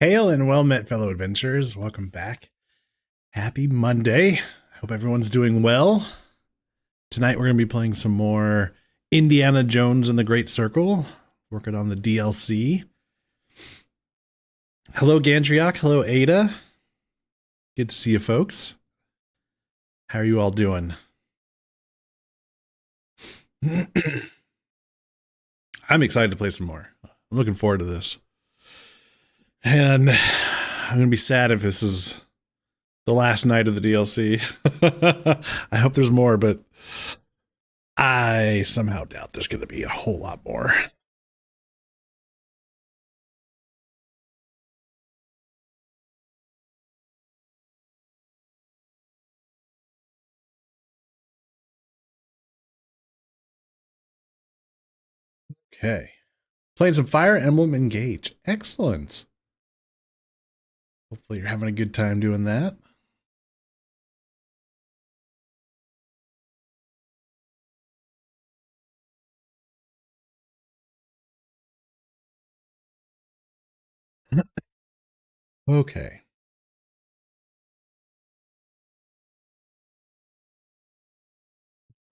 Hail and well met, fellow adventurers. Welcome back. Happy Monday. Hope everyone's doing well. Tonight we're going to be playing some more Indiana Jones and the Great Circle, working on the DLC. Hello, Gandriok. Hello, Ada. Good to see you, folks. How are you all doing? I'm excited to play some more. I'm looking forward to this. And I'm going to be sad if this is the last night of the DLC. I hope there's more, but I somehow doubt there's going to be a whole lot more. Okay. Playing some Fire Emblem Engage. Excellent. Hopefully you're having a good time doing that. Okay.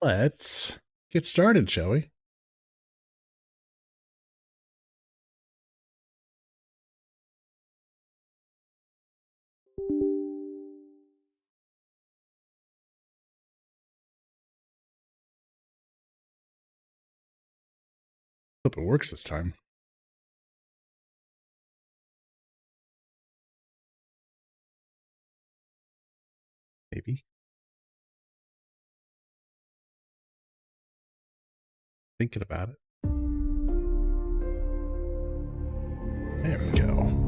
Let's get started, shall we? Hope it works this time. Maybe. Thinking about it. There we go.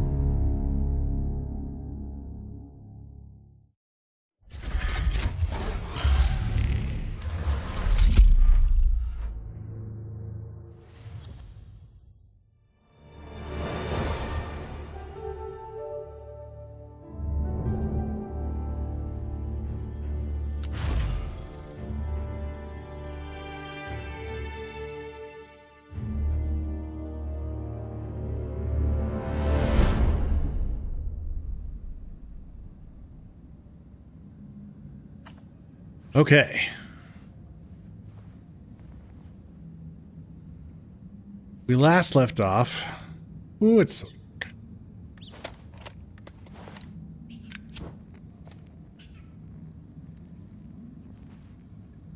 Okay. We last left off. Ooh, it's so dark.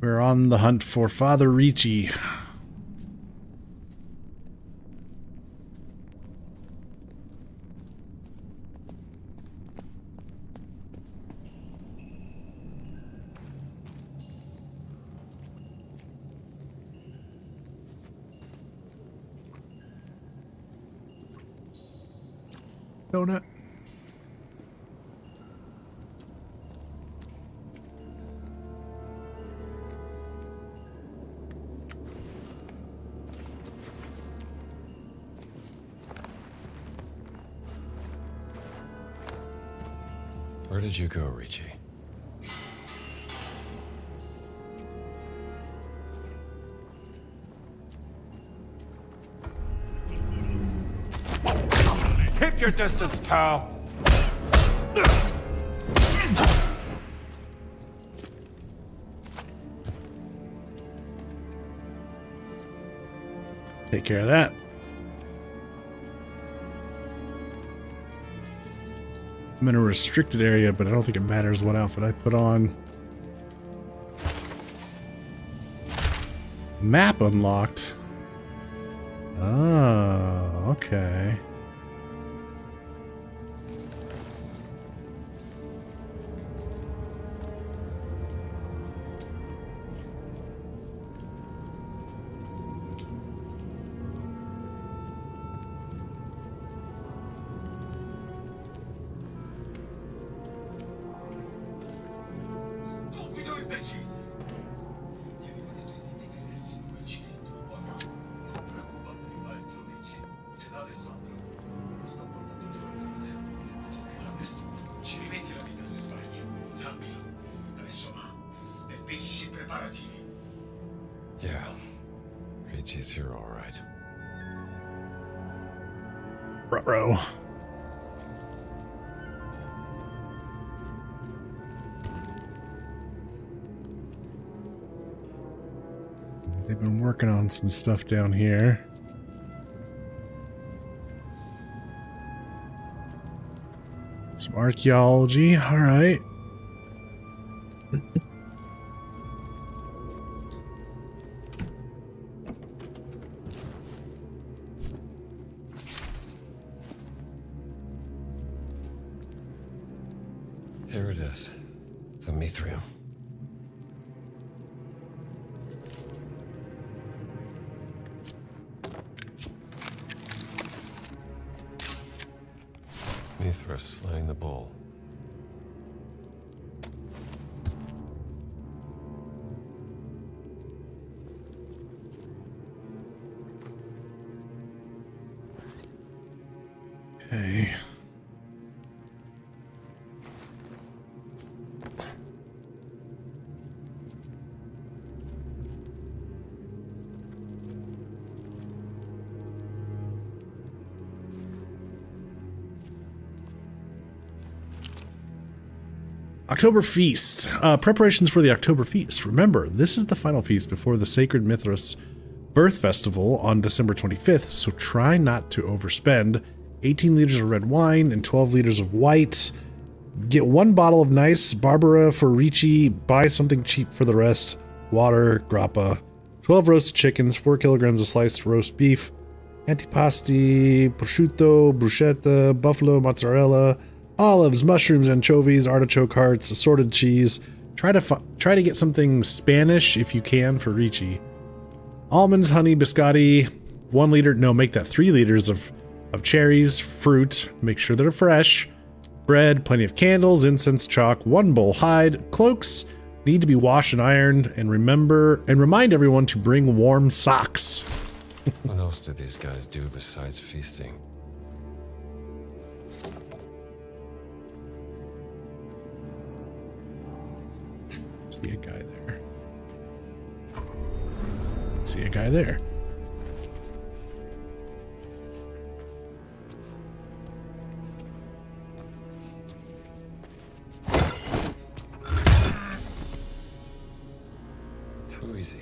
We're on the hunt for Father Ricci. Donut. Where did you go, Ricci? Keep your distance, pal. Take care of that. I'm in a restricted area, but I don't think it matters what outfit I put on. Map unlocked. Oh, okay. Yeah, Ricci's here all right. Ruh-roh. They've been working on some stuff down here. Some archaeology, all right. Here it is. The Mithril. Mithras slaying the bull. Okay. October Feast. Preparations for the October Feast. Remember, this is the final feast before the Sacred Mithras Birth Festival on December 25th, so try not to overspend. 18 liters of red wine and 12 liters of white. Get 1 bottle of nice Barbara for Ricci. Buy something cheap for the rest. Water, grappa. 12 roasted chickens, 4 kilograms of sliced roast beef. Antipasti, prosciutto, bruschetta, buffalo mozzarella, olives, mushrooms, anchovies, artichoke hearts, assorted cheese. Try to get something Spanish if you can for Ricci. Almonds, honey, biscotti, 1 liter. No, make that 3 liters of cherries, fruit. Make sure they're fresh. Bread, plenty of candles, incense, chalk, 1 bowl hide. Cloaks need to be washed and ironed. And remind everyone to bring warm socks. What else did these guys do besides feasting? See a guy there. See a guy there. Too easy.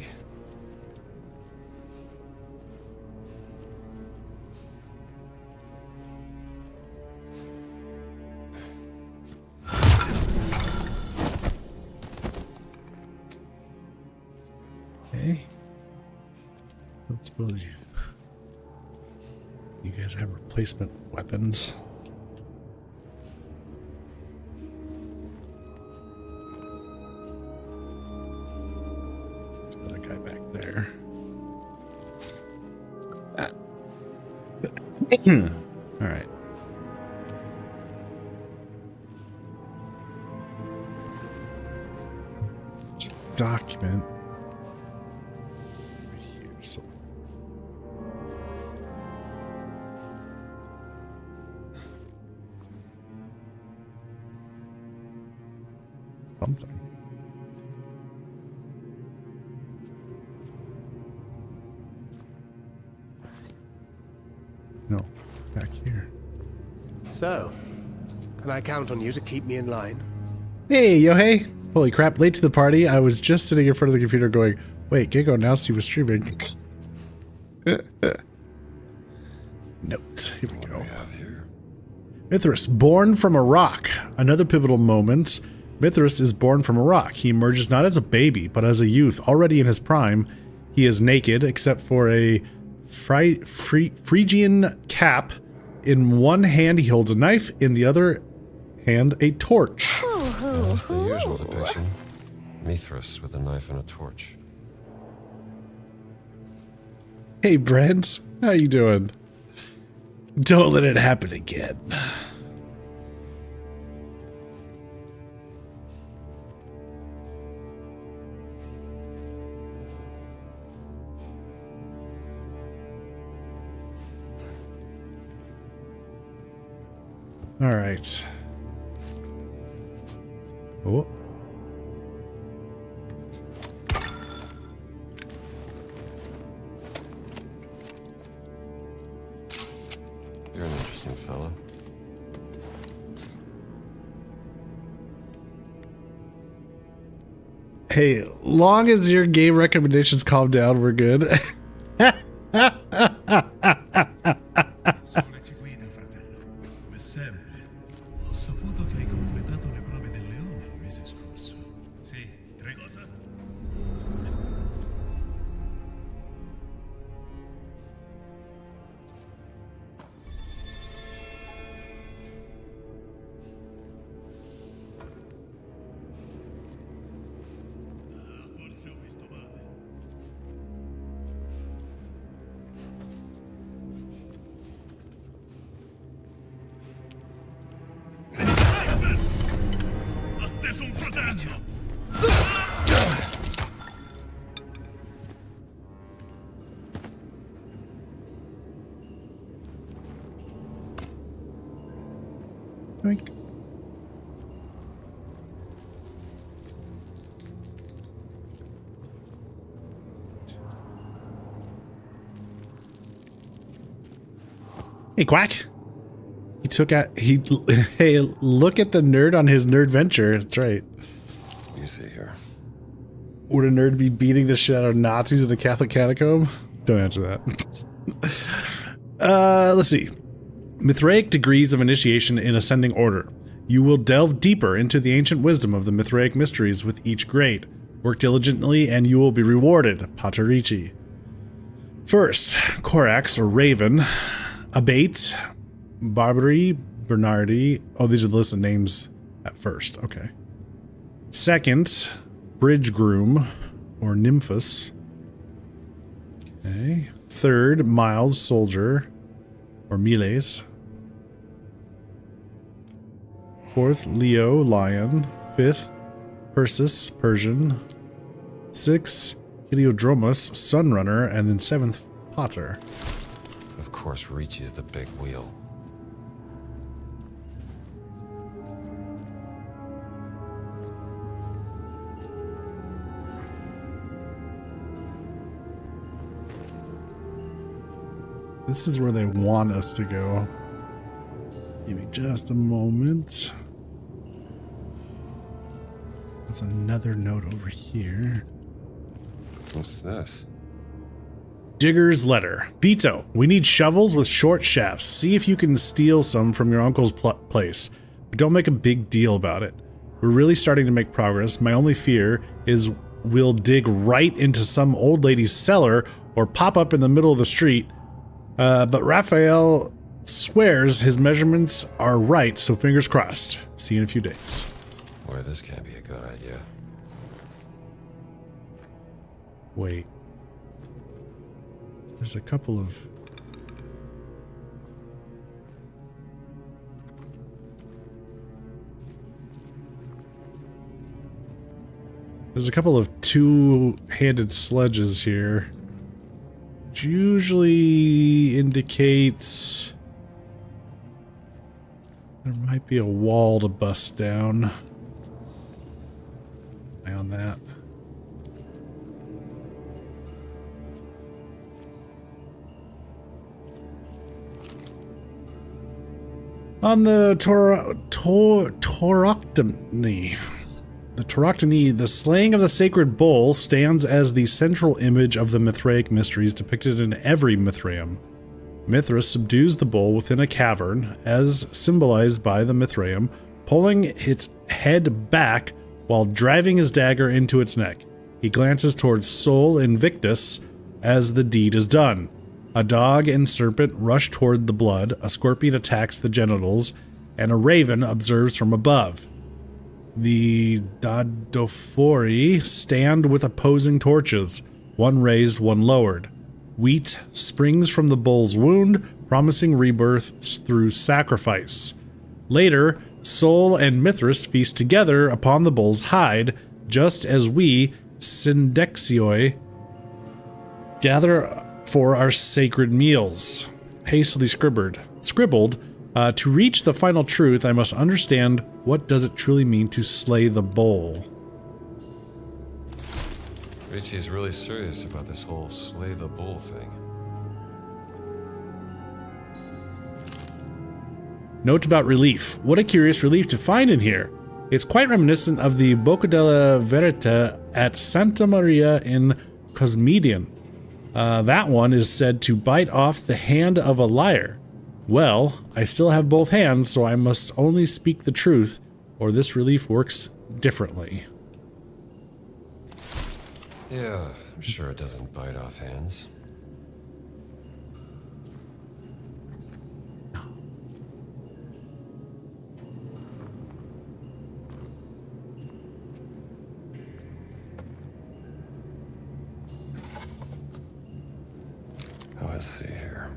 Okay. Let's suppose you guys have replacement weapons. There's another guy back there. All right. Just document. So something. No, back here. So, can I count on you to keep me in line? Hey, yo, hey. Holy crap, late to the party. I was just sitting in front of the computer going, wait, Ginkgo announced he was streaming. Note. Here we What do go. we have here? Mithras, born from a rock. Another pivotal moment. Mithras is born from a rock. He emerges not as a baby, but as a youth, already in his prime. He is naked, except for a Phrygian cap. In one hand, he holds a knife. In the other hand, a torch. That's the usual depiction. Mithras with a knife and a torch. Hey, Brent. How you doing? Don't let it happen again. All right. Oh. You're an interesting fellow. Hey, long as your game recommendations calm down, we're good. Sole ci guida, fratello. Come sempre. Ho saputo che hai completato le prove del leone il mese scorso. Sì, 3 cosa? Forse ho visto male. Ha steso un fratello! Oink. Hey, Quack. He took out, hey, look at the nerd on his nerd venture. That's right. You see here. Would a nerd be beating the shit out of Nazis in the Catholic catacomb? Don't answer that. Let's see. Mithraic degrees of initiation in ascending order. You will delve deeper into the ancient wisdom of the Mithraic mysteries with each grade. Work diligently and you will be rewarded. Paterici. First, Corax or Raven. Abate. Barbary. Bernardi. Oh, these are the list of names at first. Okay. Second, Bridge Groom or Nymphus. Okay. Third, Miles Soldier or Miles. Fourth, Leo Lion. Fifth, Persis Persian. Sixth, Heliodromus Sunrunner, and then seventh, Potter. Of course, Ricci is the big wheel. This is where they want us to go. Give me just a moment. There's another note over here. What's this? Digger's letter. Vito, we need shovels with short shafts. See if you can steal some from your uncle's place. But don't make a big deal about it. We're really starting to make progress. My only fear is we'll dig right into some old lady's cellar or pop up in the middle of the street. But Raphael swears his measurements are right, so fingers crossed. See you in a few days. Boy, this can't be a good idea. Wait. There's a couple of... There's a couple of two-handed sledges here. Which usually indicates there might be a wall to bust down. Eye on that. On the Tauroctony. The Tauroctony, the slaying of the sacred bull, stands as the central image of the Mithraic mysteries depicted in every Mithraeum. Mithras subdues the bull within a cavern, as symbolized by the Mithraeum, pulling its head back while driving his dagger into its neck. He glances towards Sol Invictus as the deed is done. A dog and serpent rush toward the blood, a scorpion attacks the genitals, and a raven observes from above. The Dadophori stand with opposing torches, one raised, one lowered. Wheat springs from the bull's wound, promising rebirth through sacrifice. Later, Sol and Mithras feast together upon the bull's hide, just as we, Syndexioi, gather for our sacred meals. Hastily scribbled. To reach the final truth, I must understand what does it truly mean to slay the bull. Ricci is really serious about this whole slay the bull thing. Note about relief. What a curious relief to find in here. It's quite reminiscent of the Bocca della Verita at Santa Maria in Cosmedian. That one is said to bite off the hand of a liar. Well, I still have both hands, so I must only speak the truth, or this relief works differently. Yeah, I'm sure it doesn't bite off hands. Let's see here.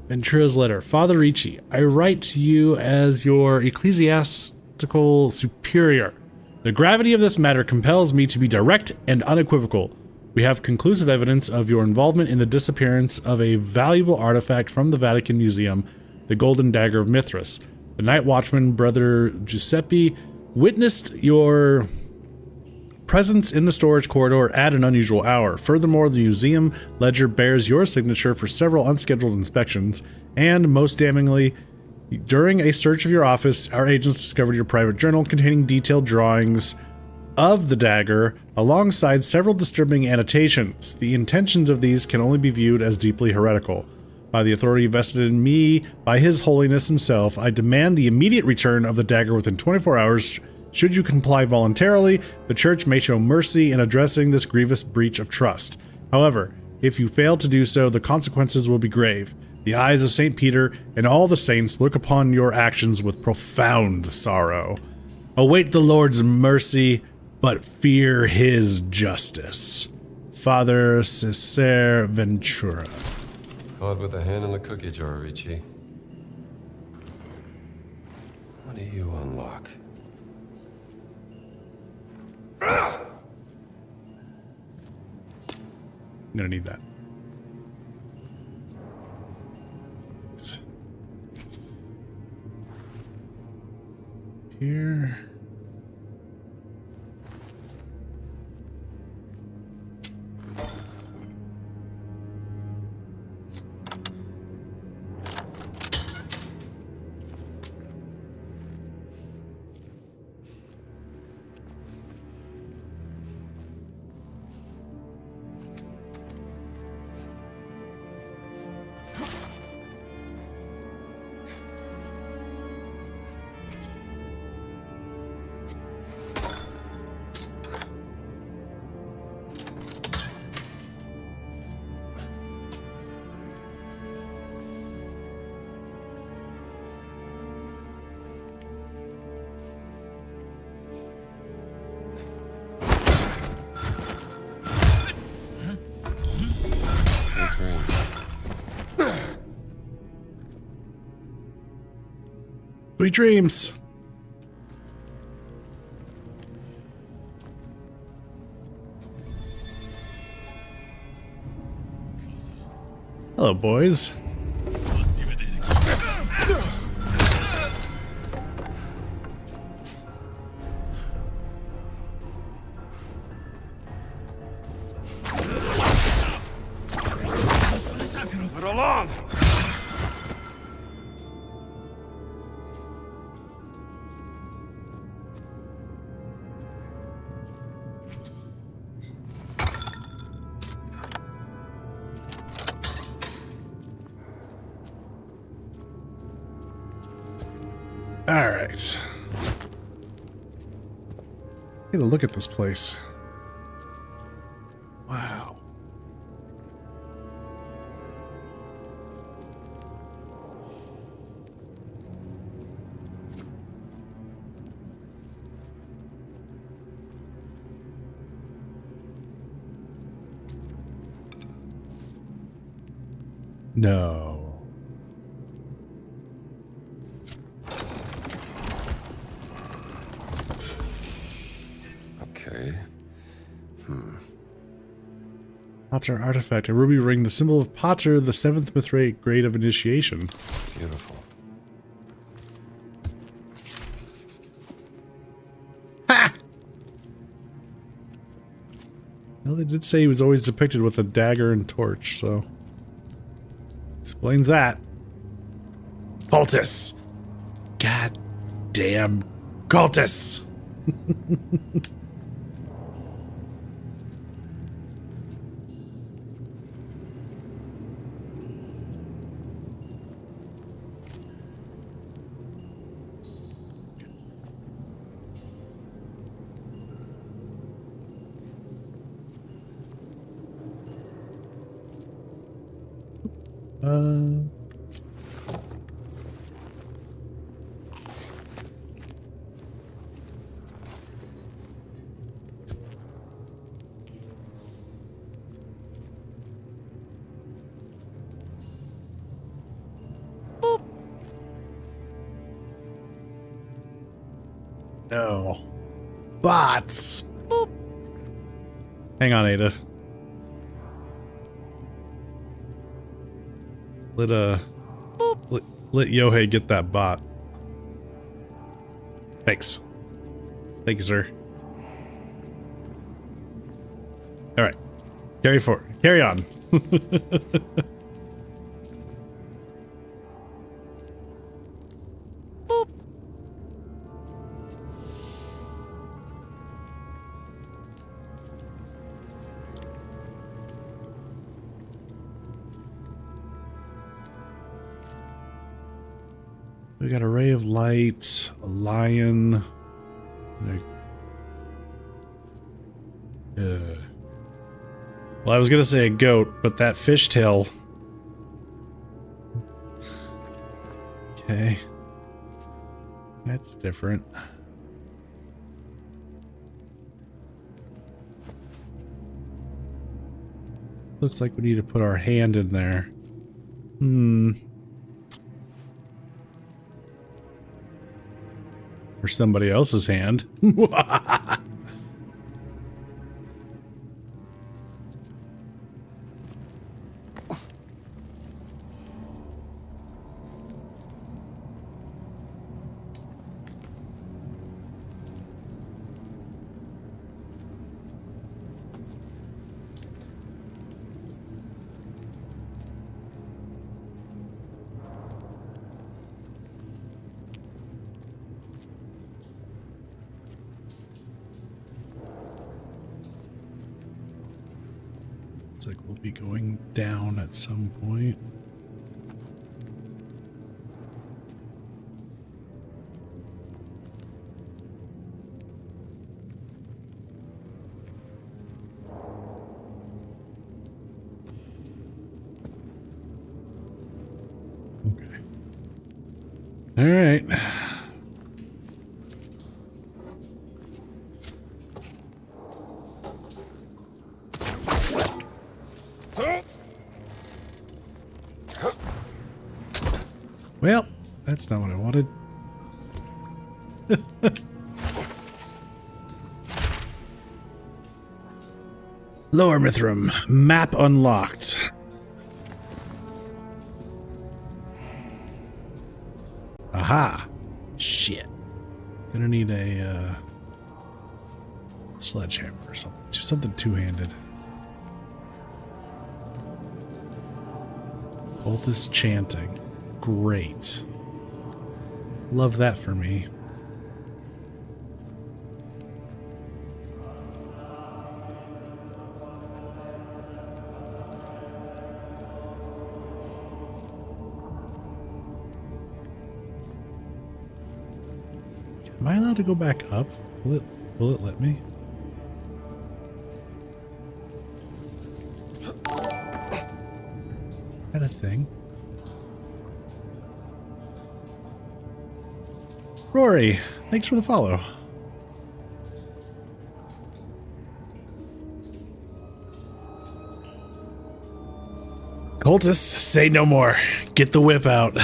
Ventura's letter. Father Ricci, I write to you as your ecclesiastical superior. The gravity of this matter compels me to be direct and unequivocal. We have conclusive evidence of your involvement in the disappearance of a valuable artifact from the Vatican Museum, the Golden Dagger of Mithras. The night watchman, Brother Giuseppe, witnessed your presence in the storage corridor at an unusual hour. Furthermore, the museum ledger bears your signature for several unscheduled inspections, and most damningly, during a search of your office, our agents discovered your private journal containing detailed drawings of the dagger, alongside several disturbing annotations. The intentions of these can only be viewed as deeply heretical. By the authority vested in me by His Holiness himself, I demand the immediate return of the dagger within 24 hours. Should you comply voluntarily, the Church may show mercy in addressing this grievous breach of trust. However, if you fail to do so, the consequences will be grave. The eyes of St. Peter and all the saints look upon your actions with profound sorrow. Await the Lord's mercy, but fear His justice. Father Cesare Ventura. Caught with a hand in the cookie jar, Ricci. What do you unlock? I'm gonna need that. Here. Sweet dreams. Hello, boys. Put along! All right. Get a look at this place. Wow. No. Okay. Pater artifact, a ruby ring, the symbol of Pater, the 7th Mithraic grade of initiation. Beautiful. Ha! Well, they did say he was always depicted with a dagger and torch, so explains that. Baltus! God damn Cultists! No. Bots! Hang on, Ada. Let Yohei get that bot. Thanks. Thank you, sir. Alright. Carry forward. Carry on. We got a ray of light, a lion, and well, I was gonna say a goat, but that fishtail. Okay. That's different. Looks like we need to put our hand in there. Or somebody else's hand. Like we'll be going down at some point. Okay. All right. Well, that's not what I wanted. Lower Mithram, map unlocked. Aha. Shit. Gonna need a sledgehammer or something. Something two-handed. Cultist chanting. Great. Love that for me. Am I allowed to go back up? Will it let me? Is that a thing? Rory, thanks for the follow. Cultists, say no more. Get the whip out.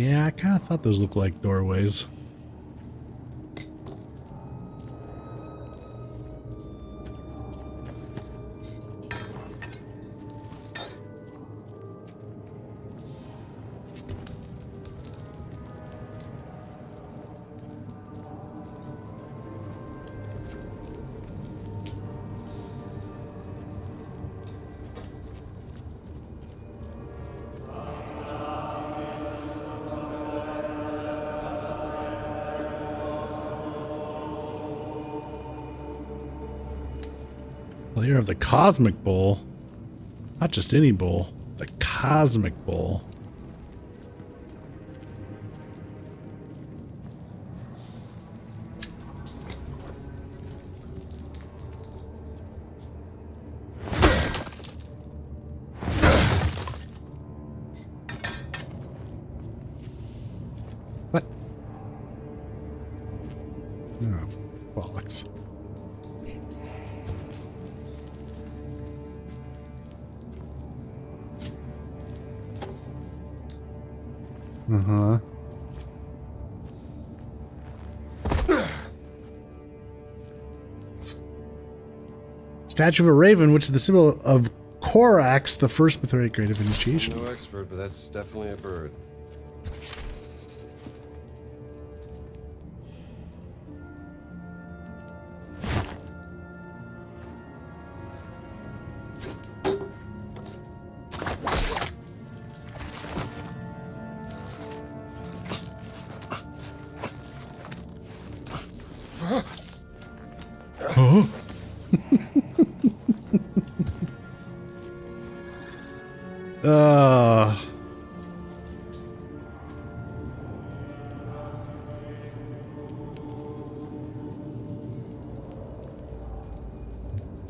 Yeah, I kind of thought those looked like doorways. Layer of the Cosmic Bowl. Not just any bowl. The Cosmic Bowl. What? Oh, bollocks. Uh-huh. Statue of a raven, which is the symbol of Korax, the first Mithridatic grade of initiation. No expert, but that's definitely a bird. Oh.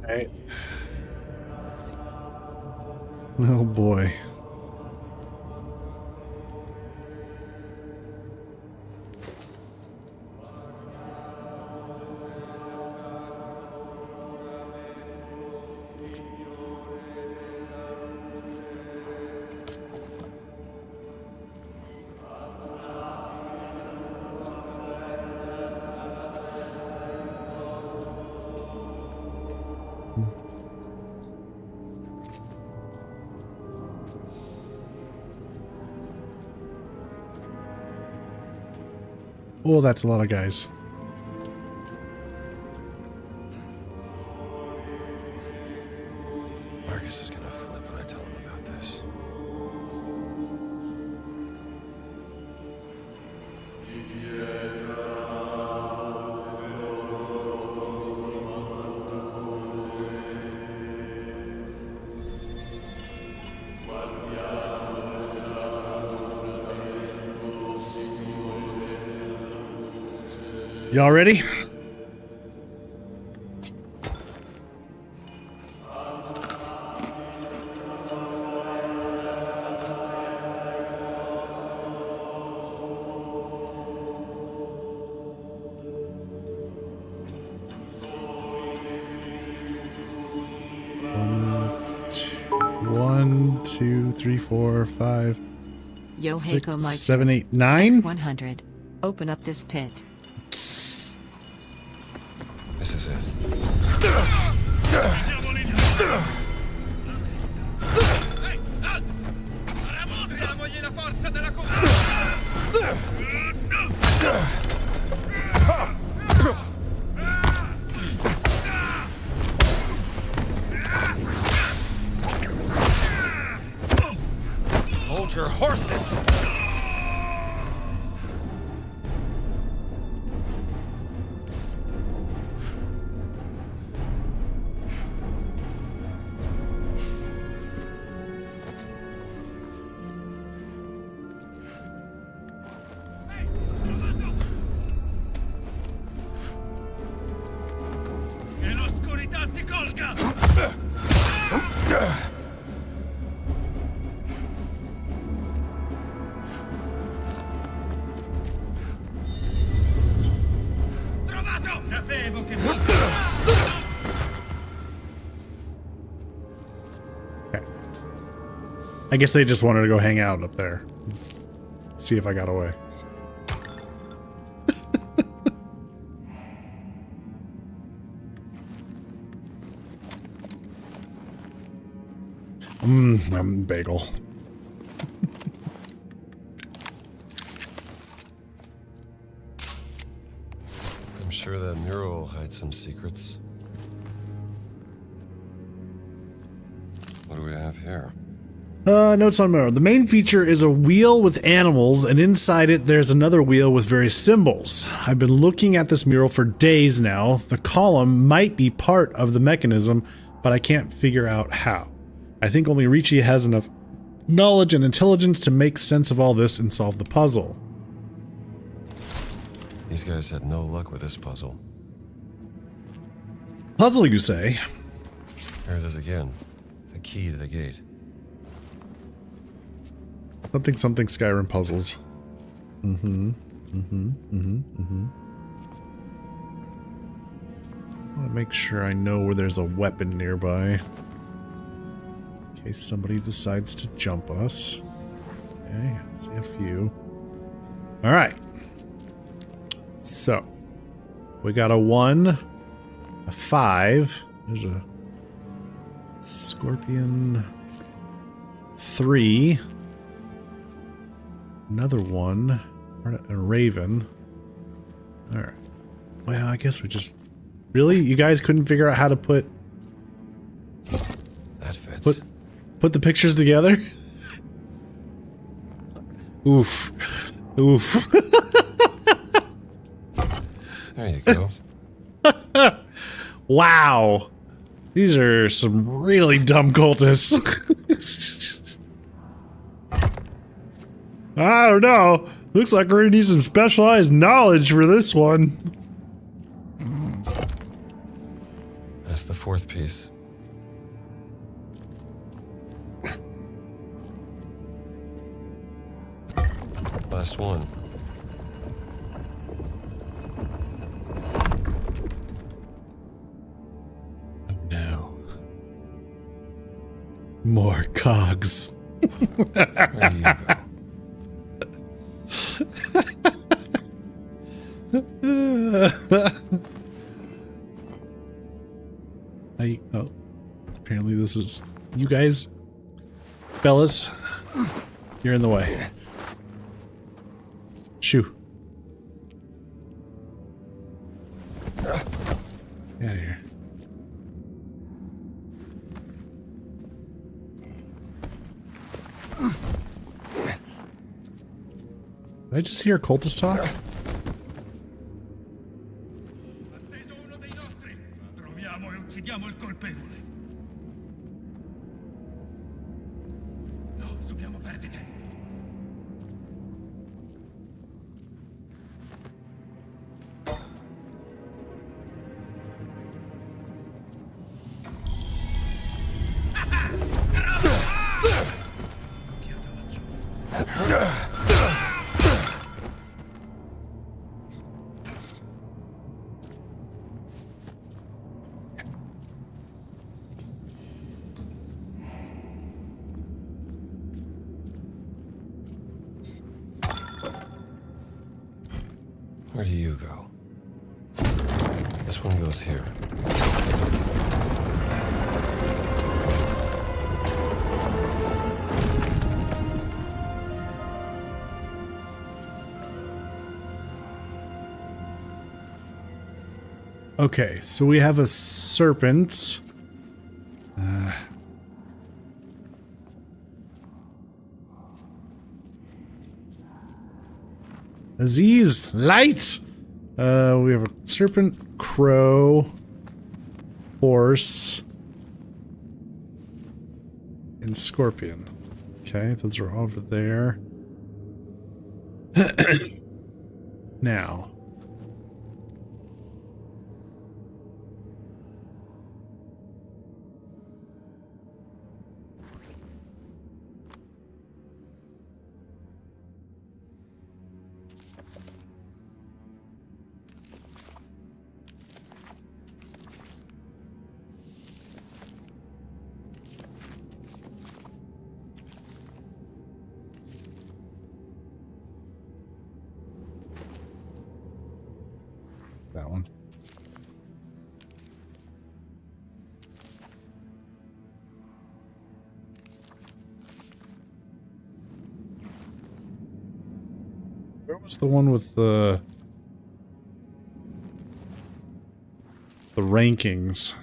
Right. Oh boy. Oh, that's a lot of guys. Marcus is gonna flip when I tell him about this. Y'all ready? One, two, three, four, five, Yoheko six, Mike 7, 8, 9. 100. Open up this pit. This is it. Hold your horses! Che l'oscurità ti colga! Trovato! Sapevo che... Okay. I guess they just wanted to go hang out up there. see if I got away. I'm bagel. I'm sure that mural will hide some secrets. What do we have here? Notes on mirror. The main feature is a wheel with animals, and inside it there's another wheel with various symbols. I've been looking at this mural for days now. The column might be part of the mechanism, but I can't figure out how. I think only Ricci has enough knowledge and intelligence to make sense of all this and solve the puzzle. These guys had no luck with this puzzle. Puzzle, you say? Here it is again. The key to the gate. Something something Skyrim puzzles. I want to make sure I know where there's a weapon nearby. In case somebody decides to jump us. Okay, I see a few. Alright. So, we got a 1, a 5. There's a scorpion. 3. Another 1. A raven. Alright. Well, I guess we just... Really? You guys couldn't figure out how to put That fits. the pictures together? Oof. Oof. There you go. Wow. These are some really dumb cultists. I don't know. Looks like we're gonna need some specialized knowledge for this one. That's the 4th piece. Last one. No. More cogs. There you go. Oh, apparently this is you guys, fellas. You're in the way. Shoo. Get out of here. Did I just hear a cultist talk? Atteso uno dei nostri. Troviamo e uccidiamo il colpevole. No, subiamo perdite. Where do you go? This one goes here. Okay, so we have a serpent. Aziz, light! We have a serpent, crow, horse, and scorpion. Okay, those are over there. Now. That one. Where was the one with the rankings?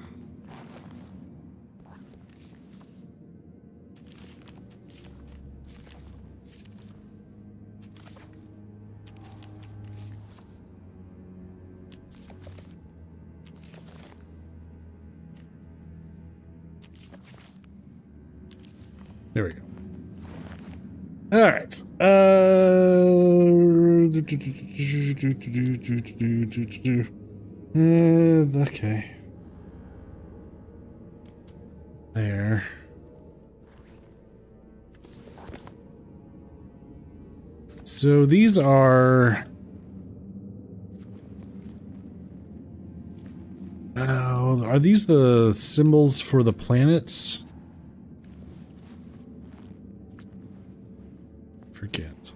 There we go. All right. Okay. There. So these are... are these the symbols for the planets? Forget.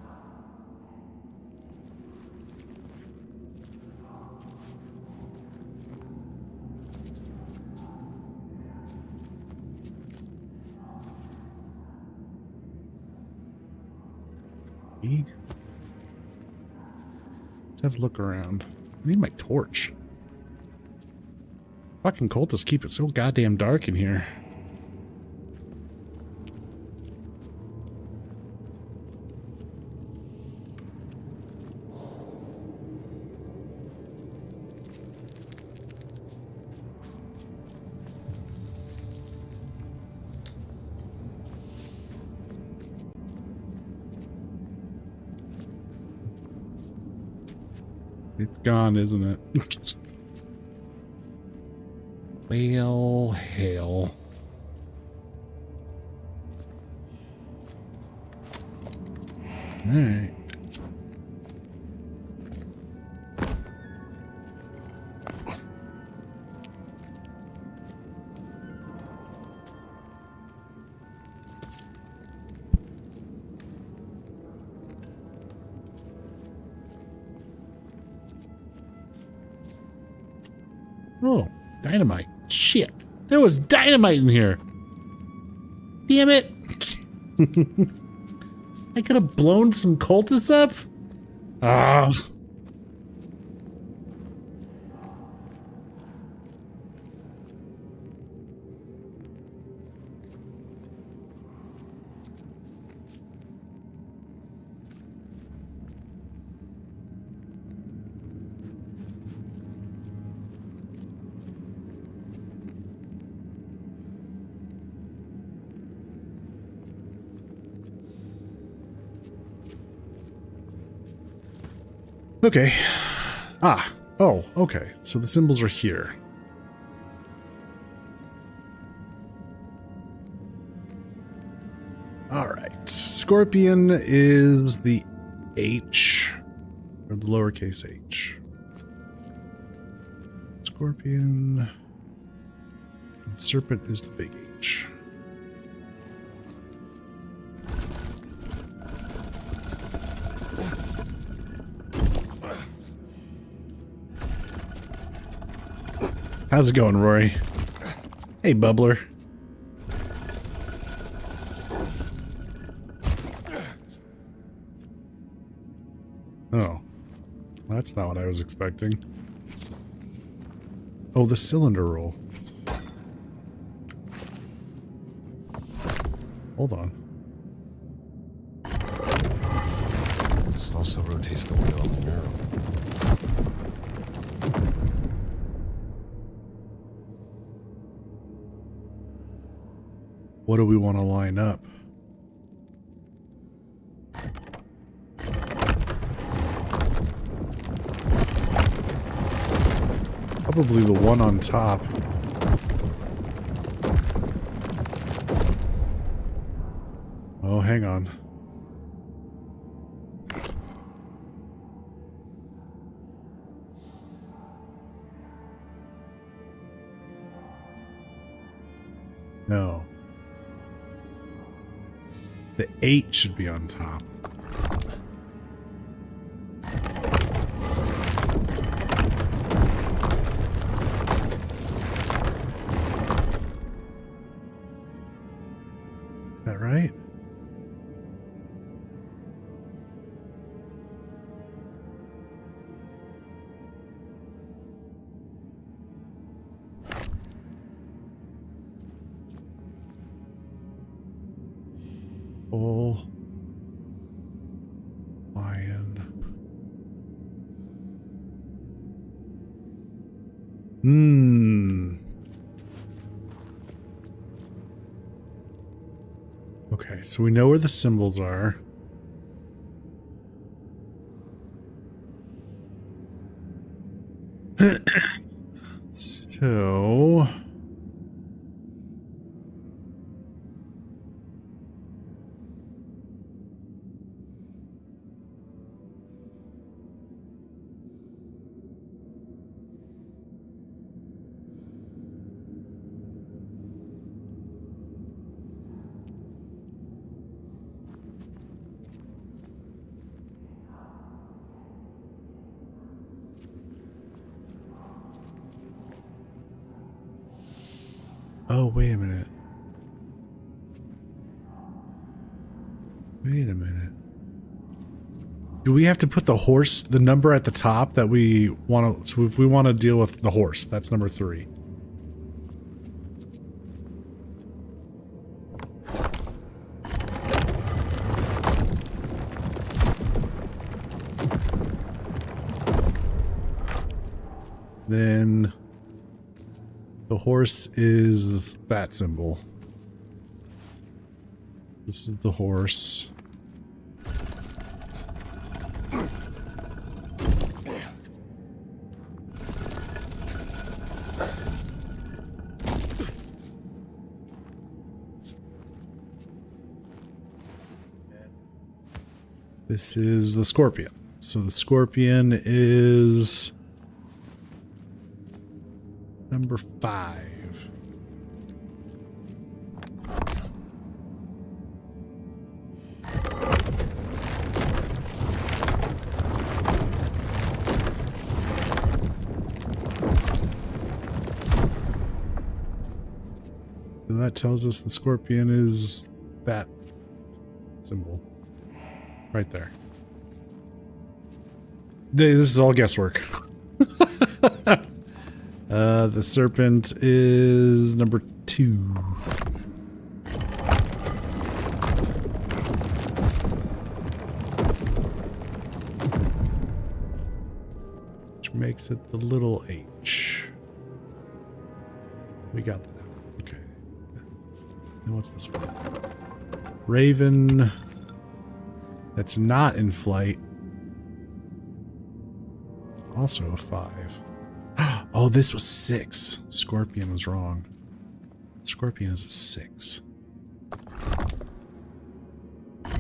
Let's have a look around. I need my torch. Fucking cultists keep it so goddamn dark in here. It's gone, isn't it? Well, hell. Alright. Oh, dynamite. Shit. There was dynamite in here. Damn it. I could have blown some cultists up. Ah. Okay. Ah. Oh, okay. So the symbols are here. All right. Scorpion is the H, or the lowercase h. Scorpion. Serpent is the big H. How's it going, Rory? Hey, bubbler. Oh. Well, that's not what I was expecting. Oh, the cylinder roll. Hold on. This also rotates the wheel on the mirror. What do we want to line up? Probably the one on top. Oh, hang on. No. The 8 should be on top. Hmm. Okay, so we know where the symbols are. So... Oh, wait a minute. Wait a minute. Do we have to put the horse, the number at the top that we want to... So if we want to deal with the horse, that's number 3. Then the horse is that symbol. This is the horse. This is the scorpion. So the scorpion is number 5. So that tells us the scorpion is that symbol right there. This is all guesswork. The serpent is number 2. Which makes it the little H. We got that. Okay. And what's this one? Raven. That's not in flight. Also a 5. Oh, this was 6. Scorpion was wrong. Scorpion is a 6. I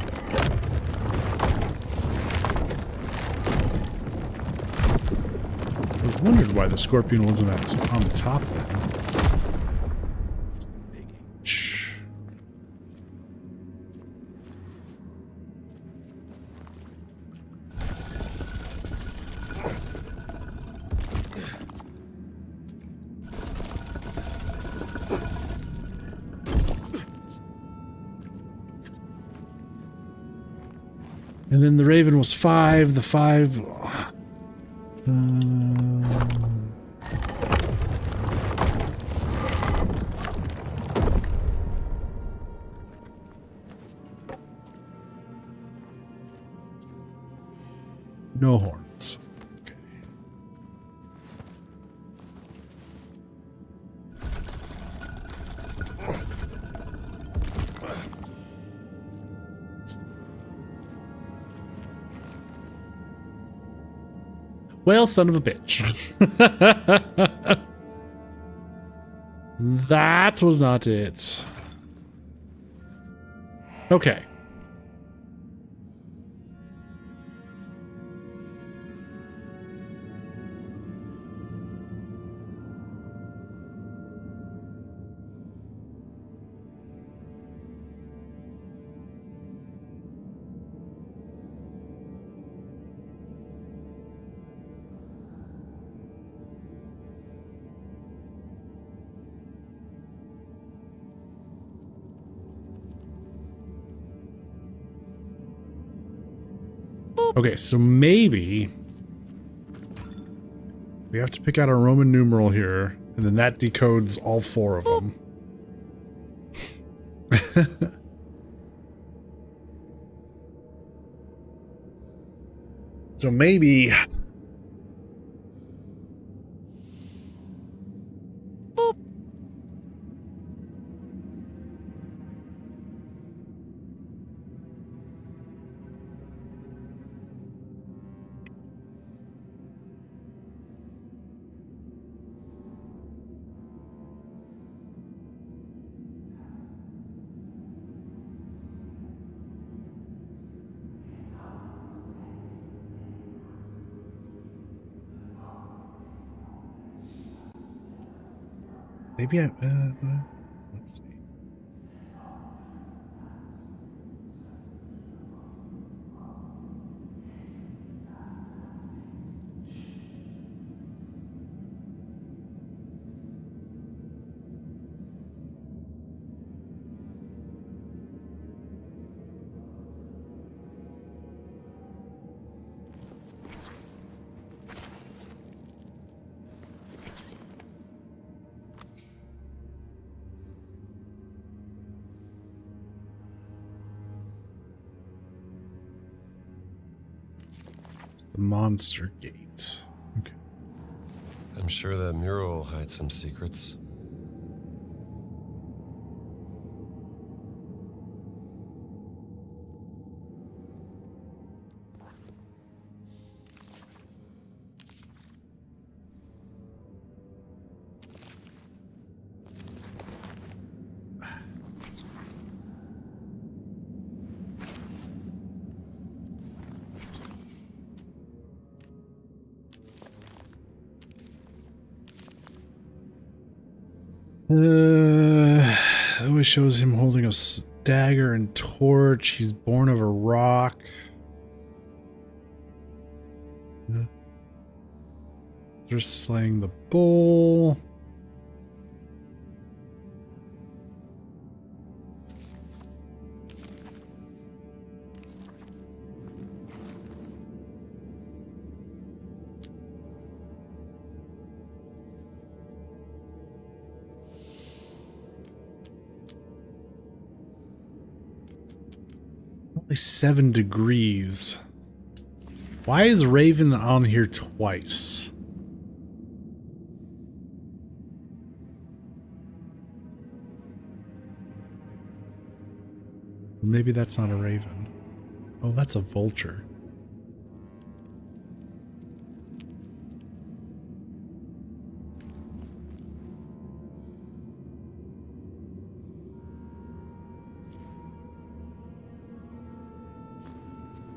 wondered why the scorpion wasn't on the top then. Big H. And then the raven was 5. The 5. No horns. Okay. Well, son of a bitch. That was not it. Okay. Okay, so maybe we have to pick out a Roman numeral here, and then that decodes all 4 of them. So maybe Maybe I. Let's see. The monster gate. Okay. I'm sure that mural will hide some secrets. It always shows him holding a dagger and torch. He's born of a rock. They're slaying the bull. Only 7 degrees. Why is Raven on here twice? Maybe that's not a raven. Oh, that's a vulture.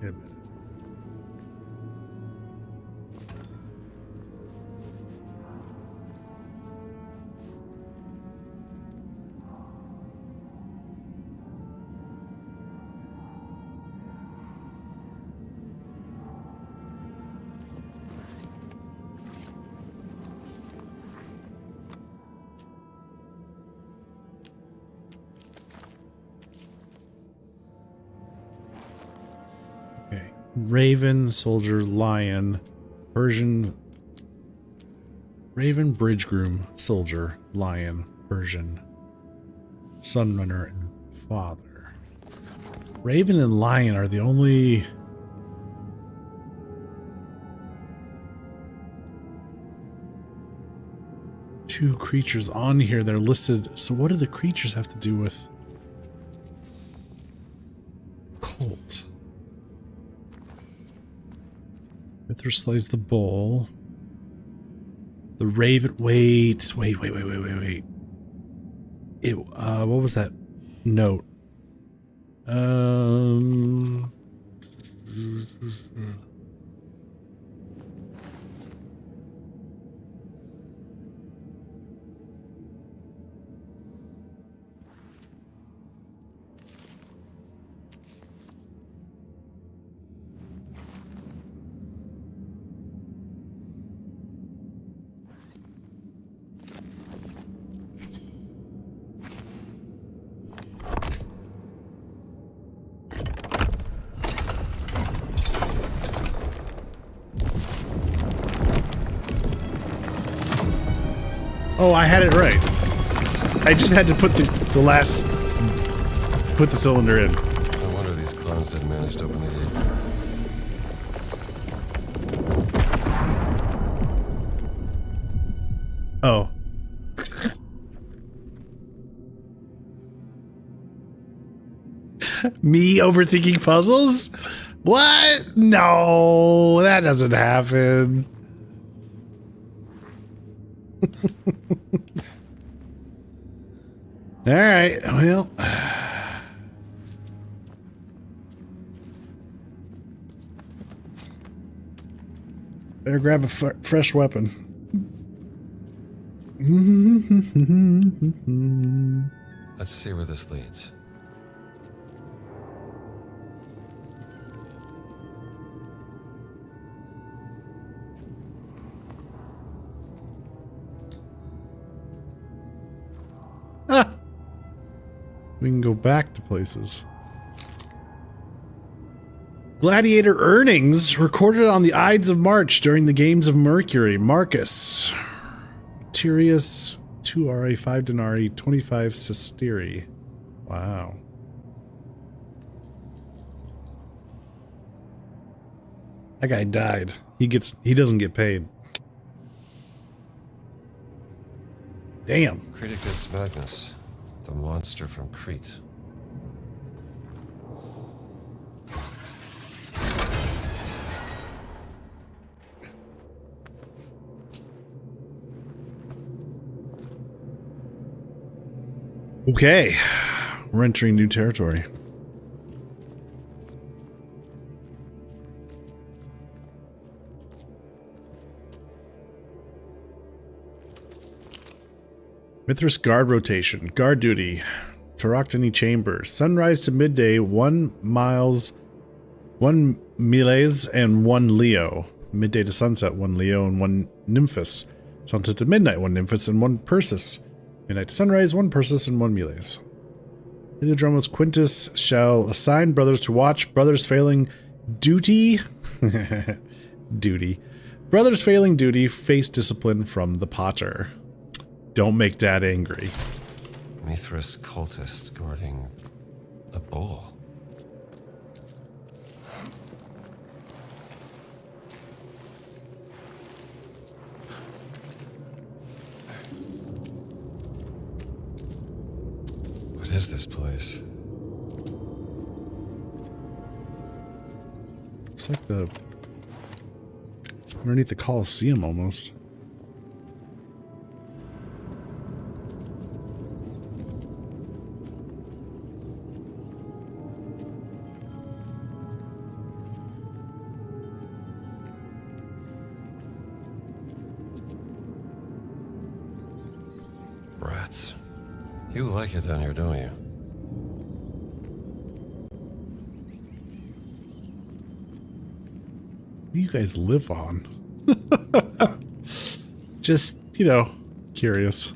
Wait a minute. Okay. Raven, soldier, lion, Persian. Raven, bridge groom, soldier, lion, Persian, sunrunner, and father. Raven and lion are the only. Two creatures on here that are listed. So what do the creatures have to do with cult? Mithra slays the bull. The raven. Wait. It. What was that note? Oh, I had it right. I just had to put the cylinder in. No wonder these clones didn't manage to open the gate. Oh. Me overthinking puzzles? What? No, that doesn't happen. All right, well. Better grab a fresh weapon. Let's see where this leads. Ah! We can go back to places. Gladiator earnings recorded on the Ides of March during the Games of Mercury. Marcus. Tirius, 2 Ari, 5 denarii, 25 sesteri. Wow. That guy died. He doesn't get paid. Damn. Creticus Magnus, the monster from Crete. Okay. We're entering new territory. Mithras guard rotation. Guard duty. Tauroctony chambers. Sunrise to midday, 1 miles, 1 miles, and 1 Leo. Midday to sunset, 1 Leo and 1 Nymphus. Sunset to midnight, 1 Nymphus and 1 Persis. Midnight to sunrise, 1 Persis and 1 Miles. Heliodromos Quintus shall assign brothers to watch. Brothers failing duty. Duty. Brothers failing duty face discipline from the Potter. Don't make Dad angry. Mithras cultists guarding a bull. What is this place? It's like the underneath the Colosseum almost. Rats. You like it down here, don't you? What do you guys live on? Just, curious.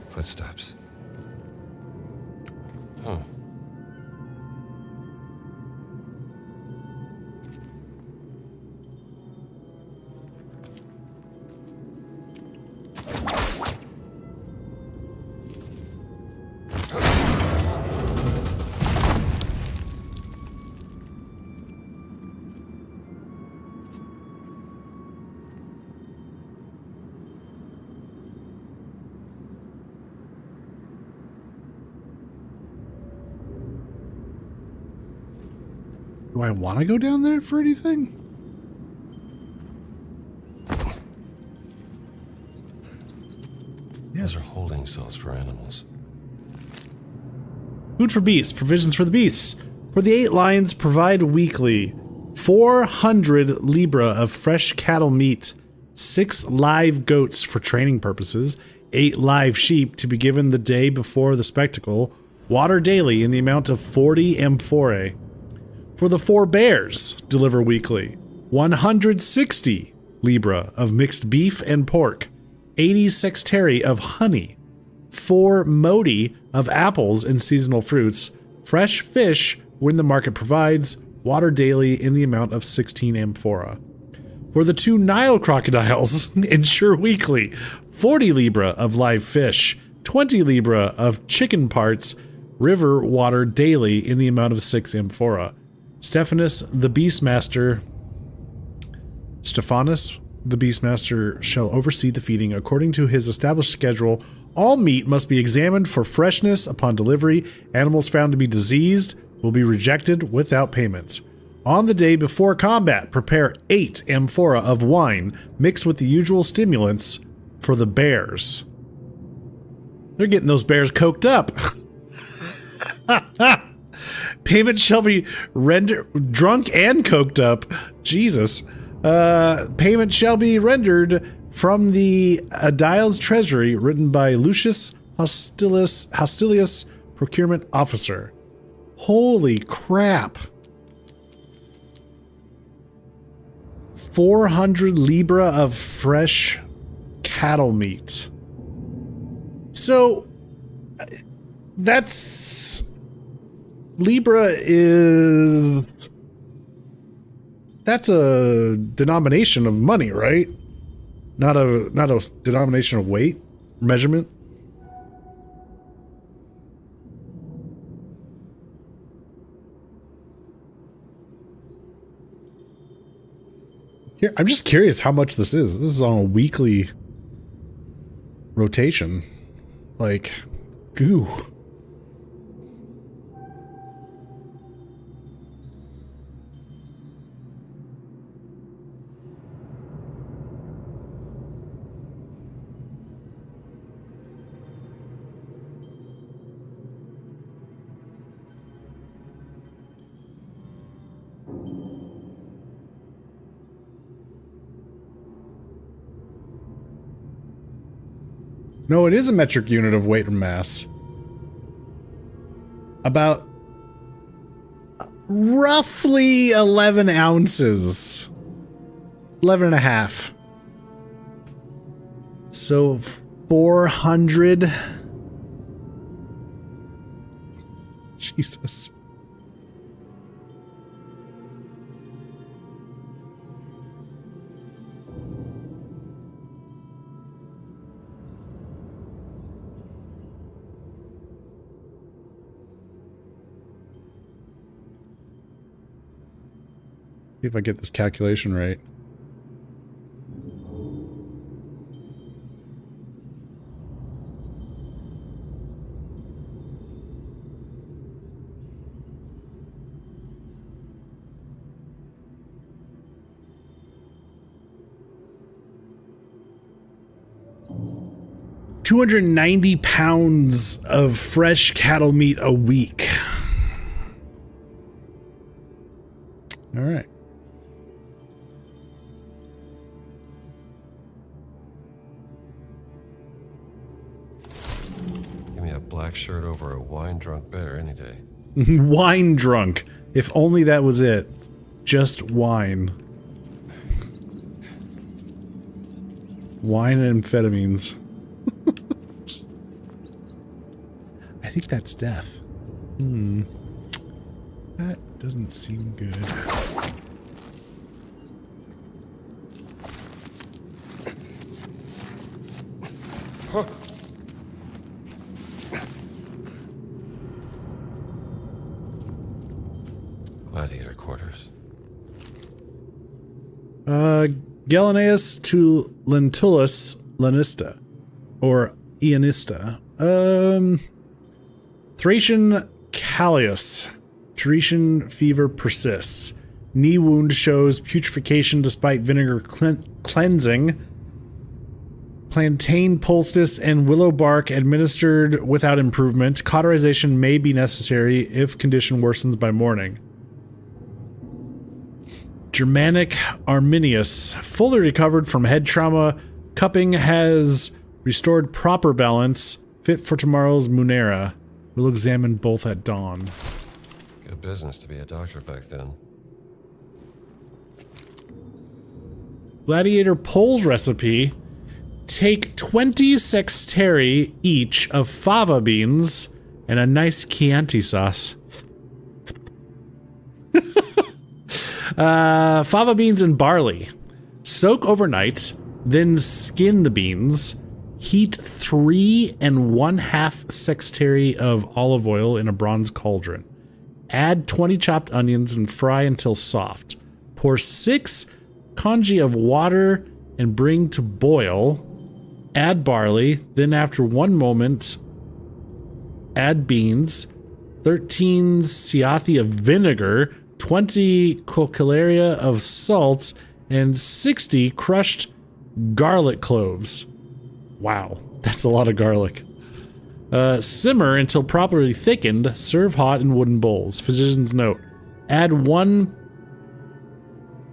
Footsteps. Huh. Do I want to go down there for anything? Those are holding cells for animals. Food for beasts. Provisions for the beasts. For the 8 lions, provide weekly 400 libra of fresh cattle meat, 6 live goats for training purposes, 8 live sheep to be given the day before the spectacle, water daily in the amount of 40 amphorae. For the 4 bears, deliver weekly 160 libra of mixed beef and pork, 80 sexteri of honey, 4 modi of apples and seasonal fruits, fresh fish when the market provides, water daily in the amount of 16 amphora. For the 2 Nile crocodiles, ensure weekly 40 libra of live fish, 20 libra of chicken parts, river water daily in the amount of 6 amphora. Stephanus the Beastmaster shall oversee the feeding according to his established schedule. All meat must be examined for freshness upon delivery. Animals found to be diseased will be rejected without payment. On the day before combat, prepare 8 amphora of wine mixed with the usual stimulants for the bears. They're getting those bears coked up. Payment shall be rendered drunk and coked up. Jesus. Payment shall be rendered from the Adile's treasury, written by Lucius Hostilius, procurement officer. Holy crap. 400 libra of fresh cattle meat. So that's Libra is that's a denomination of money, right? Not a denomination of weight, measurement. Here, I'm just curious how much this is. This is on a weekly rotation. Like, goo. No, it is a metric unit of weight or mass. About roughly 11 ounces. 11 and a half. So 400. Jesus. See if I get this calculation right. £290 of fresh cattle meat a week. All right. Give me a black shirt over a wine-drunk bear any day. Wine drunk. If only that was it. Just wine. Wine and amphetamines. I think that's death. That doesn't seem good. Gladiator quarters. Galenaeus to Lentulus Lanista. Or Ionista. Thracian Callius. Teretian fever persists. Knee wound shows putrefaction despite vinegar cleansing. Plantain poultice and willow bark administered without improvement. Cauterization may be necessary if condition worsens by morning. Germanic Arminius. Fully recovered from head trauma. Cupping has restored proper balance. Fit for tomorrow's Munera. We'll examine both at dawn. Good business to be a doctor back then. Gladiator Pole's recipe. Take 20 sexteri each of fava beans and a nice Chianti sauce. Fava beans and barley. Soak overnight, then skin the beans. Heat 3 1/2 sexteri of olive oil in a bronze cauldron. Add 20 chopped onions and fry until soft. Pour 6 congee of water and bring to boil. Add barley, then after 1 moment, add beans, 13 siathi of vinegar, 20 cochlearia of salt, and 60 crushed garlic cloves. Wow, that's a lot of garlic. Simmer until properly thickened. Serve hot in wooden bowls. Physician's note. Add 1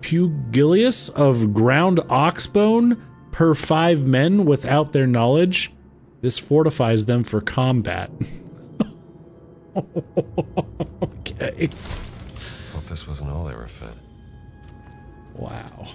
pugilius of ground ox bone per 5 men without their knowledge. This fortifies them for combat. Okay. Hope this wasn't all they were fed. Wow.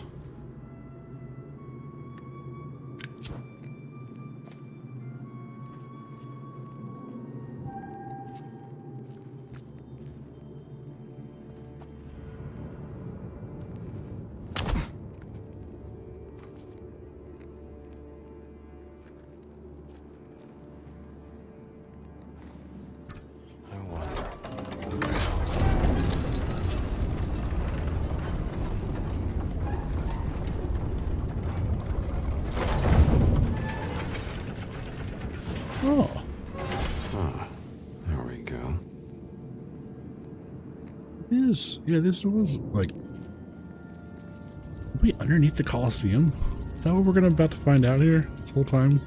Oh. There we go. Yes. Yeah, this was like... Are we underneath the Colosseum? Is that what we're about to find out here this whole time?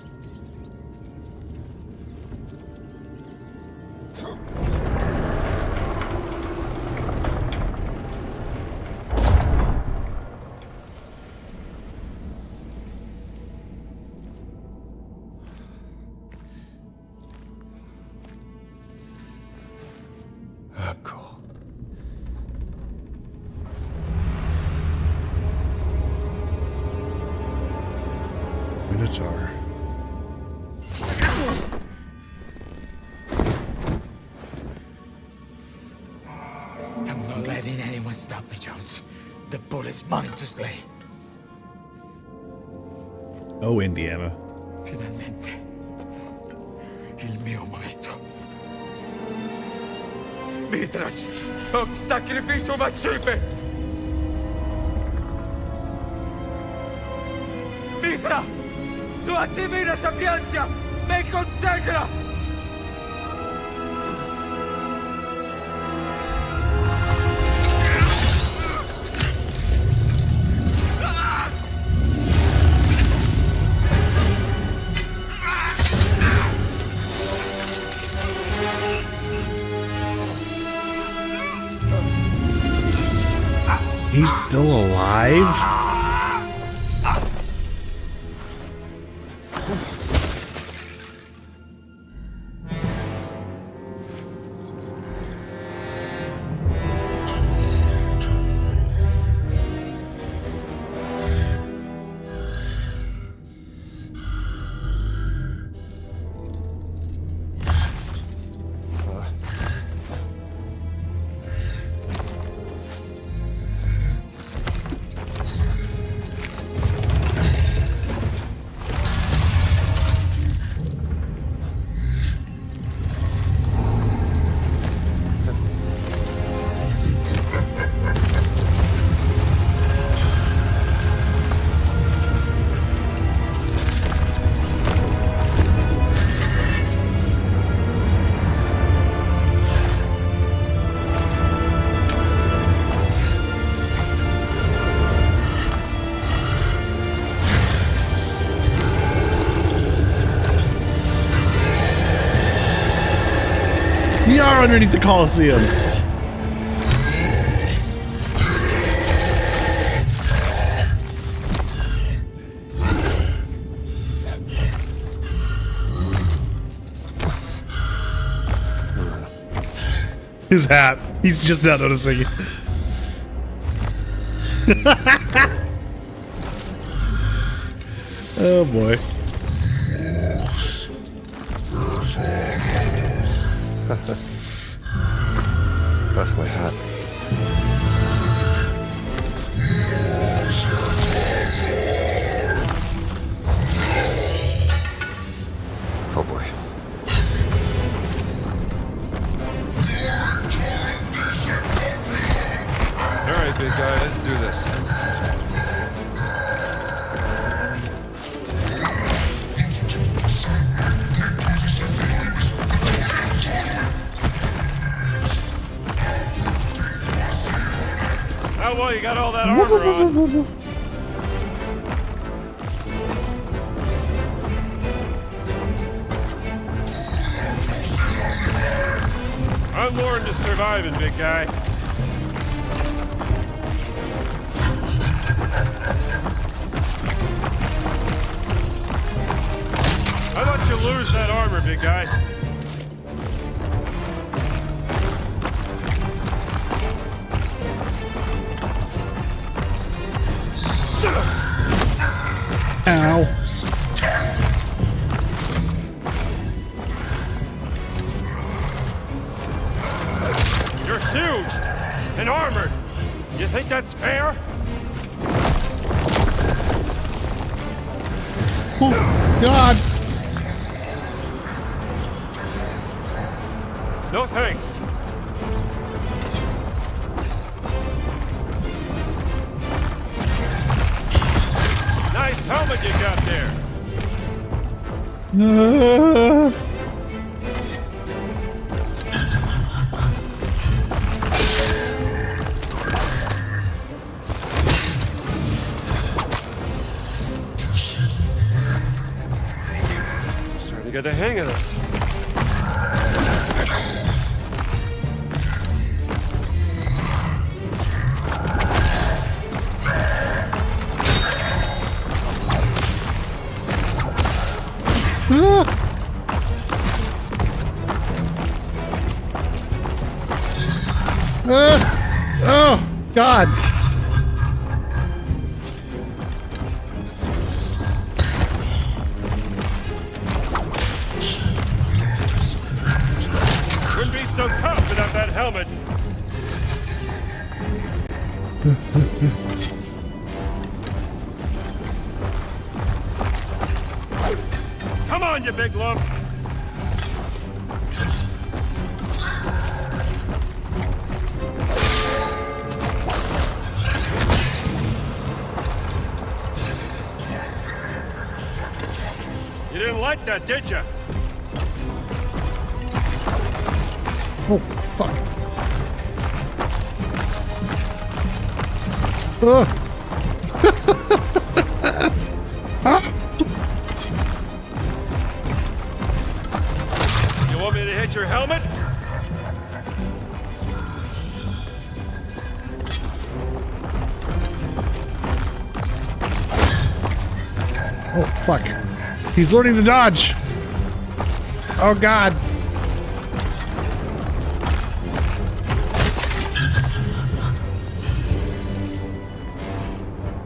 Cool. Minotaur. I'm not letting anyone stop me, Jones. The bull is mine to slay. Oh, Indiana. Finalmente. Il mio momento. Mitras, hoc sacrificium macipe! Mitra, tua divina sapienza me consacra! He's still alive? We are underneath the Colosseum. His hat. He's just not noticing it. Oh boy. Left my hat. Oh boy. All right, big guy, let's do this. tell why you got all that armor on. I'm more into surviving, big guy. I let you lose that armor, big guy. Ow. You're huge and armored. You think that's fair? Oh, God. No thanks. Nice helmet you got there. Starting to get the hang of this. Oh, God. Wouldn't be so tough without that helmet. Come on, you big lump. You didn't like that, did you? Oh, fuck. Ugh. You want me to hit your helmet? Oh, fuck. He's learning to dodge. Oh, God.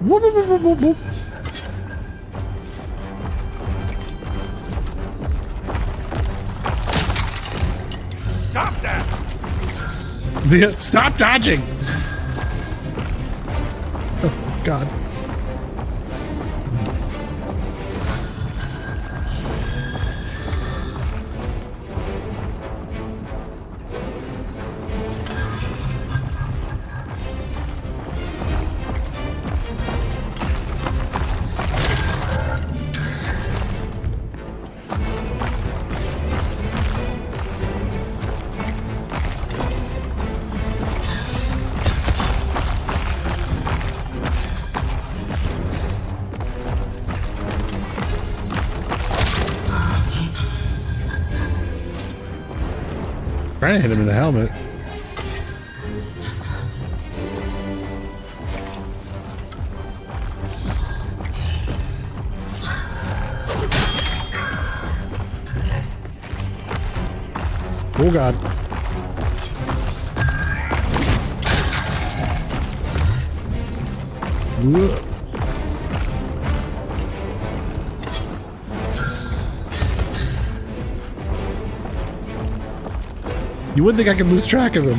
Whoop, whoop, whoop, whoop, whoop. Stop that! Stop dodging. Oh, God. Trying to hit him in the helmet. Oh, God. Ugh. You wouldn't think I could lose track of him.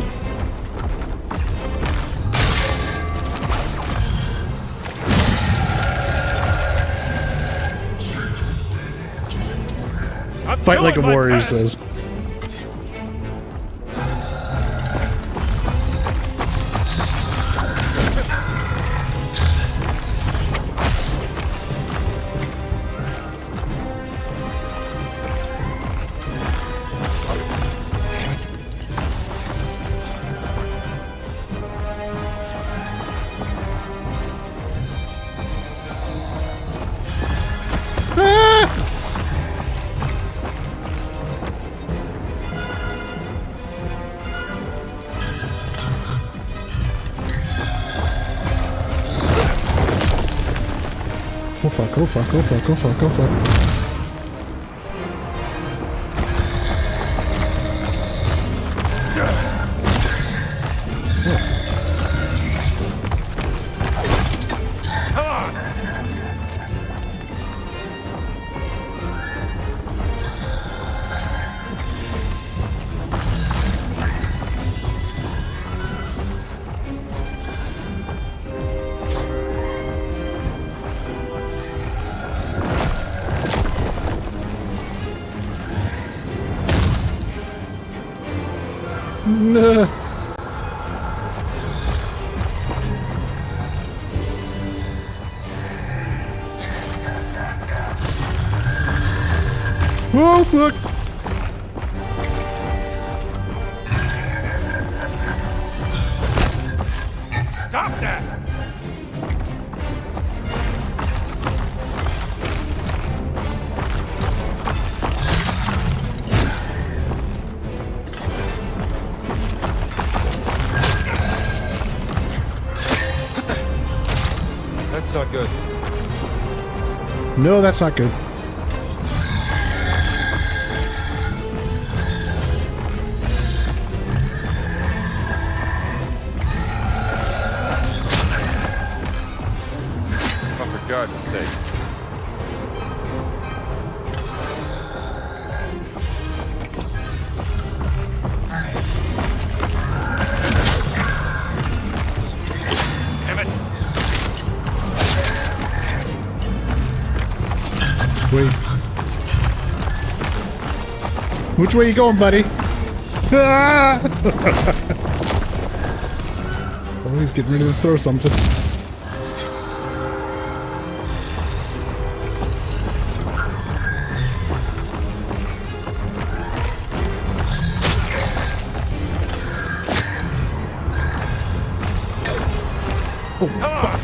Fight like a warrior, he says. Go for it, go for it, go for it, go for it, go for it. Come on! Nah. Oh, fuck. Stop that! That's not good. No, that's not good. Oh, for God's sake. Damn it! Wait. Which way you going, buddy? Ah! Oh, he's getting ready to throw something. Come on!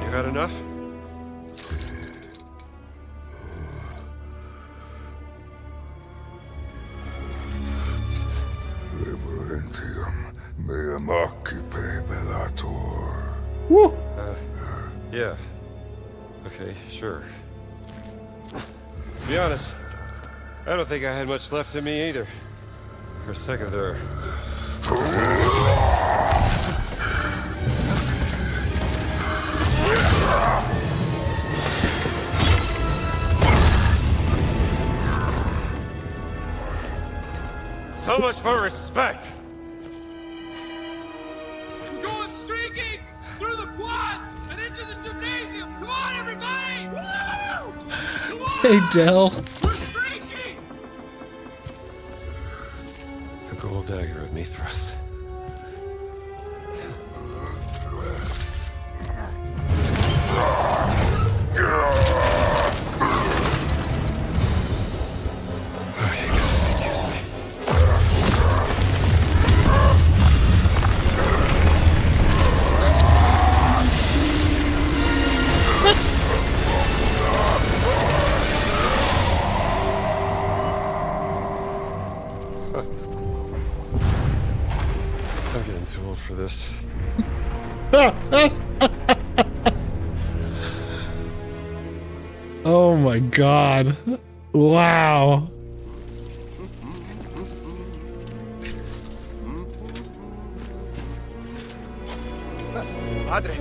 You had enough? Labyrinthum mea macipe bellator. Woo! Yeah. Okay, sure. To be honest, I don't think I had much left in me either. For a second there. So much for respect! Going streaking through the quad and into the gymnasium. Come on, everybody! Woo! Come on! Hey, Dell. We're streaking! The gold dagger at Mithras. I'm getting too old for this. Oh my god. Wow. Padre!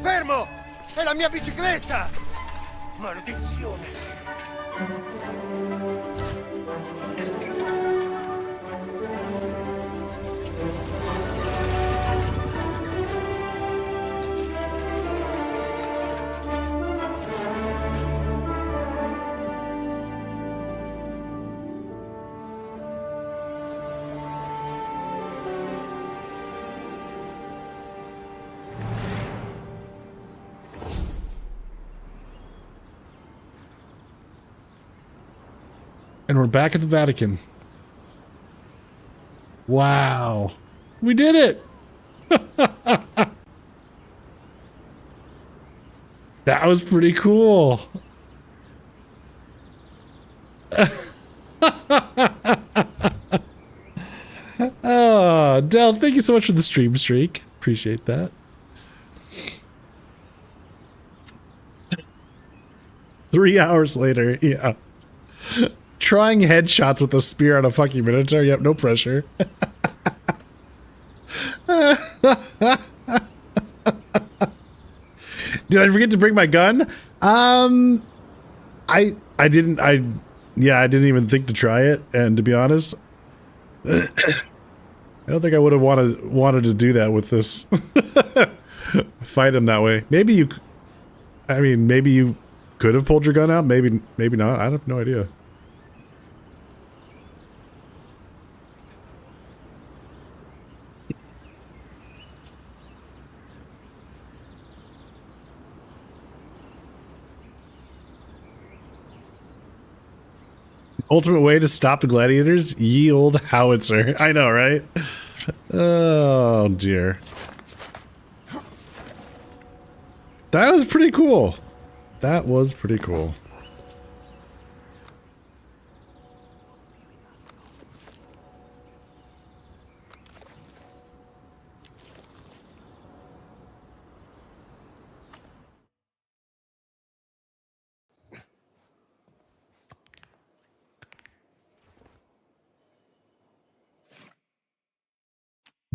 Fermo! È la mia bicicletta! Maledizione! And we're back at the Vatican. Wow. We did it! That was pretty cool. Oh, Del, thank you so much for the stream streak. Appreciate that. 3 hours later, yeah. Trying headshots with a spear on a fucking Minotaur. Yep, no pressure. Did I forget to bring my gun? I didn't even think to try it, and to be honest, I don't think I would have wanted to do that with this. Fight him that way. Maybe you could have pulled your gun out, maybe not. I have no idea. Ultimate way to stop the gladiators? Ye old howitzer. I know, right? Oh, dear. That was pretty cool. That was pretty cool.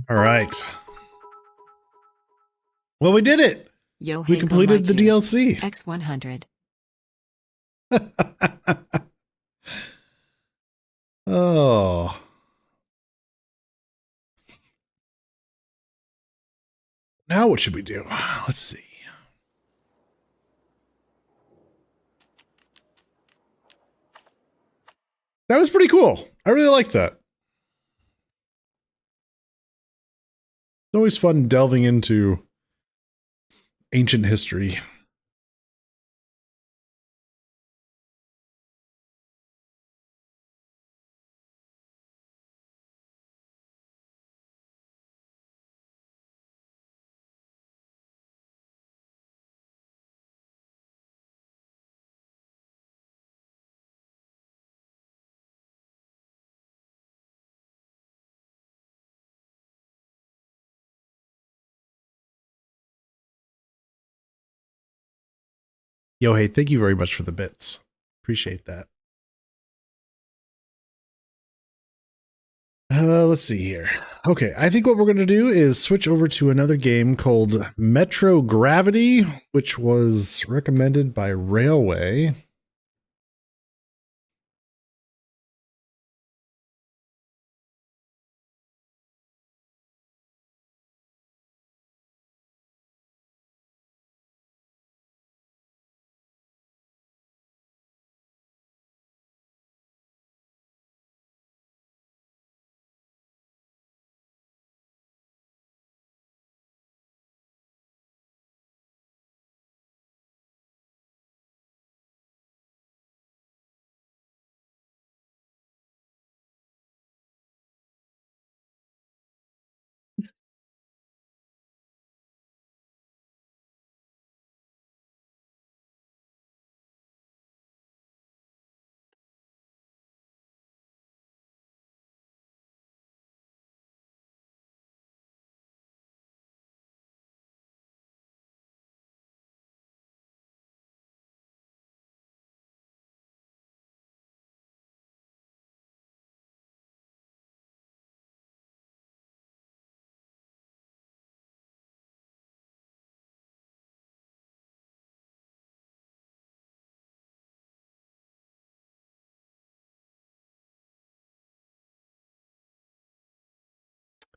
All right. Well, we did it. We completed the DLC. X100. Oh. Now what should we do? Let's see. That was pretty cool. I really liked that. It's always fun delving into ancient history. Yo, hey, thank you very much for the bits. Appreciate that. Let's see here. Okay, I think what we're going to do is switch over to another game called Metro Gravity, which was recommended by Railway.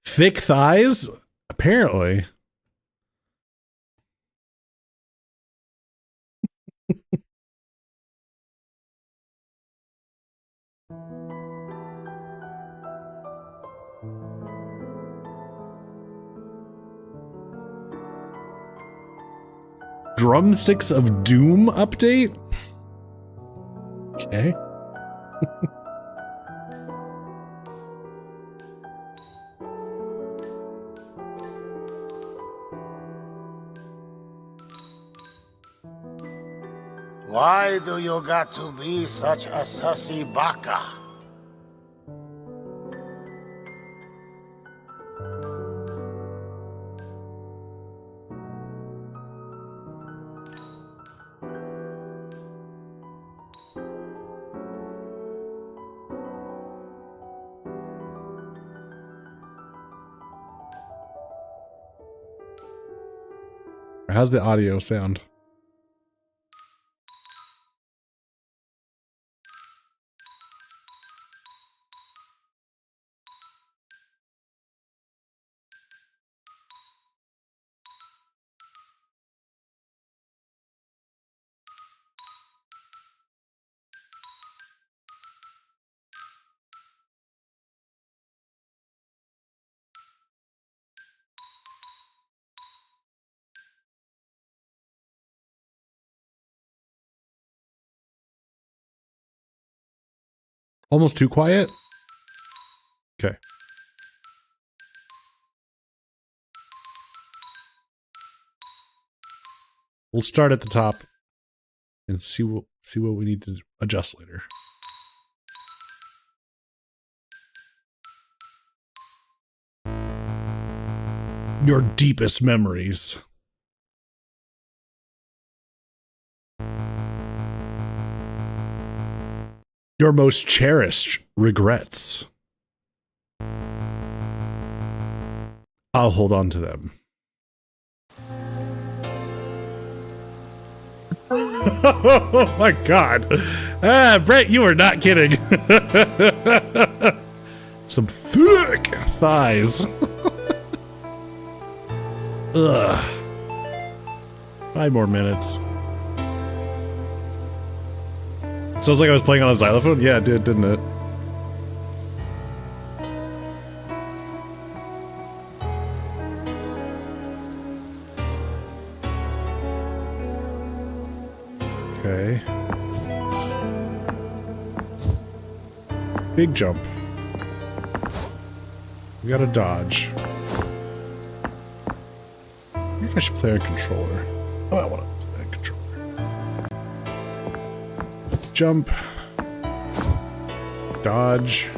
Thick thighs? Apparently. Drumsticks of Doom update? Okay. Why do you got to be such a sussy baka? How's the audio sound? Almost too quiet? Okay. We'll start at the top and see what we need to adjust later. Your deepest memories. Your most cherished regrets. I'll hold on to them. Oh my god. Brett, you are not kidding. Some thick thighs. Ugh. 5 more minutes. Sounds like I was playing on a xylophone? Yeah, it did, didn't it? Okay. Big jump. We got a dodge. Maybe if I should play a controller. Oh, I want to play a controller. Jump. Dodge.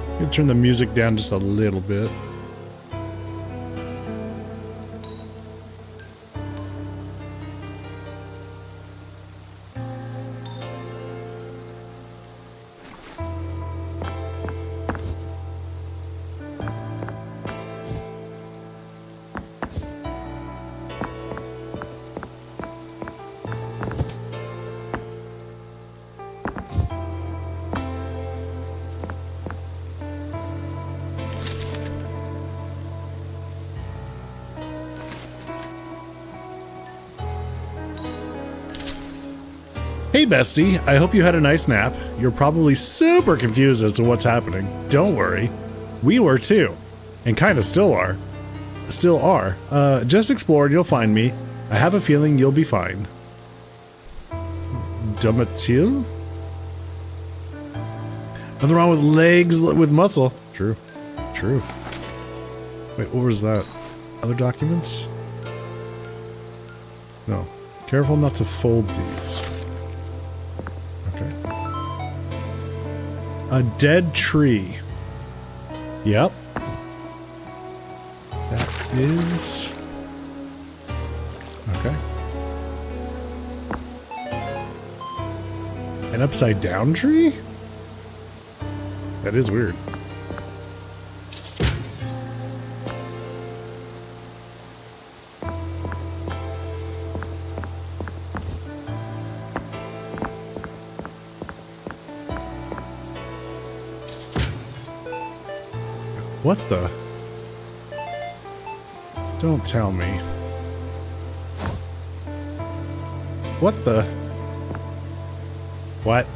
I'm gonna turn the music down just a little bit. Hey bestie, I hope you had a nice nap. You're probably super confused as to what's happening. Don't worry. We were too. And kinda still are. Just explore and you'll find me. I have a feeling you'll be fine. Domitil? Nothing wrong with legs with muscle. True. True. Wait, what was that? Other documents? No. Careful not to fold these. A dead tree. Yep. That is... Okay. An upside down tree? That is weird. What the? Don't tell me. What the? What?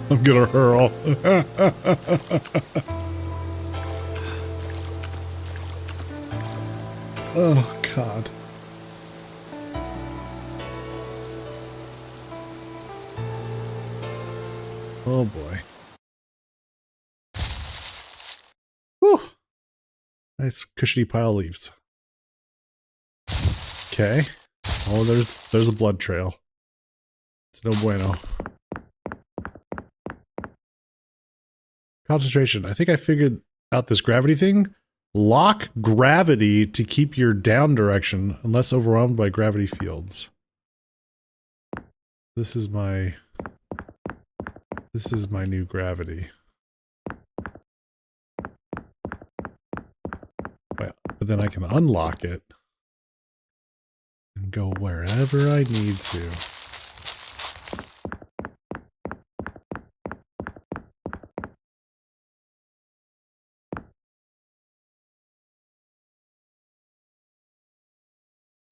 I'm gonna hurl. Oh, God. Oh, boy. Whew. Nice cushiony pile of leaves. Okay. Oh, there's a blood trail. It's no bueno. Concentration. I think I figured out this gravity thing. Lock gravity to keep your down direction unless overwhelmed by gravity fields. This is my new gravity. Well, but then I can unlock it and go wherever I need to.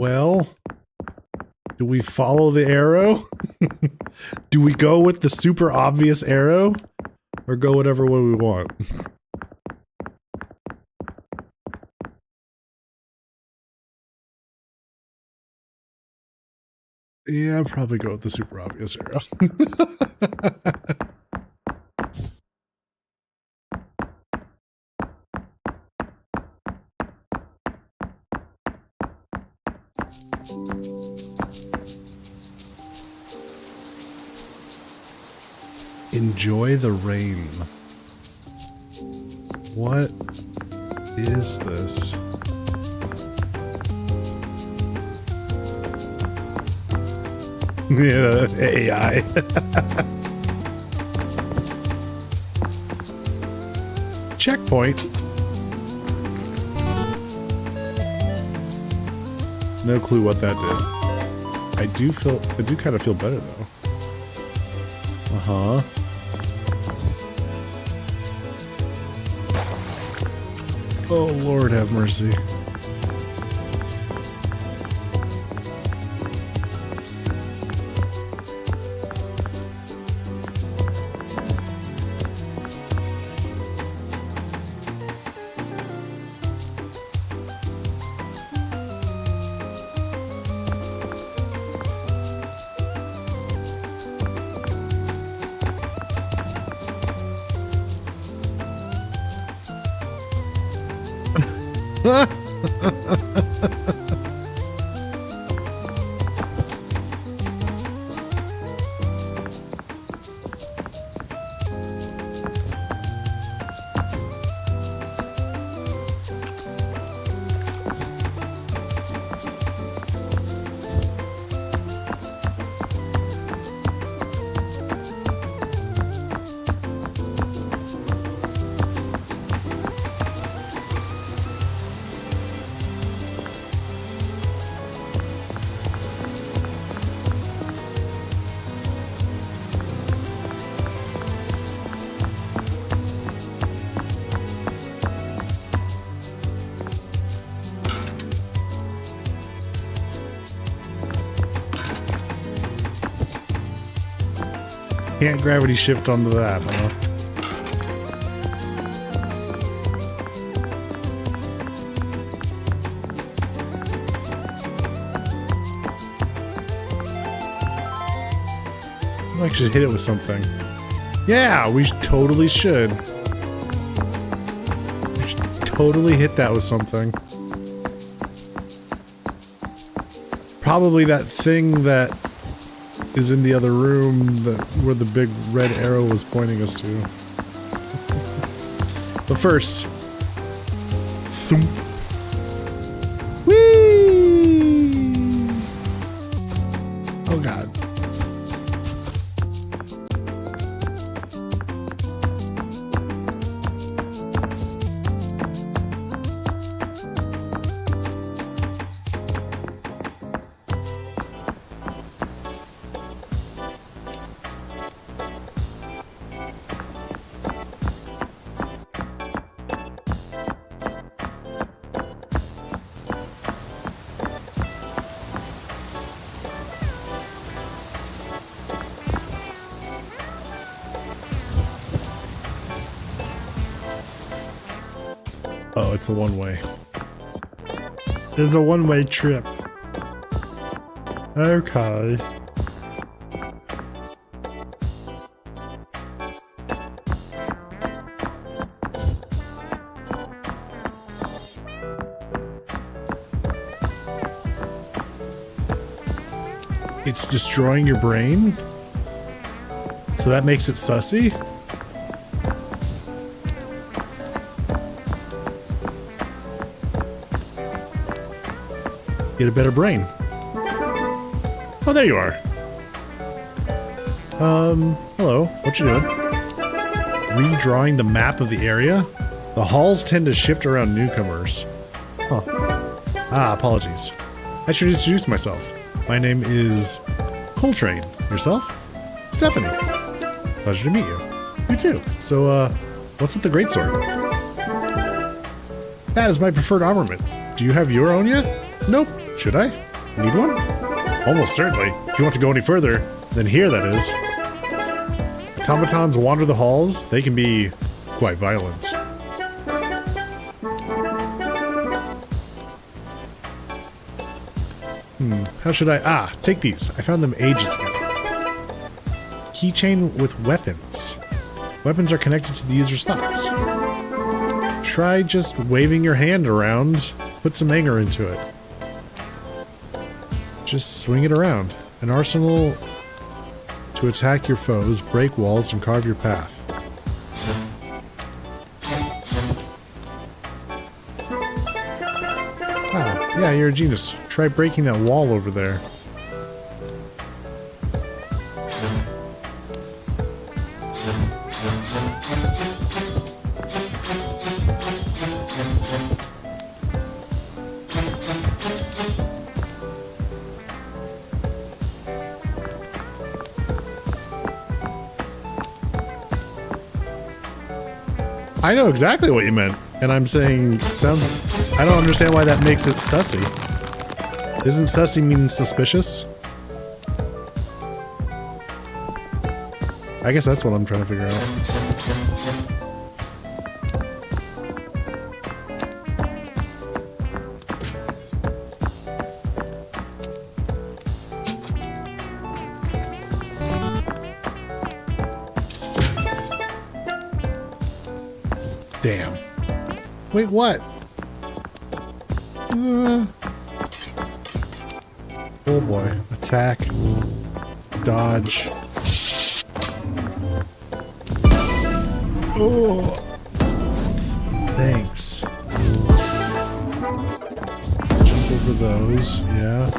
Well, do we follow the arrow? Do we go with the super obvious arrow? Or go whatever way we want? Yeah, I'll probably go with the super obvious arrow. Enjoy the rain. What is this? Yeah, AI. Checkpoint. No clue what that did. I do kind of feel better though. Uh-huh. Oh, Lord have mercy. Can't gravity shift onto that, huh? I should hit it with something. Yeah, we totally should. We should totally hit that with something. Probably that thing that is in the other room where the big red arrow was pointing us to. But first, thump. Whee! Oh God. Oh, it's a one-way. It's a one-way trip. Okay. It's destroying your brain? So that makes it sussy? Get a better brain. Oh, there you are. Hello. What you doing? Redrawing the map of the area? The halls tend to shift around newcomers. Huh. Ah, apologies. I should introduce myself. My name is Coltrane. Yourself? Stephanie. Pleasure to meet you. You too. So, what's with the greatsword? That is my preferred armament. Do you have your own yet? Nope. Should I? Need one? Almost certainly. If you want to go any further, then here, that is. Automatons wander the halls. They can be quite violent. How should I? Ah, take these. I found them ages ago. Keychain with weapons. Weapons are connected to the user's thoughts. Try just waving your hand around. Put some anger into it. Just swing it around. An arsenal to attack your foes, break walls, and carve your path. Ah, yeah, you're a genius. Try breaking that wall over there. I know exactly what you meant, and I'm saying, sounds... I don't understand why that makes it sussy. Isn't sussy mean suspicious? I guess that's what I'm trying to figure out. Damn. Wait, what? Oh boy. Attack. Dodge. Oh. Thanks. Jump over those. Yeah.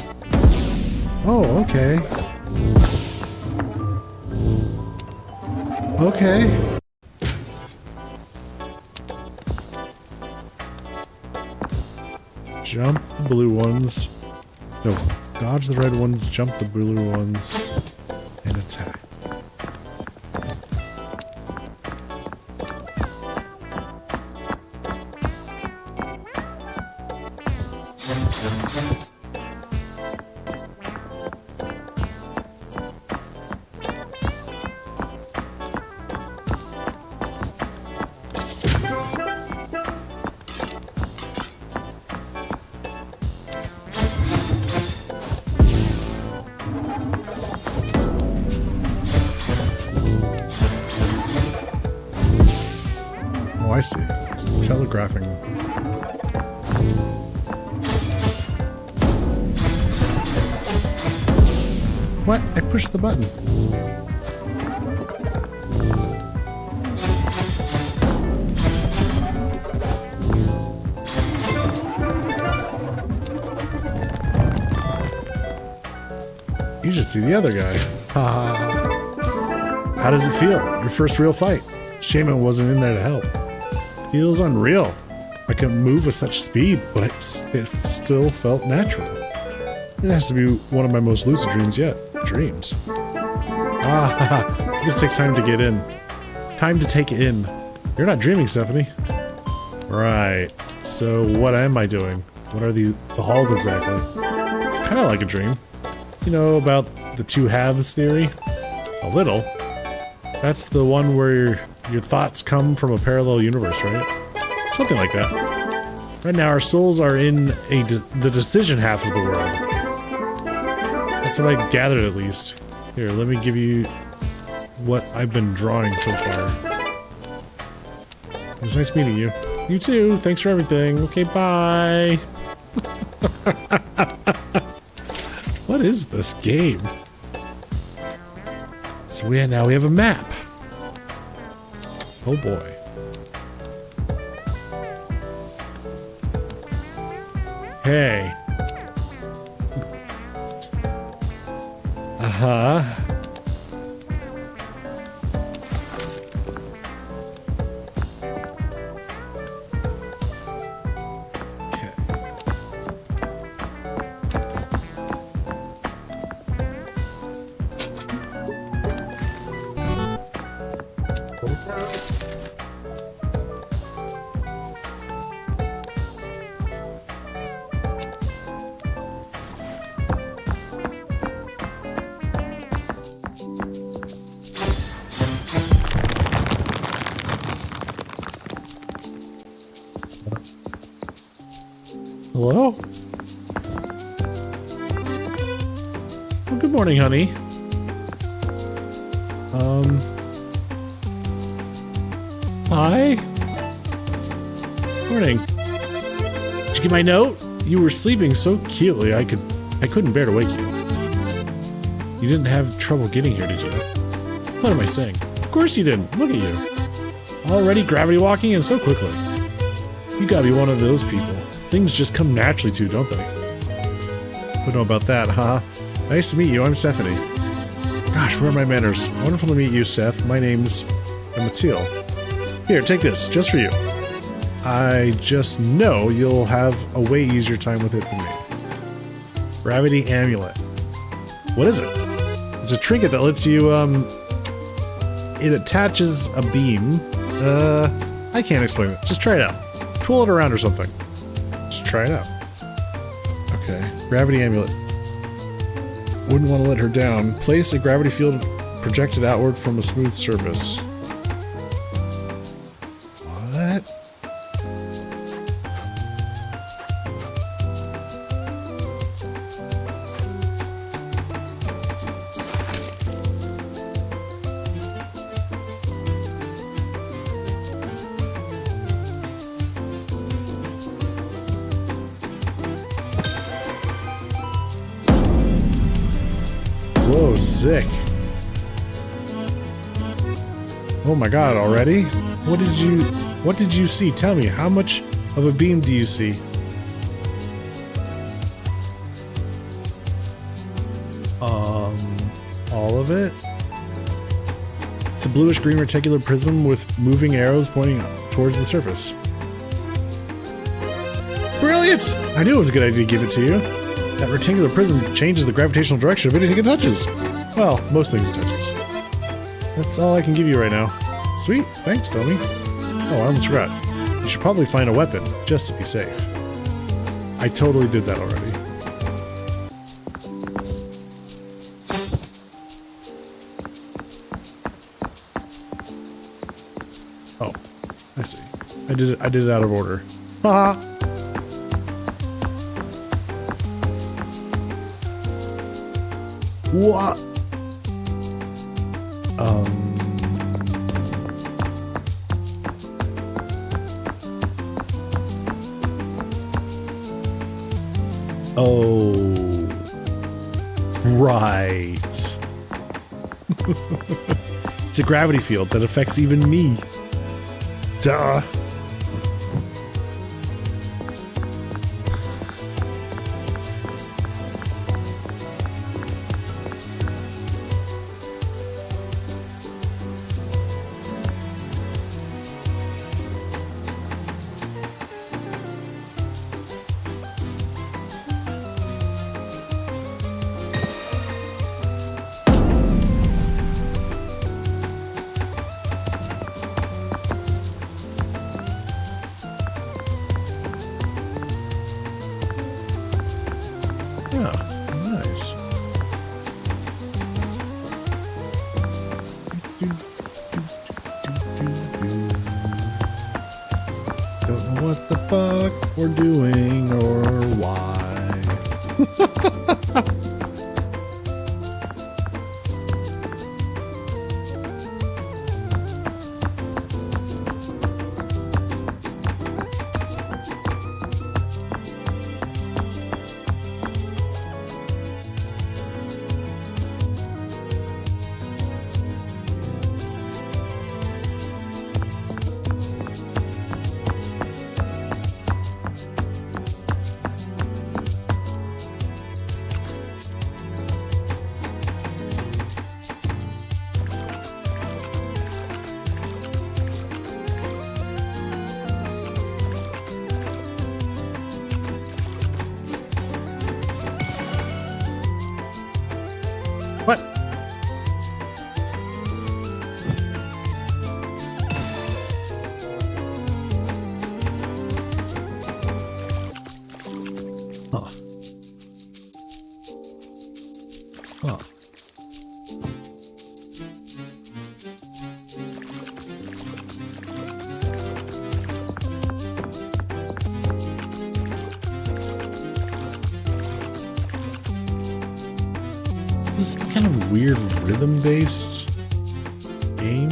Oh, okay. Okay. Jump the blue ones. No, dodge the red ones, jump the blue ones, and attack. Oh, I see. It's telegraphing. What? I pushed the button. You should see the other guy. How does it feel? Your first real fight. Shame it wasn't in there to help. Feels unreal. I couldn't move with such speed, but it still felt natural. It has to be one of my most lucid dreams yet. Dreams. I guess it takes time to get in. Time to take it in. You're not dreaming, Stephanie. Right. So what am I doing? What are the halls exactly? It's kind of like a dream. You know about the two halves theory? A little. That's the one where your thoughts come from a parallel universe, right? Something like that. Right now, our souls are in the decision half of the world. That's what I gathered, at least. Here, let me give you what I've been drawing so far. It was nice meeting you. You too. Thanks for everything. Okay, bye. What is this game? So now we have a map. Oh boy. Hey. Uh-huh. Hello? Well, good morning, honey. Hi? Morning. Did you get my note? You were sleeping so cutely, I couldn't bear to wake you. You didn't have trouble getting here, did you? What am I saying? Of course you didn't. Look at you. Already gravity walking and so quickly. You gotta be one of those people. Things just come naturally to you, don't they? Don't know about that, huh? Nice to meet you, I'm Stephanie. Gosh, where are my manners? Wonderful to meet you, Steph. My name's Matil. Here, take this, just for you. I just know you'll have a way easier time with it than me. Gravity Amulet. What is it? It's a trinket that lets you, it attaches a beam. I can't explain it. Just try it out. Twirl it around or something. Just try it out. Okay, Gravity Amulet. Wouldn't want to let her down. Place a gravity field projected outward from a smooth surface. What? Whoa, sick. Oh my god, already? What did you see? Tell me, how much of a beam do you see? All of it? It's a bluish green reticular prism with moving arrows pointing towards the surface. Brilliant! I knew it was a good idea to give it to you. That rectangular prism changes the gravitational direction of anything it touches. Well, most things it touches. That's all I can give you right now. Sweet, thanks, Tommy. Oh, I almost forgot. You should probably find a weapon, just to be safe. I totally did that already. Oh, I see. I did it out of order. Haha! What? Oh. Right. It's a gravity field that affects even me. Duh. Don't know what the fuck we're doing or why. What? Huh. Huh. This is some kind of weird rhythm-based game.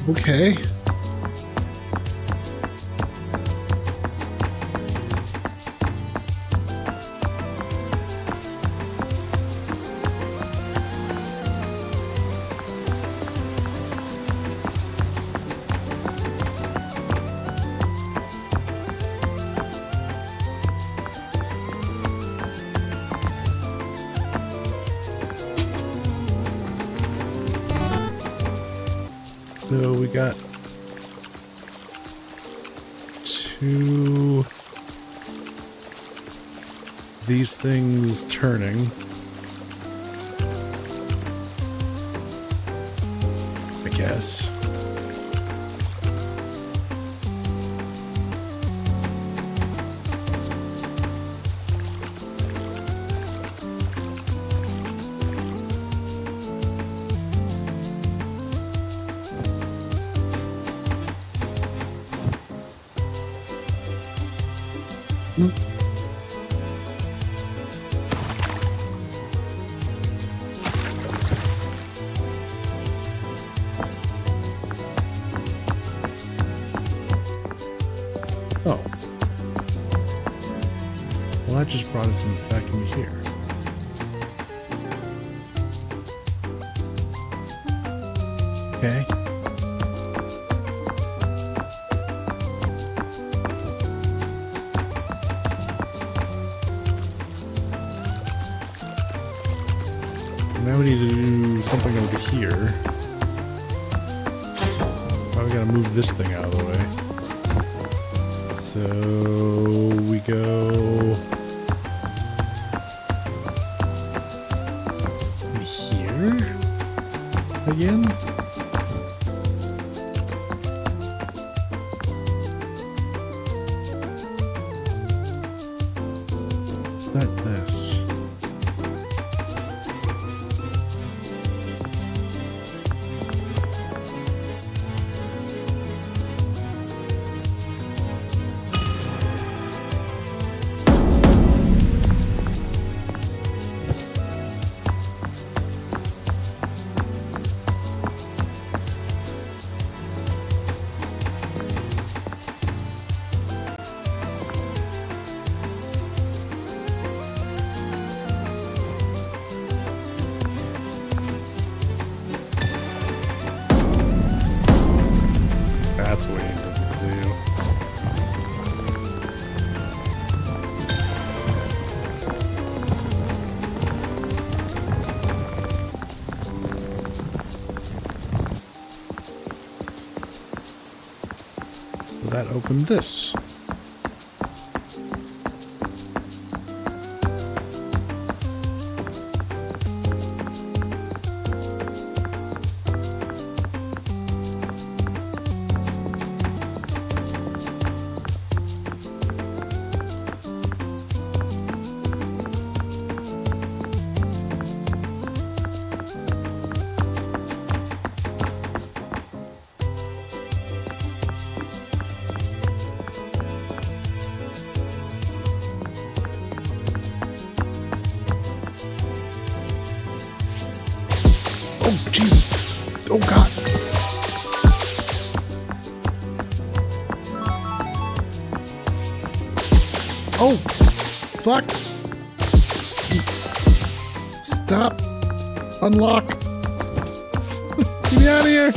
Okay. So we got two these things turning. I guess. Oh. Well, that just brought us back in here. Okay. Now we need to do something over here. Probably gotta move this thing out of the way. So we go here again. that opened this. Oh, Jesus. Oh, God. Oh, fuck. Stop. Unlock. Get me out of here.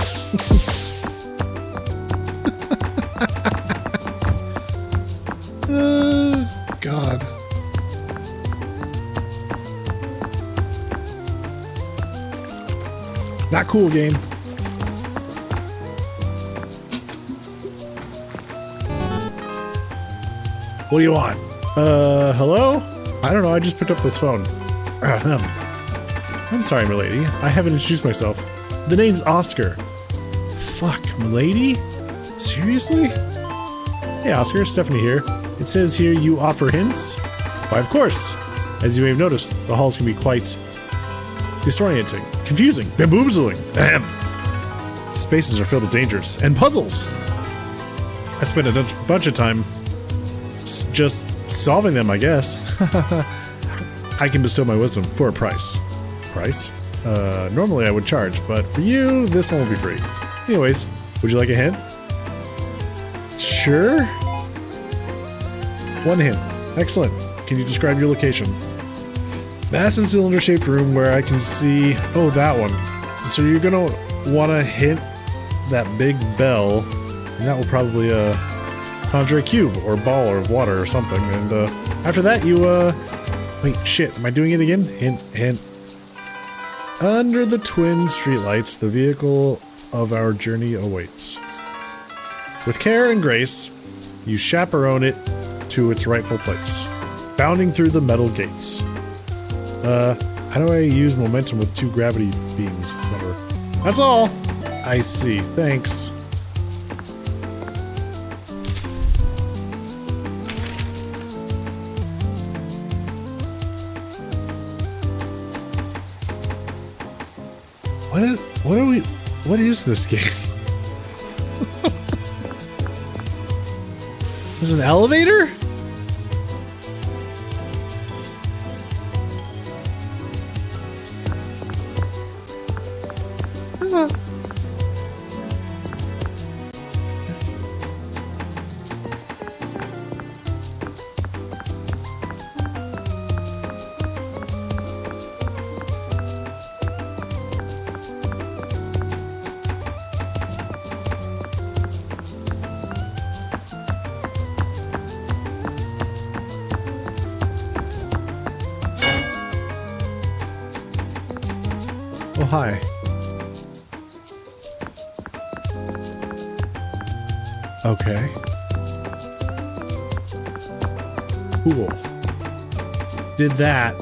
God. Not cool, game. What do you want? Hello? I don't know, I just picked up this phone. I'm sorry, milady. I haven't introduced myself. The name's Oscar. Fuck, milady? Seriously? Hey, Oscar, Stephanie here. It says here you offer hints? Why, of course. As you may have noticed, the halls can be quite disorienting, confusing, bamboozling. Ahem. Spaces are filled with dangers and puzzles. I spent a bunch of time just solving them, I guess. I can bestow my wisdom for a price. Price? Normally I would charge, but for you, this one will be free. Anyways, would you like a hint? Sure. One hint. Excellent. Can you describe your location? Vast and cylinder-shaped room where I can see... Oh, that one. So you're gonna want to hit that big bell, and that will probably conjure a cube or ball of water or something. And after that, you wait, shit. Am I doing it again? Hint, hint. Under the twin streetlights, the vehicle of our journey awaits. With care and grace, you chaperone it to its rightful place, bounding through the metal gates. How do I use momentum with 2 gravity beams? Whatever. That's all! I see. Thanks. What is this game? There's an elevator? Oh, hi. Okay. Cool. Did that.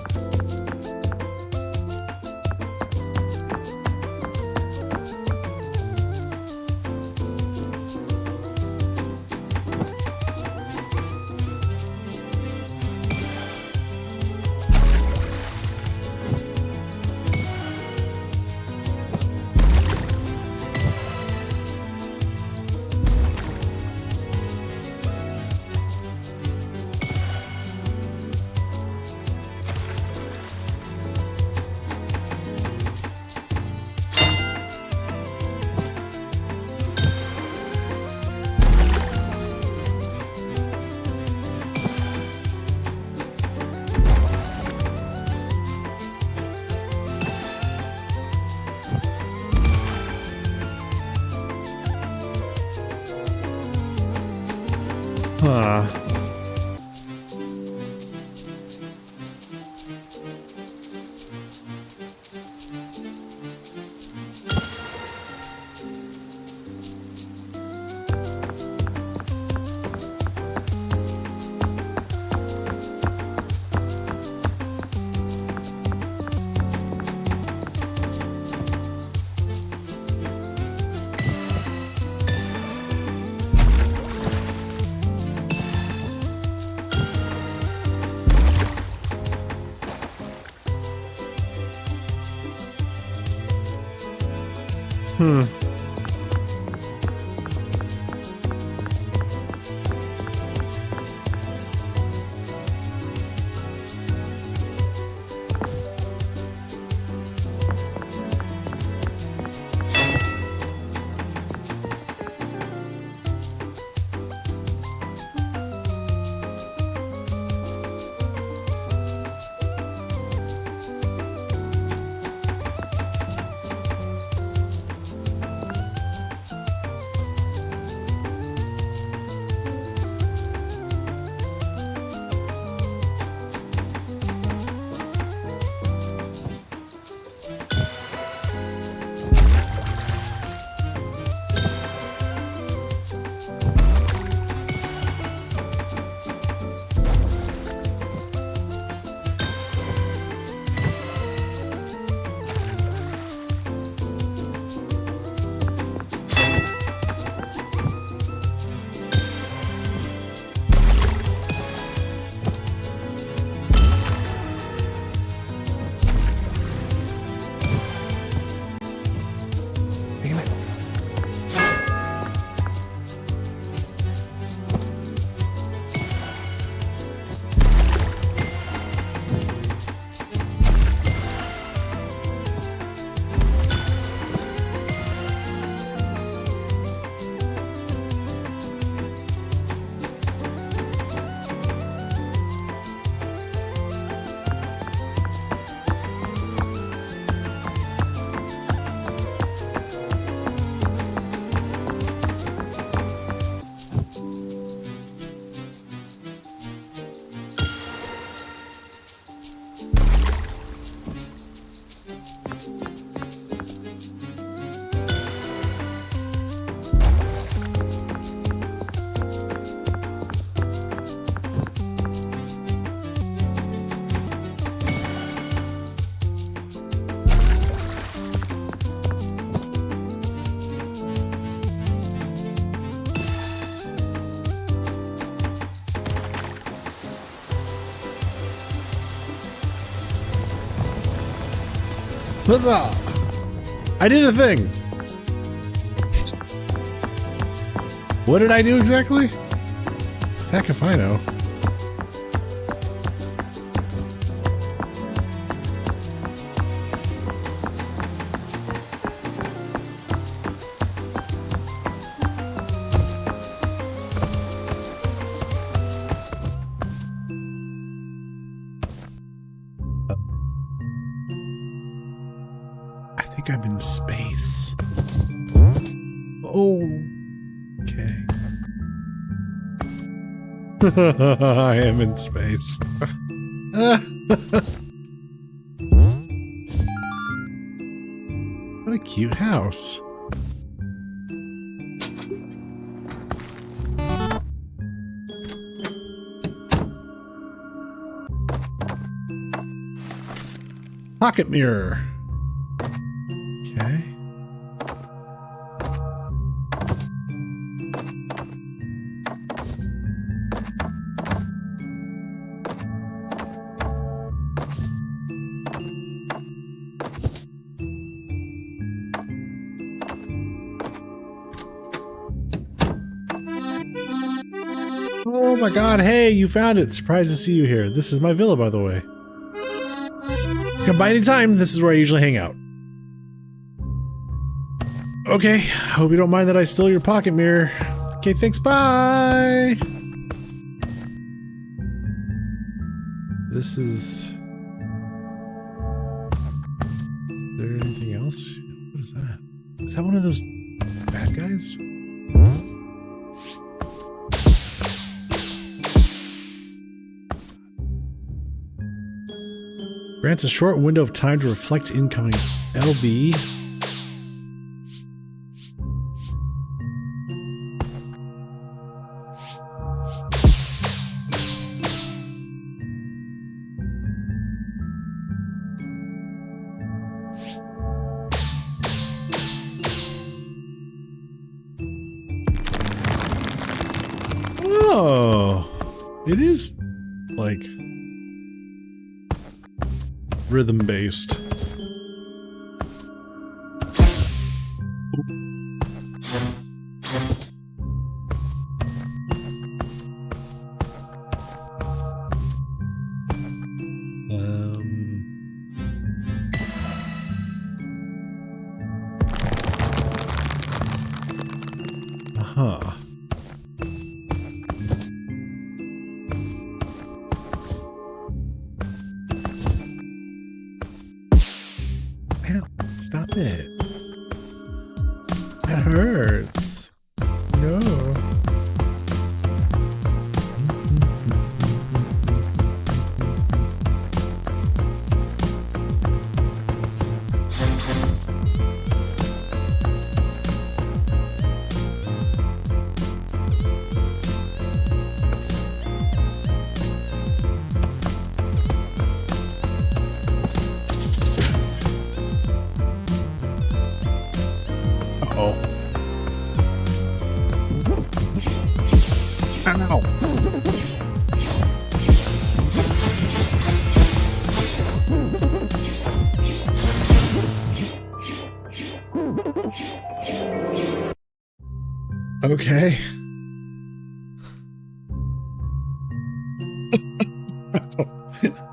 Damn it. Huzzah! I did a thing! What did I do exactly? Heck if I know. I think I'm in space. Oh, okay. I am in space. What a cute house. Pocket mirror. Okay. Oh my god, hey, you found it. Surprised to see you here. This is my villa, by the way. Come by anytime. This is where I usually hang out. Okay, hope you don't mind that I stole your pocket mirror. Okay, thanks, bye! This is... Is there anything else? What is that? Is that one of those bad guys? Grants a short window of time to reflect incoming LB. Oh, it is like rhythm based. Huh. Ow, stop it. That hurts. No. Uh-oh. Ow. Okay.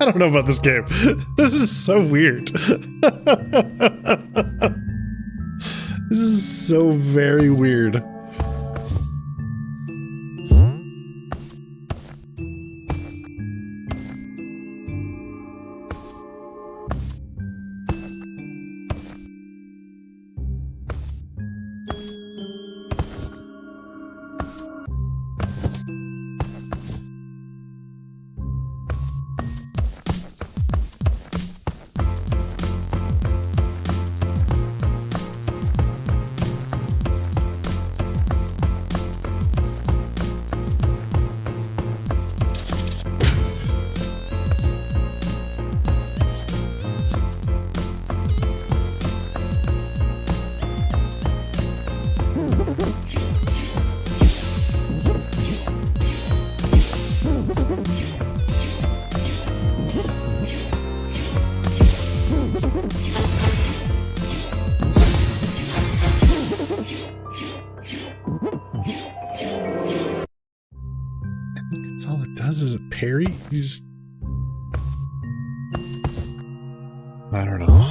I don't know about this game. This is so weird. This is so very weird. That's all it does, is it parry? You just... I don't know.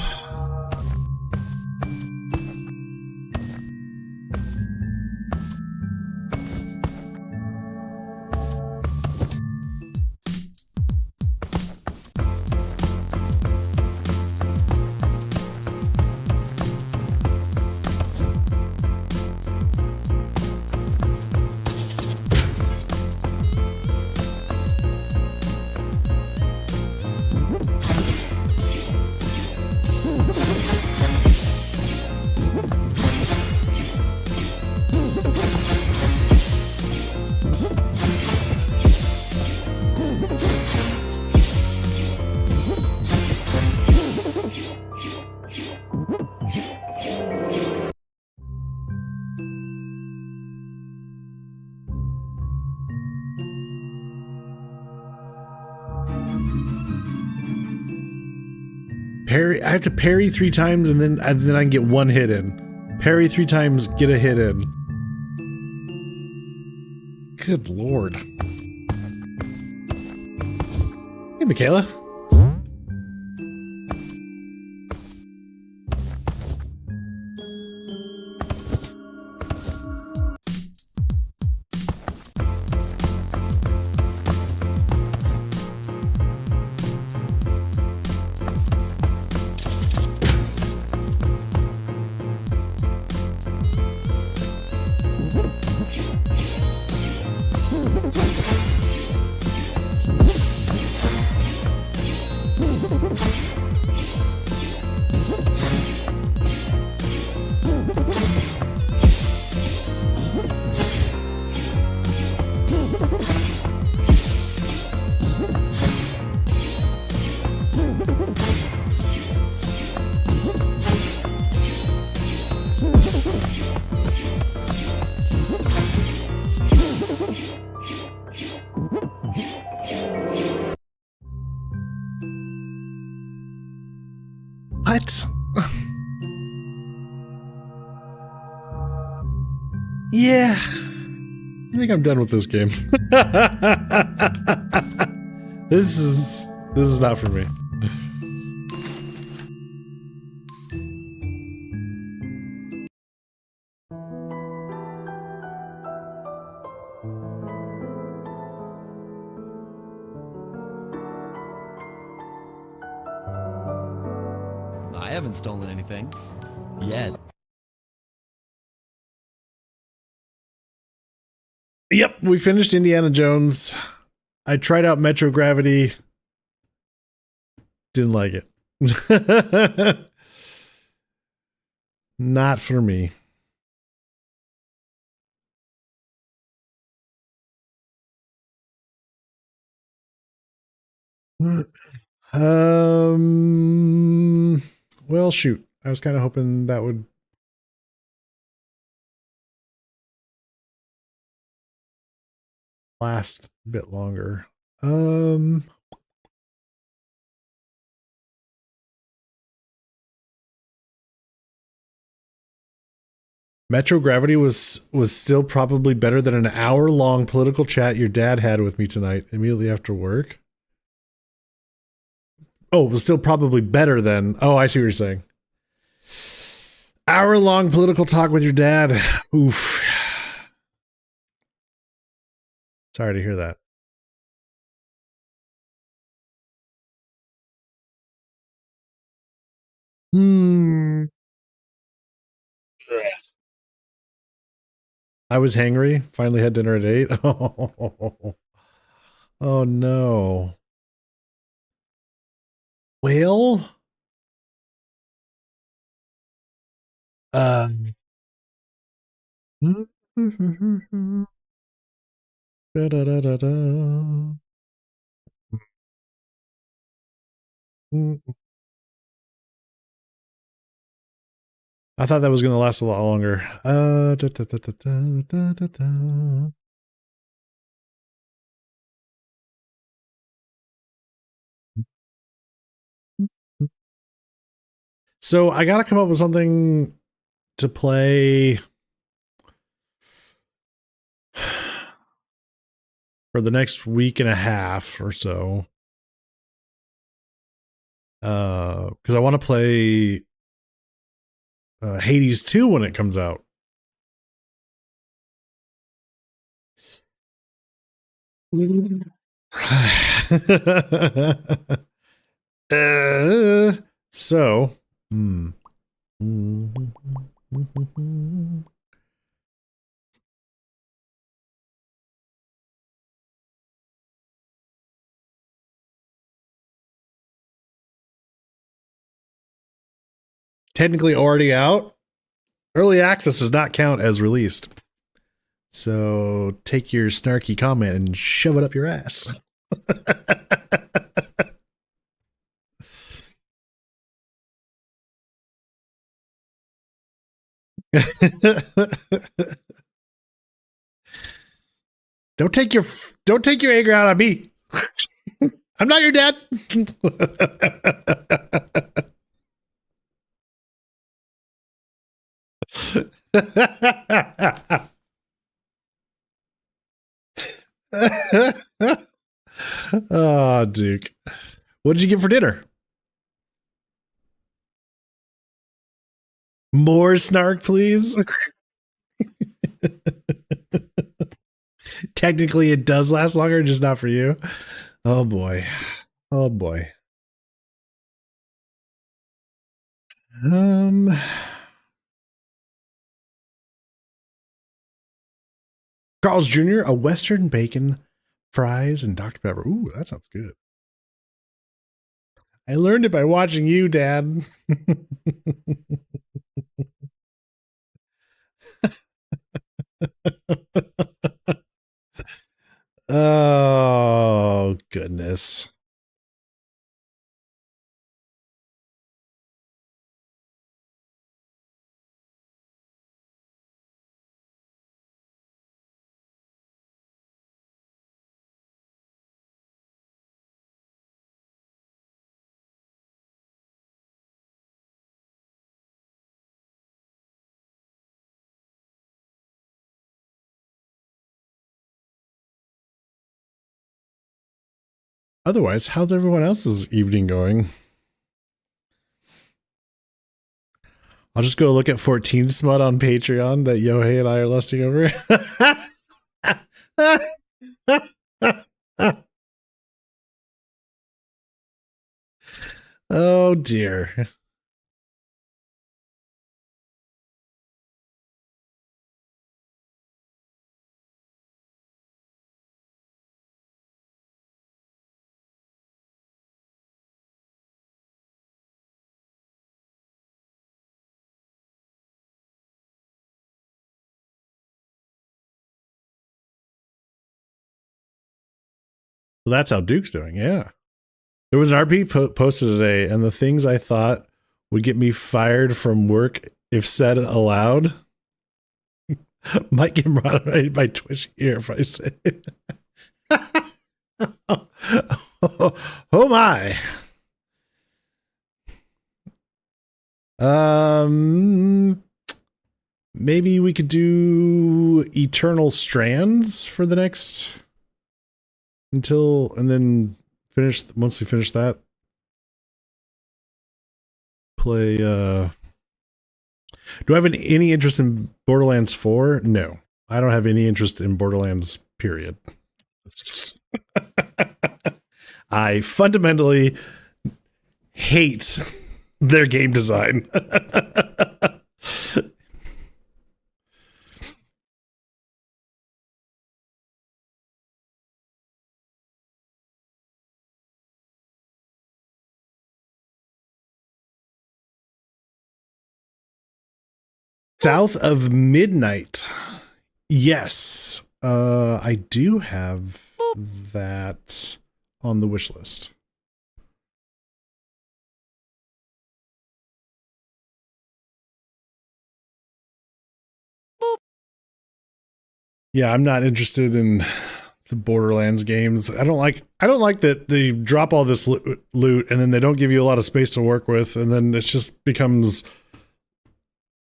Parry, I have to parry 3 times and then I can get 1 hit in. Parry 3 times, get a hit in. Good lord. Hey, Michaela. What? Yeah. I think I'm done with this game. This is not for me. haven't stolen anything. Yet. Yep, we finished Indiana Jones. I tried out Metro Gravity. Didn't like it. Not for me. Well, shoot. I was kind of hoping that would last a bit longer. Metro Gravity was still probably better than an hour-long political chat your dad had with me tonight immediately after work. Oh, it was still probably better than... Oh, I see what you're saying. Hour-long political talk with your dad. Oof. Sorry to hear that. I was hangry. Finally had dinner at 8. Oh no. Well, da, da, da, da, da. I thought that was going to last a lot longer. Da, da, da, da, da, da, da. So I got to come up with something to play for the next week and a half or so. Because I want to play Hades 2 when it comes out. So, technically already out. Early access does not count as released. So take your snarky comment and shove it up your ass. Don't take your anger out on me. I'm not your dad. Oh, Duke. What did you get for dinner? More snark, please. Technically, it does last longer, just not for you. Oh boy. Oh boy. Carl's Jr., a Western bacon, fries, and Dr. Pepper. Ooh, that sounds good. I learned it by watching you, Dad. Oh, goodness. Otherwise, how's everyone else's evening going? I'll just go look at 14 smut on Patreon that Yohei and I are lusting over. Oh dear. So that's how Duke's doing. Yeah. There was an RP posted today, and the things I thought would get me fired from work if said aloud might get moderated by Twitch here if I say it. Oh my. Maybe we could do Eternal Strands for the next and then finish once we finish that. Play do I have any interest in Borderlands 4? No. I don't have any interest in Borderlands, period. I fundamentally hate their game design. South of Midnight. Yes. I do have that on the wish list. Yeah, I'm not interested in the Borderlands games. I don't like that they drop all this loot and then they don't give you a lot of space to work with, and then it just becomes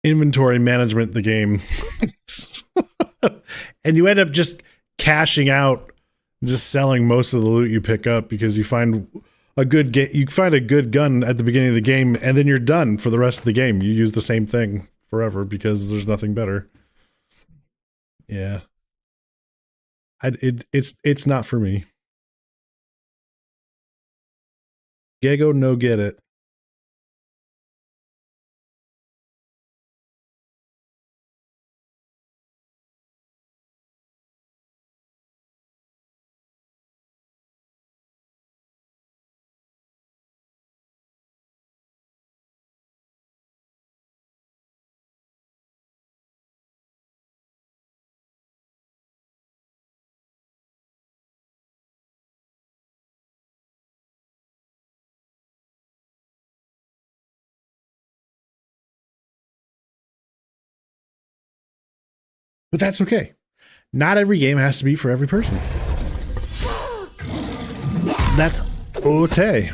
inventory management the game. And you end up just cashing out, just selling most of the loot you pick up because you find a good gun at the beginning of the game, and then you're done for the rest of the game. You use the same thing forever because there's nothing better. Yeah. It's not for me. Gego no get it. But that's okay. Not every game has to be for every person. That's okay.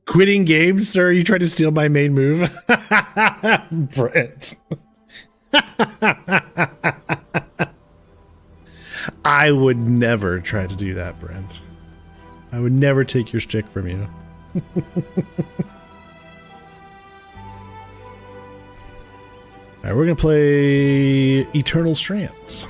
Quitting games, sir? You tried to steal my main move? Brent. I would never try to do that, Brent. I would never take your stick from you. Alright, we're gonna play Eternal Strands.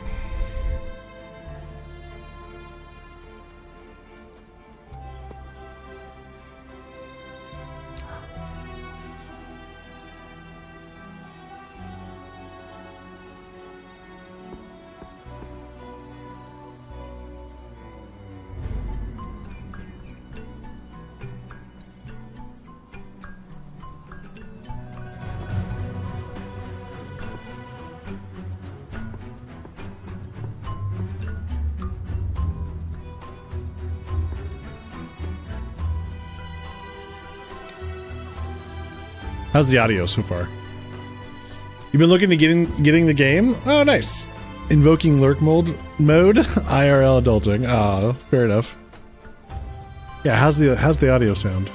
How's the audio so far? You've been looking to getting the game? Oh, nice. Invoking lurk mode IRL adulting. Oh, fair enough. Yeah, how's the audio sound?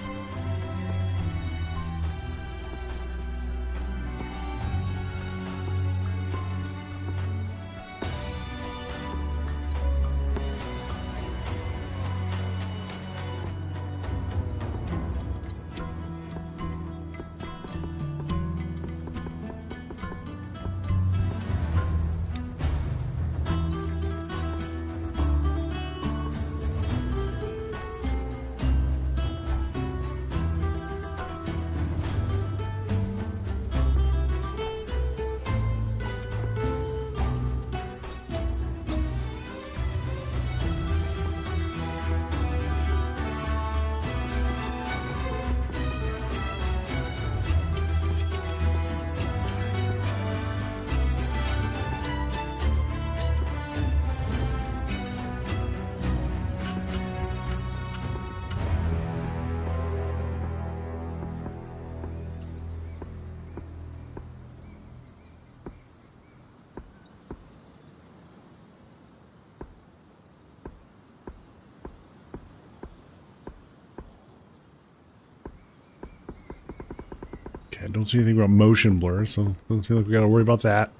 don't see anything about motion blur, so doesn't feel like we gotta worry about that.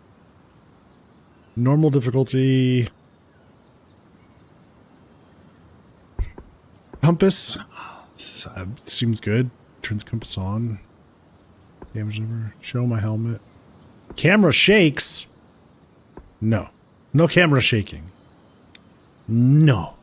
Normal difficulty. Compass. Seems good. Turns compass on. Damage over. Show my helmet. Camera shakes. No. No camera shaking. No.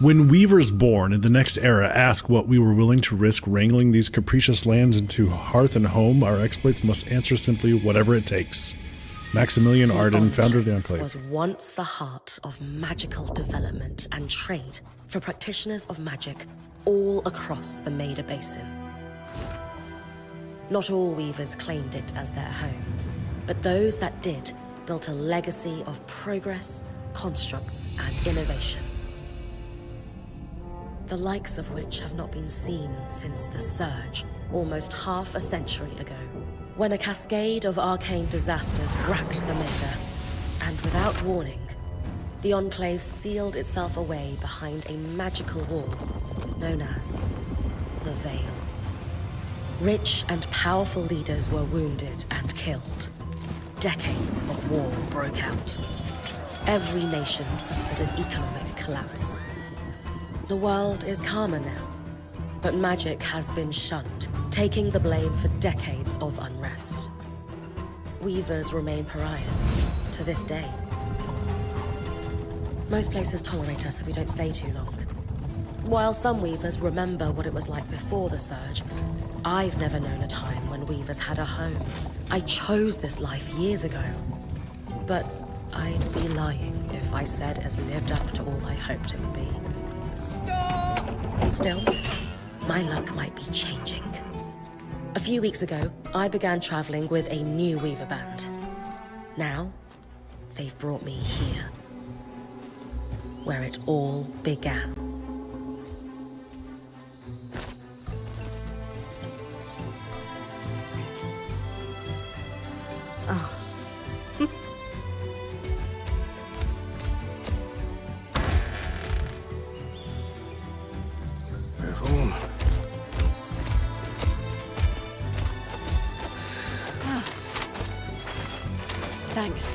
When Weavers born in the next era ask what we were willing to risk wrangling these capricious lands into hearth and home, our exploits must answer simply whatever it takes. Maximilian Arden, founder of the Enclave. Was once the heart of magical development and trade for practitioners of magic all across the Maida Basin. Not all weavers claimed it as their home, but those that did built a legacy of progress, constructs, and innovation. The likes of which have not been seen since the Surge, almost half a century ago, when a cascade of arcane disasters racked the Maida, and without warning, the Enclave sealed itself away behind a magical wall known as the Veil. Rich and powerful leaders were wounded and killed. Decades of war broke out. Every nation suffered an economic collapse. The world is calmer now, but magic has been shunned, taking the blame for decades of unrest. Weavers remain pariahs to this day. Most places tolerate us if we don't stay too long. While some weavers remember what it was like before the Surge, I've never known a time when weavers had a home. I chose this life years ago, but I'd be lying if I said it lived up to all I hoped it would be. Still, my luck might be changing. A few weeks ago, I began traveling with a new weaver band. Now, they've brought me here, where it all began. Oh. Thanks.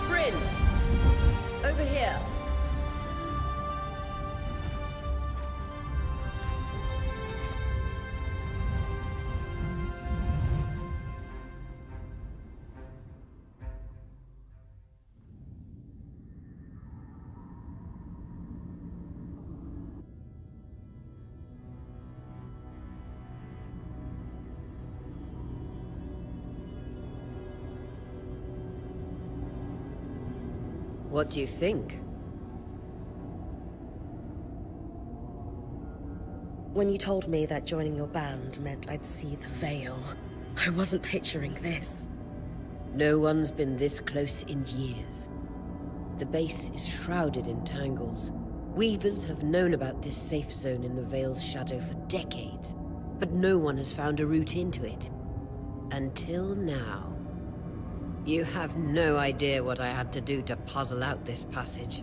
Bryn! Over here. What do you think? When you told me that joining your band meant I'd see the Veil, I wasn't picturing this. No one's been this close in years. The base is shrouded in tangles. Weavers have known about this safe zone in the Veil's shadow for decades, but no one has found a route into it. Until now. You have no idea what I had to do to puzzle out this passage.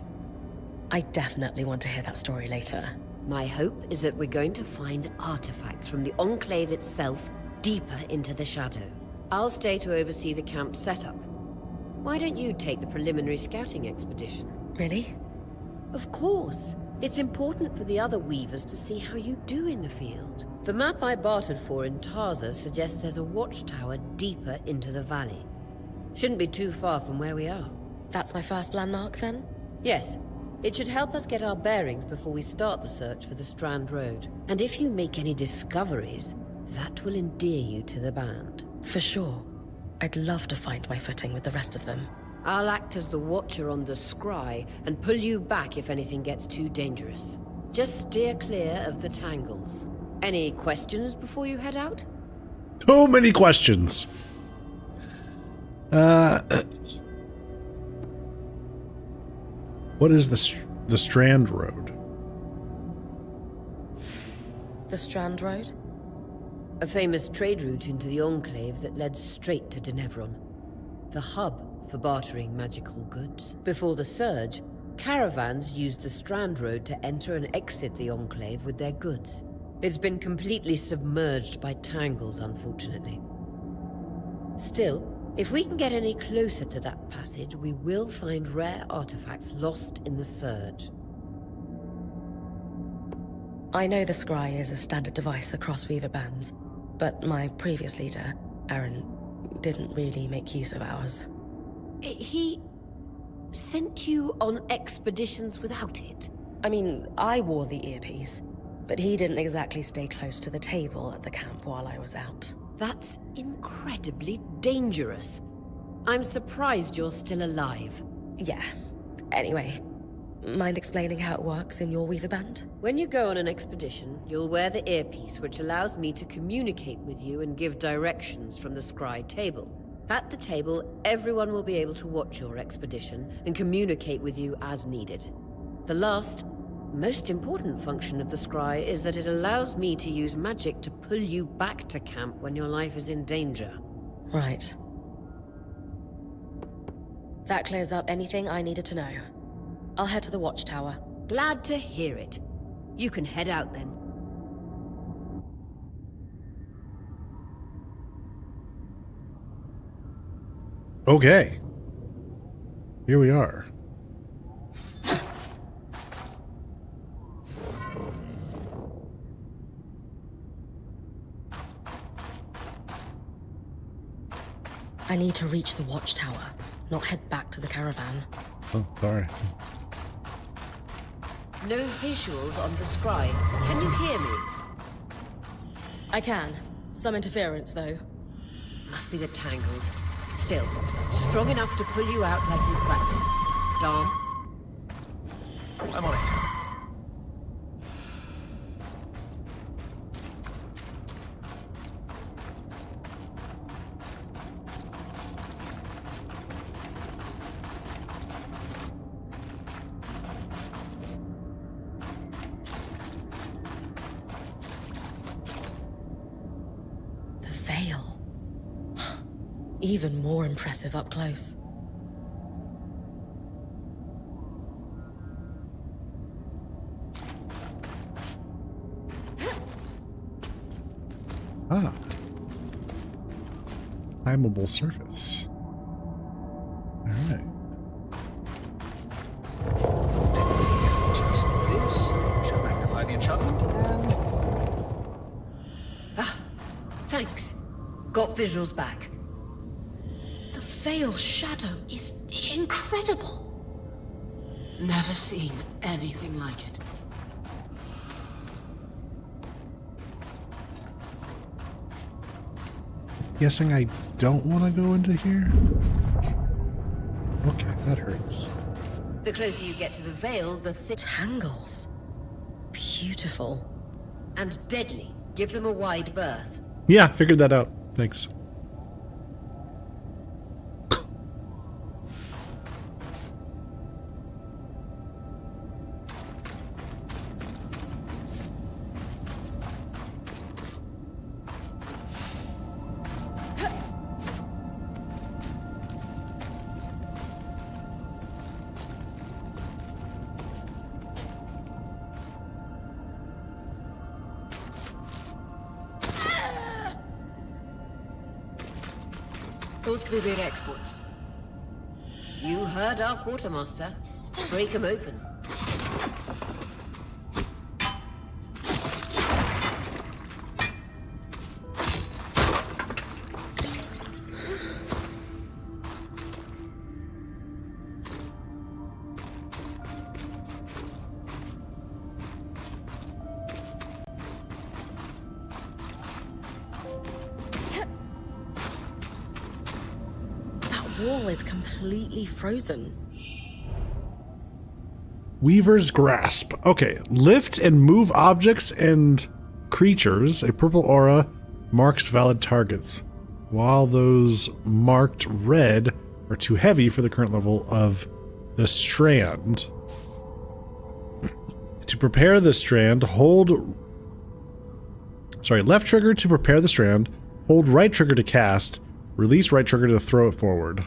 I definitely want to hear that story later. My hope is that we're going to find artifacts from the Enclave itself deeper into the shadow. I'll stay to oversee the camp setup. Why don't you take the preliminary scouting expedition? Really? Of course. It's important for the other weavers to see how you do in the field. The map I bartered for in Tarza suggests there's a watchtower deeper into the valley. Shouldn't be too far from where we are. That's my first landmark, then? Yes. It should help us get our bearings before we start the search for the Strand Road. And if you make any discoveries, that will endear you to the band. For sure. I'd love to find my footing with the rest of them. I'll act as the watcher on the scry and pull you back if anything gets too dangerous. Just steer clear of the tangles. Any questions before you head out? So many questions. What is the Strand Road? The Strand Road? A famous trade route into the Enclave that led straight to Denevron. The hub for bartering magical goods. Before the Surge, caravans used the Strand Road to enter and exit the Enclave with their goods. It's been completely submerged by tangles, unfortunately. Still, if we can get any closer to that passage, we will find rare artifacts lost in the Surge. I know the scry is a standard device across Weaver bands, but my previous leader, Aaron, didn't really make use of ours. He sent you on expeditions without it? I mean, I wore the earpiece, but he didn't exactly stay close to the table at the camp while I was out. That's incredibly dangerous. I'm surprised you're still alive. Yeah. Anyway, mind explaining how it works in your Weaver band? When you go on an expedition, you'll wear the earpiece, which allows me to communicate with you and give directions from the scry table. At the table, everyone will be able to watch your expedition and communicate with you as needed. The last, most important function of the scry is that it allows me to use magic to pull you back to camp when your life is in danger. Right. That clears up anything I needed to know. I'll head to the watchtower. Glad to hear it. You can head out then. Okay. Here we are. I need to reach the watchtower, not head back to the caravan. Oh, sorry. No visuals on the scry. Can you hear me? I can. Some interference, though. Must be the tangles. Still, strong enough to pull you out like you practiced. Dom? I'm on it. The veil. Even more impressive up close. Ah. Climbable surface. Alright. Just this shall magnify the enchantment and... Ah, thanks. Got visuals back. The veil shadow is incredible. Never seen anything like it. Guessing I don't want to go into here? Okay, that hurts. The closer you get to the veil, the thick... Tangles. Beautiful. And deadly. Give them a wide berth. Yeah, figured that out. Thanks. Those Kvivir exports. You heard our quartermaster. Break them open. wall is completely frozen. Weaver's Grasp. Okay, lift and move objects and creatures. A purple aura marks valid targets, while those marked red are too heavy for the current level of the strand. To prepare the strand, left trigger to prepare the strand, hold right trigger to cast, release right trigger to throw it forward.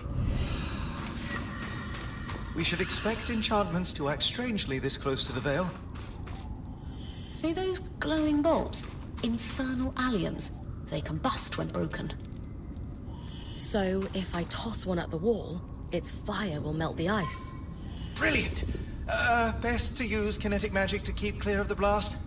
We should expect enchantments to act strangely this close to the Veil. See those glowing bulbs? Infernal alliums. They combust when broken. So, if I toss one at the wall, its fire will melt the ice. Brilliant! Best to use kinetic magic to keep clear of the blast.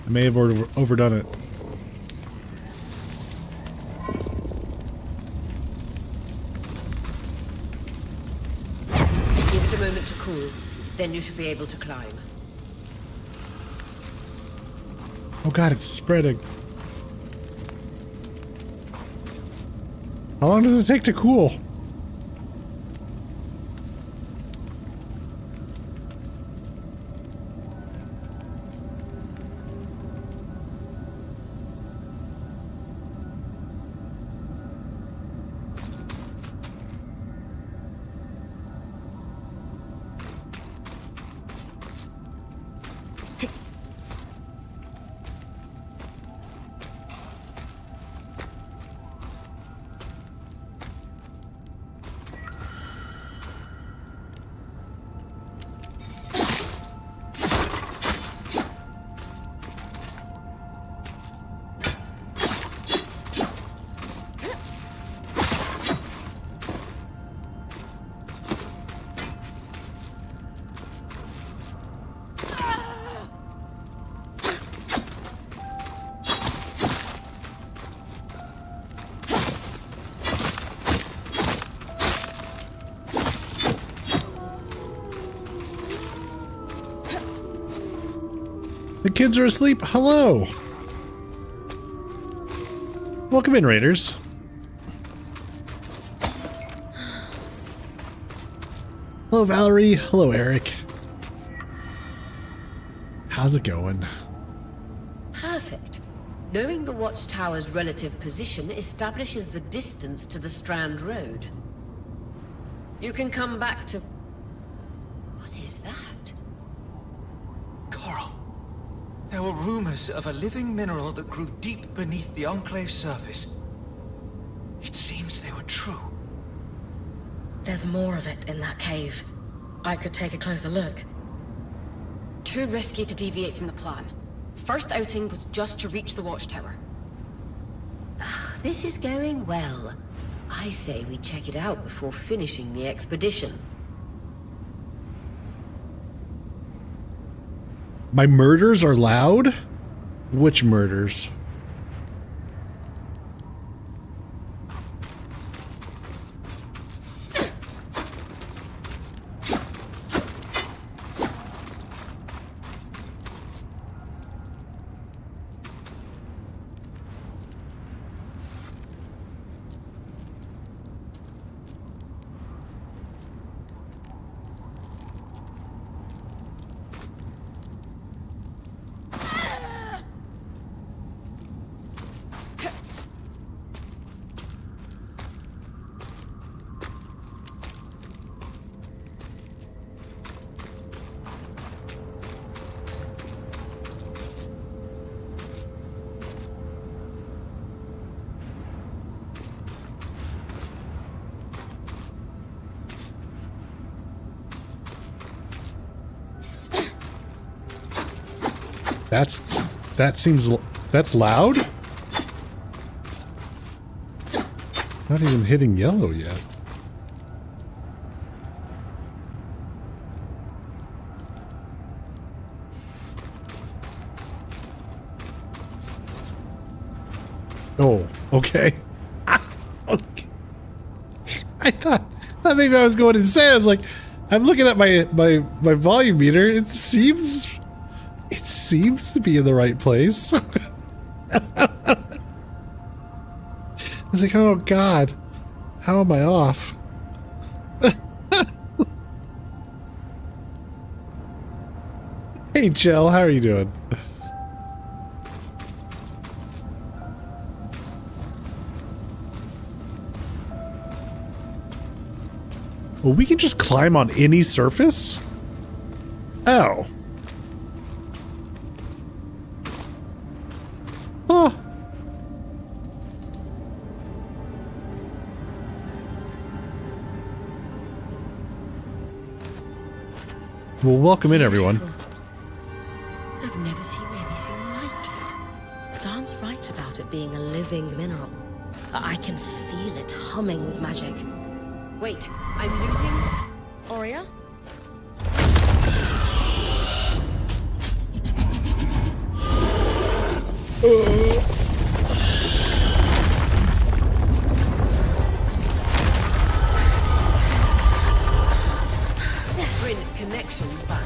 I may have overdone it. Give it a moment to cool, then you should be able to climb. Oh god, it's spreading. How long does it take to cool? The kids are asleep. Hello. Welcome in, Raiders. Hello, Valerie. Hello, Eric. How's it going? Perfect. Knowing the watchtower's relative position establishes the distance to the Strand Road. You can come back to... What is that? Coral. There were rumors of a living mineral that grew deep beneath the Enclave's surface. It seems they were true. There's more of it in that cave. I could take a closer look. Too risky to deviate from the plan. First outing was just to reach the watchtower. This is going well. I say we check it out before finishing the expedition. My murders are loud? Which murders? That's loud? Not even hitting yellow yet. Okay. Okay. I thought maybe I was going insane. I was like, I'm looking at my volume meter. It seems to be in the right place. I was like, oh God, how am I off? Hey Jill, how are you doing? Well, we can just climb on any surface? Oh. Huh. Well, welcome in, everyone. I've never seen anything like it. Darm's right about it being a living mineral. I can feel it humming with magic. Wait, I'm losing... Aurea? Bryn, connections back.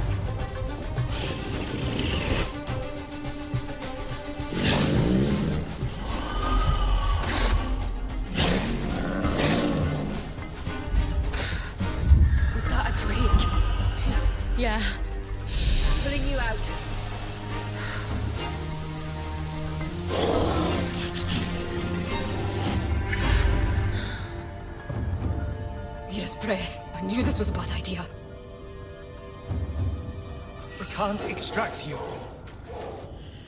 Was that a drake? Yeah. Pulling you out. Yes, breath. I knew this was a bad idea. We can't extract you.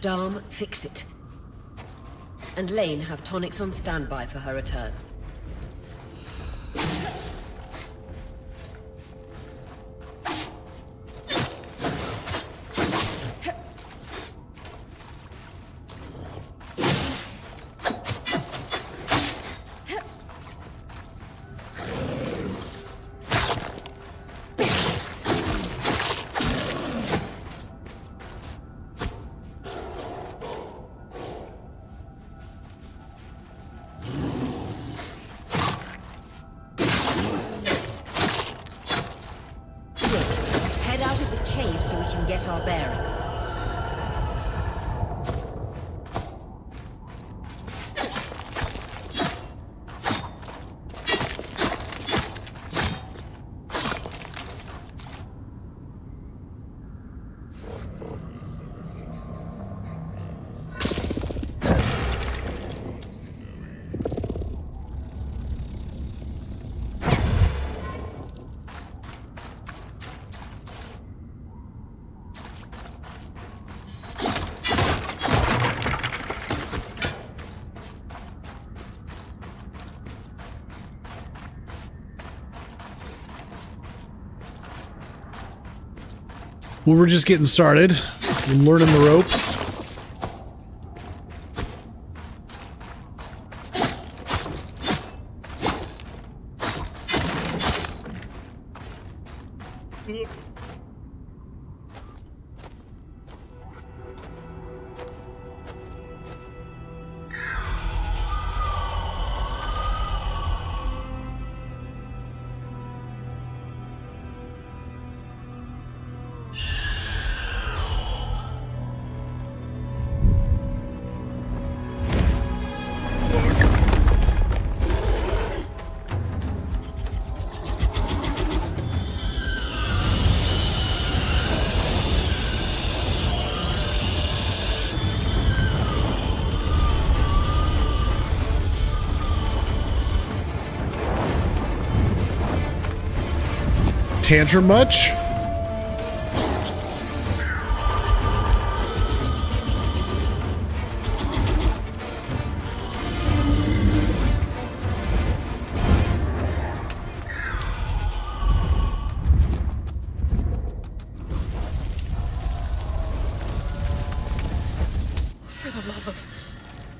Darm, fix it. And Lane, have tonics on standby for her return. Head out of the cave so we can get our bearings. Well, we're just getting started. We're learning the ropes. Tantrum much? For the love of...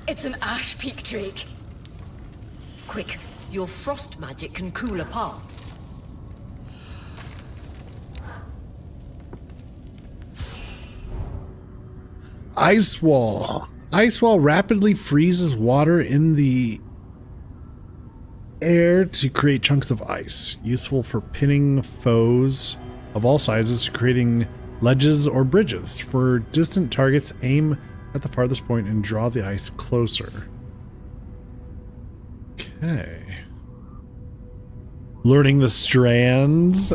It's an Ash Peak Drake. Quick, your frost magic can cool a path. Ice wall. Ice wall rapidly freezes water in the air to create chunks of ice, useful for pinning foes of all sizes to creating ledges or bridges. For distant targets, aim at the farthest point and draw the ice closer. Okay. Learning the strands.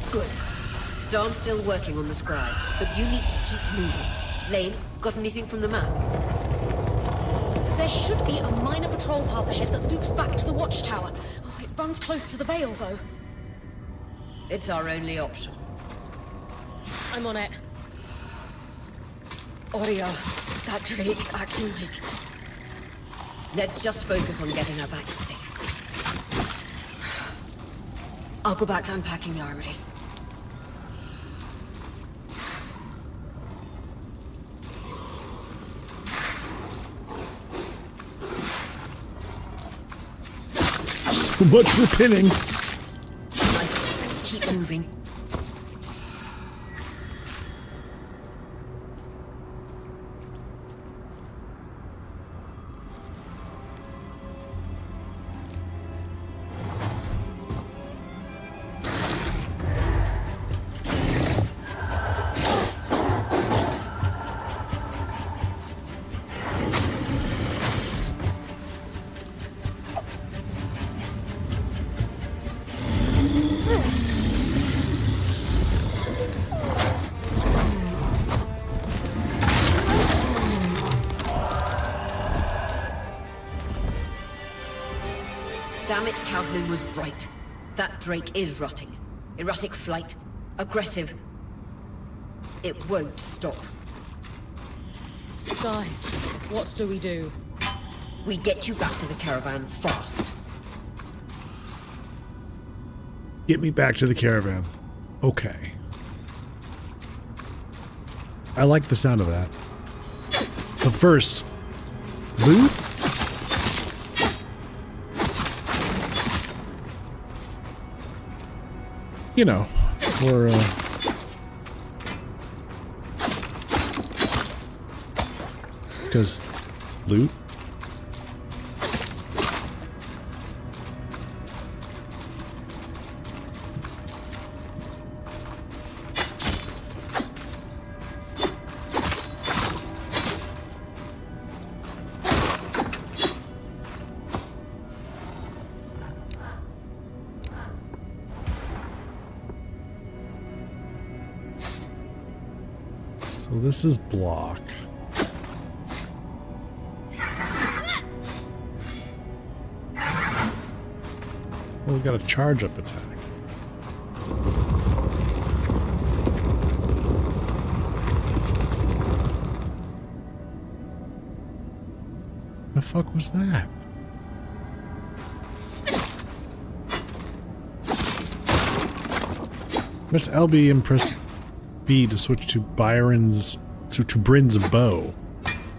Good. Dom's still working on the scribe, but you need to keep moving. Lane, got anything from the map? There should be a minor patrol path ahead that loops back to the watchtower. Oh, it runs close to the Vale, though. It's our only option. I'm on it. Aurea, that Drake's acting like... Let's just focus on getting her back safe. I'll go back to unpacking the armory. So much for pinning. Nice. Keep moving. Damn it, Kasmin was right. That Drake is rotting. Erratic flight. Aggressive. It won't stop. Guys, what do we do? We get you back to the caravan fast. Get me back to the caravan. Okay. I like the sound of that. But first, loot? You know, or because loot. So this is block. Well, we've got a charge up attack. The fuck was that? Press LB and press B to switch to Byron's to Bryn's bow.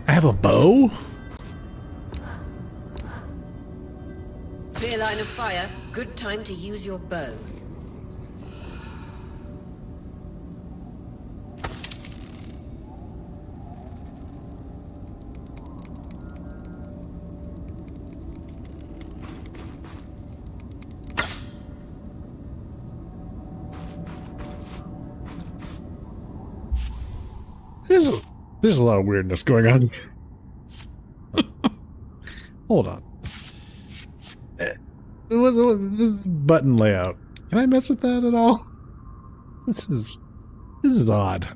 I have a bow? Clear line of fire. Good time to use your bow. There's a lot of weirdness going on. Hold on. Button layout. Can I mess with that at all? This is odd.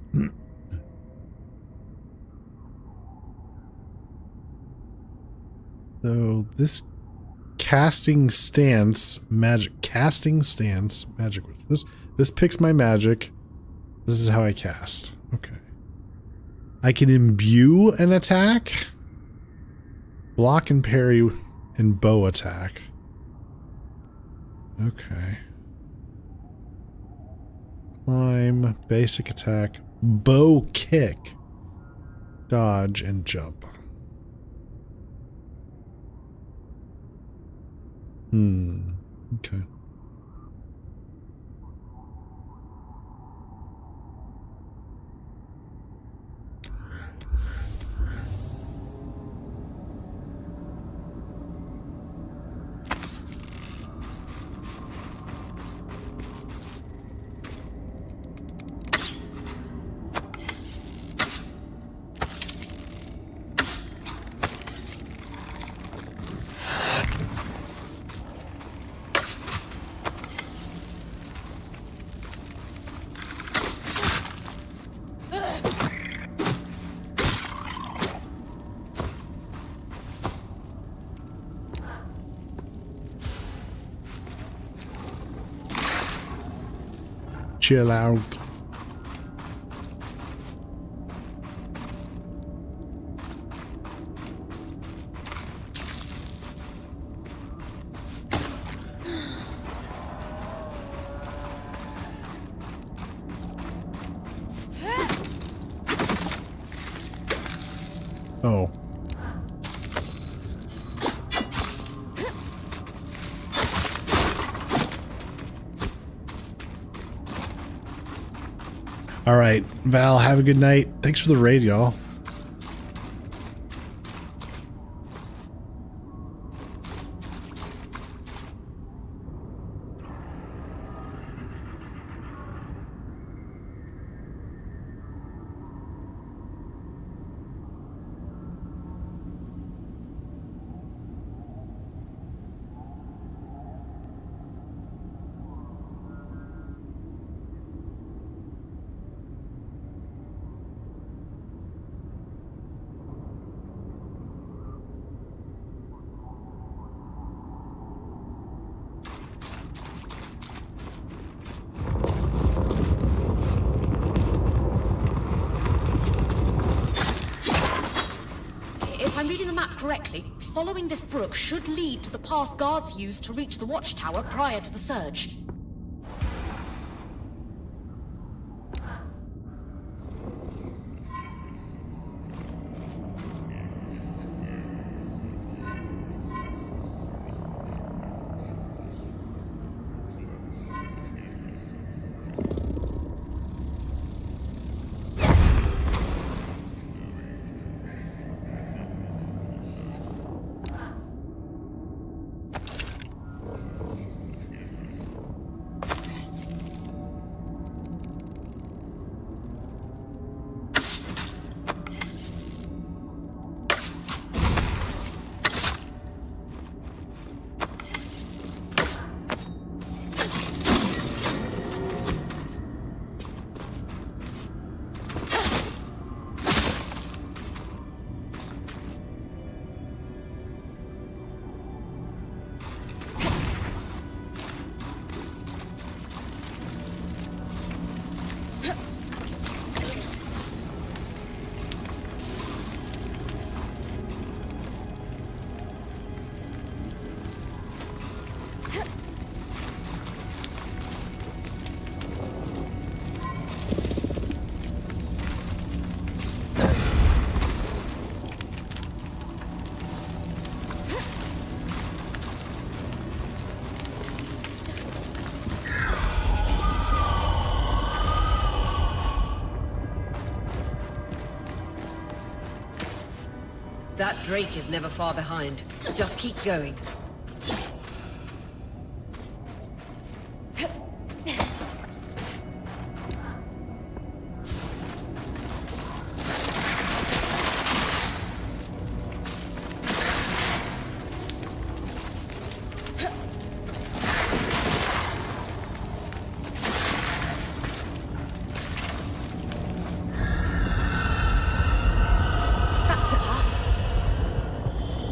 So this casting stance magic was this picks my magic. This is how I cast. Okay. I can imbue an attack, block and parry, and bow attack. Okay. Climb, basic attack, bow kick, dodge, and jump. Okay. Chill out. Oh. All right, Val, have a good night. Thanks for the raid, y'all. If I'm reading the map correctly, following this brook should lead to the path guards used to reach the watchtower prior to the surge. That Drake is never far behind. Just keep going.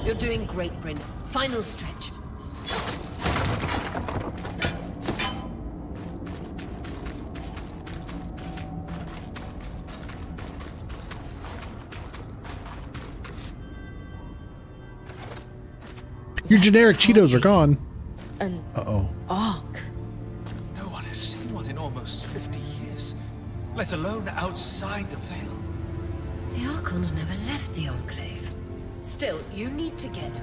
You're doing great, Bryn. Final stretch. Your generic Cheetos are gone. An Uh-oh. ark. No one has seen one in almost 50 years. let alone outside the Veil. The Archons never left the Enclave. Still, you need to get...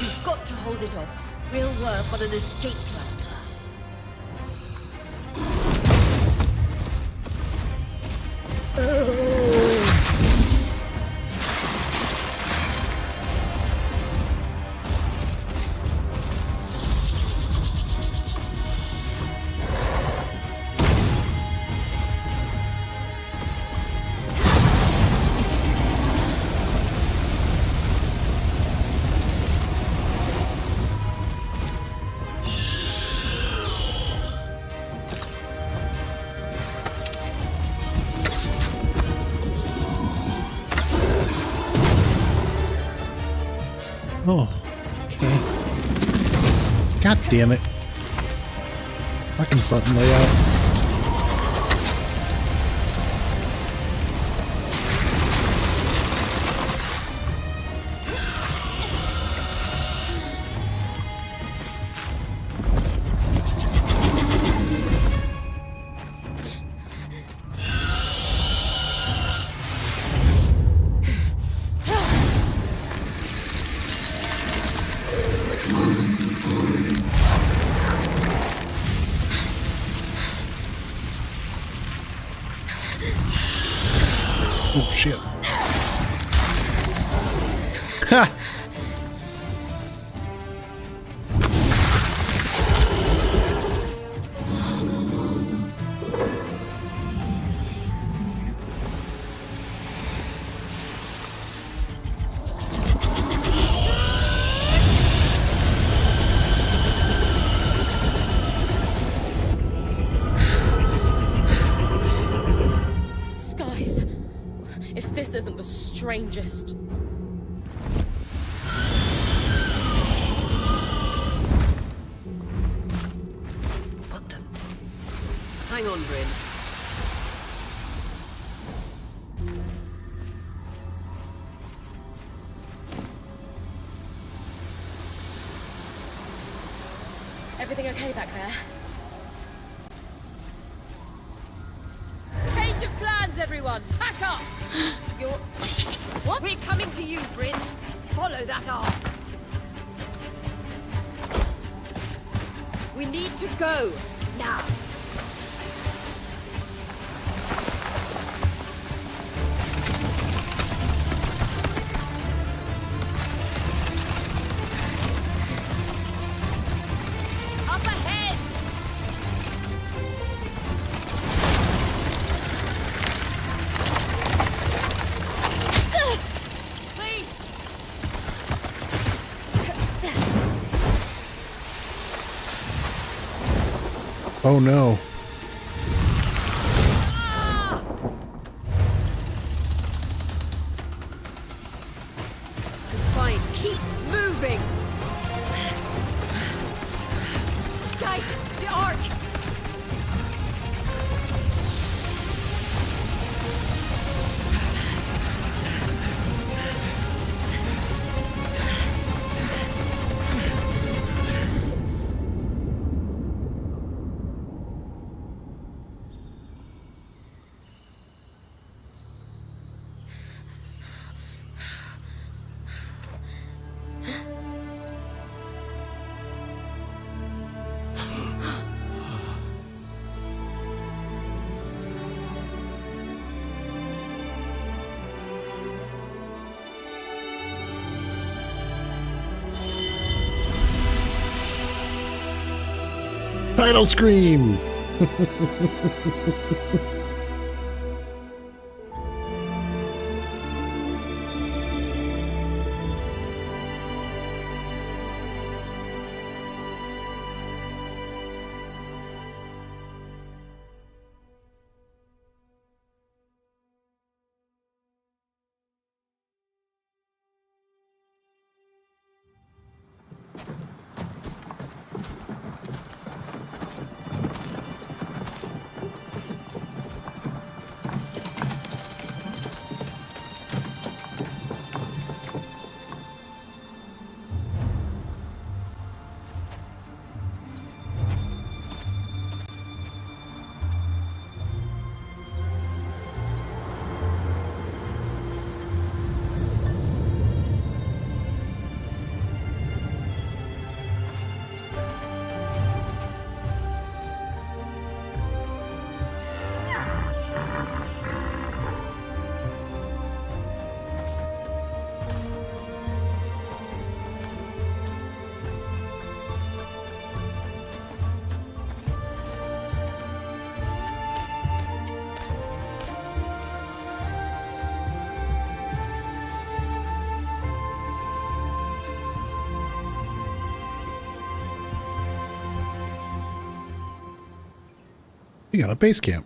You've got to hold it off. We'll work on an escape plan. Oh, okay. God damn it. Fucking button layout. Oh shit. Ha! Skies. If this isn't the strangest. Got them. Hang on, Bryn. Everything okay back there? Change of plans, everyone! Pack up! You're... What? We're coming to you, Bryn. Follow that arc. We need to go. Now. Up ahead! Lead! Oh no. Fine, keep moving! Guys, the arc! Title screen! We got a base camp.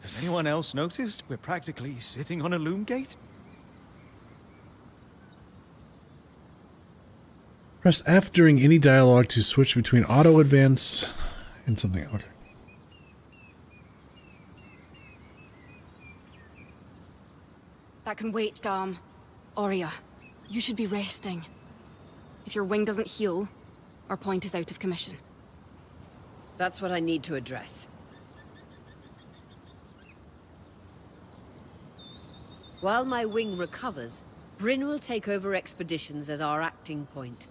Has anyone else noticed we're practically sitting on a loom gate? Press F during any dialogue to switch between auto advance and something. Okay. That can wait, Dom. Aurea, you should be resting. If your wing doesn't heal, our point is out of commission. That's what I need to address. While my wing recovers, Bryn will take over expeditions as our acting point.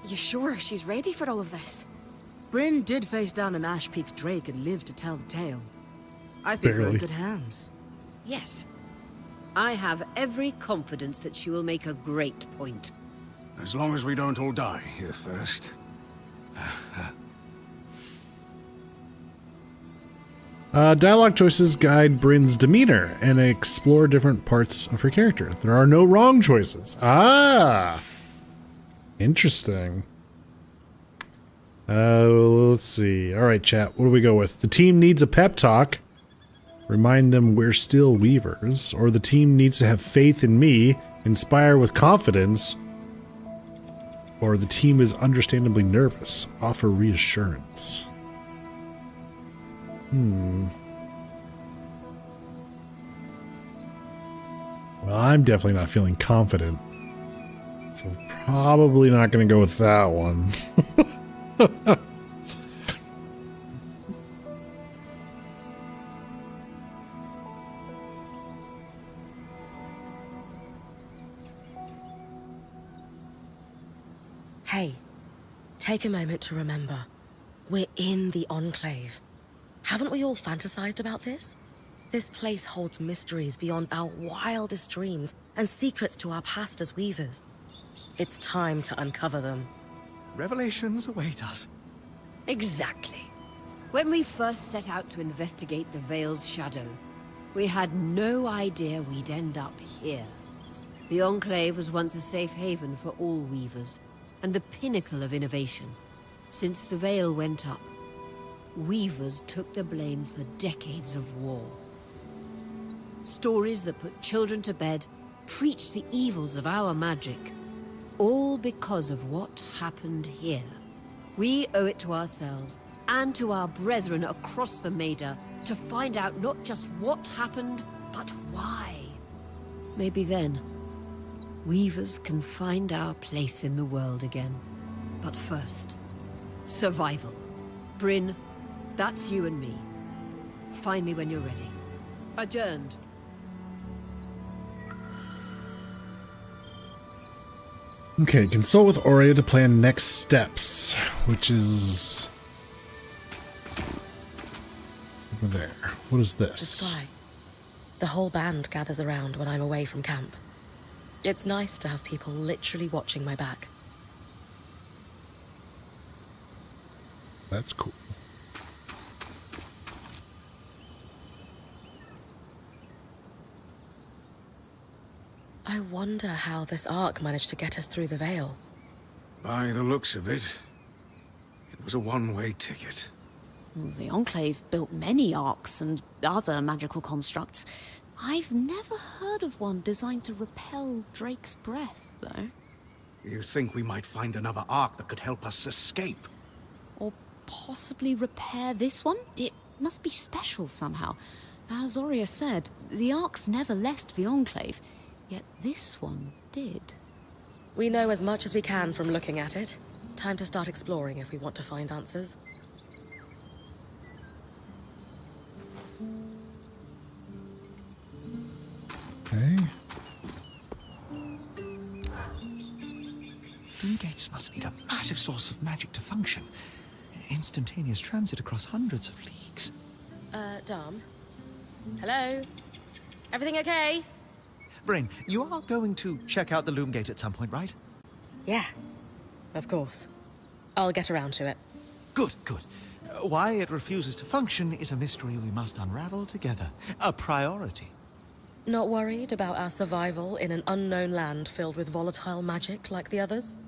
You sure she's ready for all of this? Bryn did face down an Ash Peak Drake and lived to tell the tale. I think we're in Barely. good hands. Yes. I have every confidence that she will make a great point. As long as we don't all die here first. Dialogue choices guide Bryn's demeanor and explore different parts of her character. There are no wrong choices. Ah! Interesting. Let's see. All right, chat. What do we go with? The team needs a pep talk. Remind them we're still Weavers. Or the team needs to have faith in me. Inspire with confidence. Or the team is understandably nervous. Offer reassurance. Well, I'm definitely not feeling confident. So probably not going to go with that one. Hey, take a moment to remember. We're in the Enclave. Haven't we all fantasized about this? This place holds mysteries beyond our wildest dreams and secrets to our past as Weavers. It's time to uncover them. Revelations await us. Exactly. When we first set out to investigate the Veil's shadow, we had no idea we'd end up here. The Enclave was once a safe haven for all Weavers, and the pinnacle of innovation. Since the Veil went up, Weavers took the blame for decades of war. Stories that put children to bed, preached the evils of our magic, all because of what happened here. We owe it to ourselves and to our brethren across the Maida to find out not just what happened, but why. Maybe then, Weavers can find our place in the world again. But first, survival. Bryn, that's you and me. Find me when you're ready. Adjourned. Okay, consult with Aurea to plan next steps, which is over there. What is The this? sky. The whole band gathers around when I'm away from camp. It's nice to have people literally watching my back. That's cool. I wonder how this arc managed to get us through the Veil. By the looks of it, it was a one-way ticket. The Enclave built many arcs and other magical constructs. I've never heard of one designed to repel Drake's breath, though. You think we might find another arc that could help us escape? Or possibly repair this one? It must be special somehow. As Aurea said, the arcs never left the Enclave, yet this one did. We know as much as we can from looking at it. Time to start exploring if we want to find answers. Okay. Loom gates must need a massive source of magic to function. Instantaneous transit across hundreds of leagues. Dom? Hello? Everything okay? Bryn, you are going to check out the loom gate at some point, right? Yeah, of course. I'll get around to it. Good, good. Why it refuses to function is a mystery we must unravel together. A priority. Not worried about our survival in an unknown land filled with volatile magic like the others?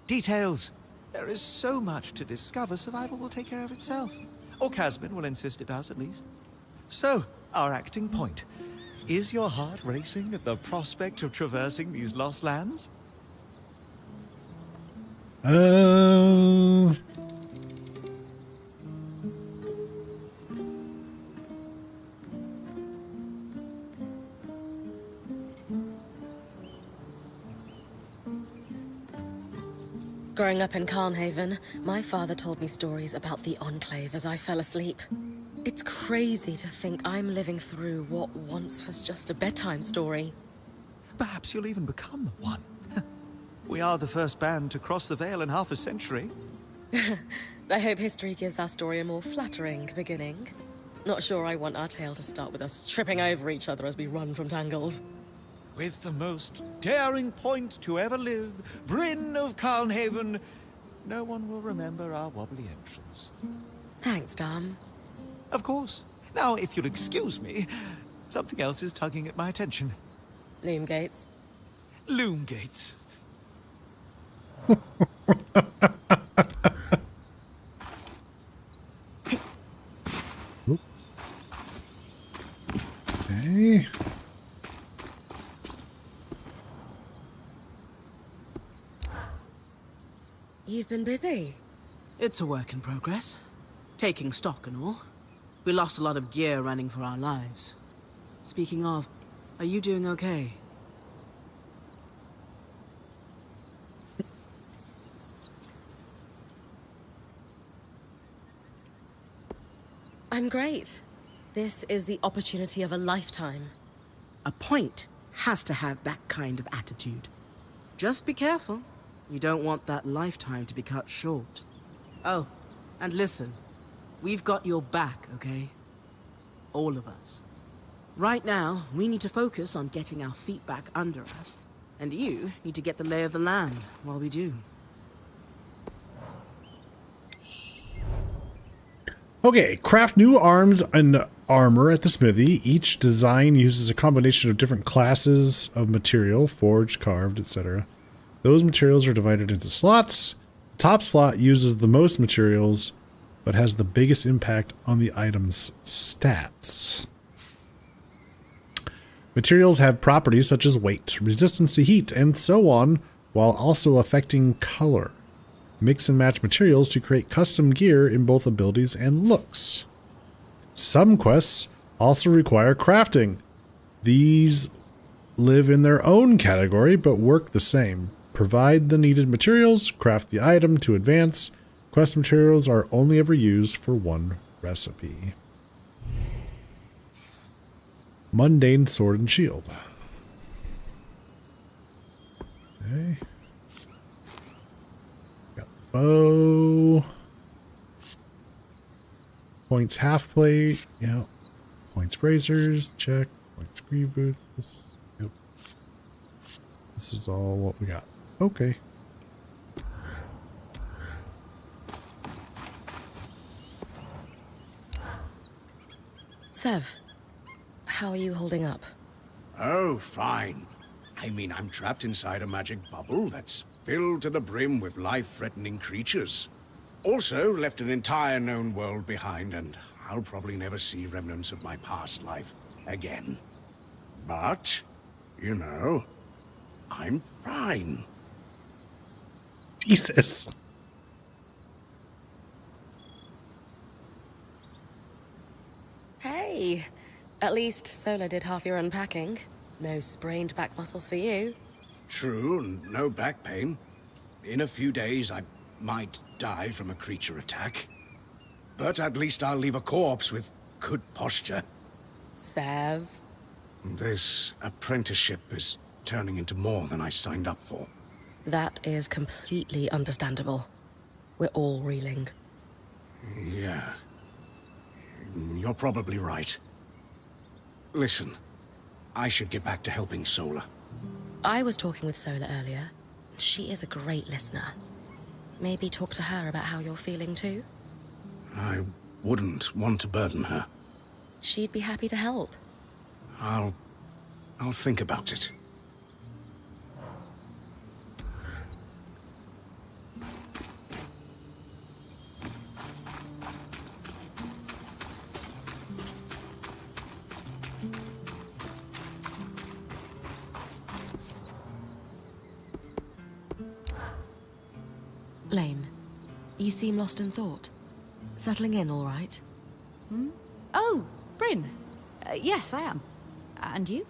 Details. There is so much to discover, survival will take care of itself. Or Casmin will insist it does, at least. So, our acting point. Is your heart racing at the prospect of traversing these lost lands? Growing up in Carnhaven, my father told me stories about the Enclave as I fell asleep. It's crazy to think I'm living through what once was just a bedtime story. Perhaps you'll even become one. We are the first band to cross the Veil in half a century. I hope history gives our story a more flattering beginning. Not sure I want our tale to start with us tripping over each other as we run from tangles. With the most daring point to ever live, Bryn of Carnhaven, no one will remember our wobbly entrance. Thanks, Dom. Of course. Now, if you'll excuse me, something else is tugging at my attention. Loomgates. Loomgates. Okay. You've been busy. It's a work in progress. Taking stock and all. We lost a lot of gear running for our lives. Speaking of, are you doing okay? I'm great. This is the opportunity of a lifetime. A point has to have that kind of attitude. Just be careful. You don't want that lifetime to be cut short. Oh, and listen. We've got your back, okay? All of us. Right now, we need to focus on getting our feet back under us. And you need to get the lay of the land while we do. Okay, craft new arms and armor at the smithy. Each design uses a combination of different classes of material, forged, carved, etc. Those materials are divided into slots. The top slot uses the most materials, but has the biggest impact on the item's stats. Materials have properties such as weight, resistance to heat, and so on, while also affecting color. Mix and match materials to create custom gear in both abilities and looks. Some quests also require crafting. These live in their own category but work the same. Provide the needed materials, craft the item to advance. Quest materials are only ever used for one recipe. Mundane sword and shield. Okay. Got bow. Points half plate. Yeah. Points bracers. Check. Points greave boots. This. Yep. This is all what we got. Okay. Sev, how are you holding up? Oh, fine. I mean, I'm trapped inside a magic bubble that's filled to the brim with life-threatening creatures. Also, left an entire known world behind, and I'll probably never see remnants of my past life again. But, you know, I'm fine. Jesus. Hey, at least Sola did half your unpacking. No sprained back muscles for you. True, no back pain. In a few days, I might die from a creature attack. But at least I'll leave a corpse with good posture. Sev. This apprenticeship is turning into more than I signed up for. That is completely understandable. We're all reeling. Yeah. You're probably right. Listen, I should get back to helping Sola. I was talking with Sola earlier. She is a great listener. Maybe talk to her about how you're feeling too? I wouldn't want to burden her. She'd be happy to help. I'll I'll think about it. Lane, you seem lost in thought. Settling in all right? Oh, Bryn. Yes, I am. And you?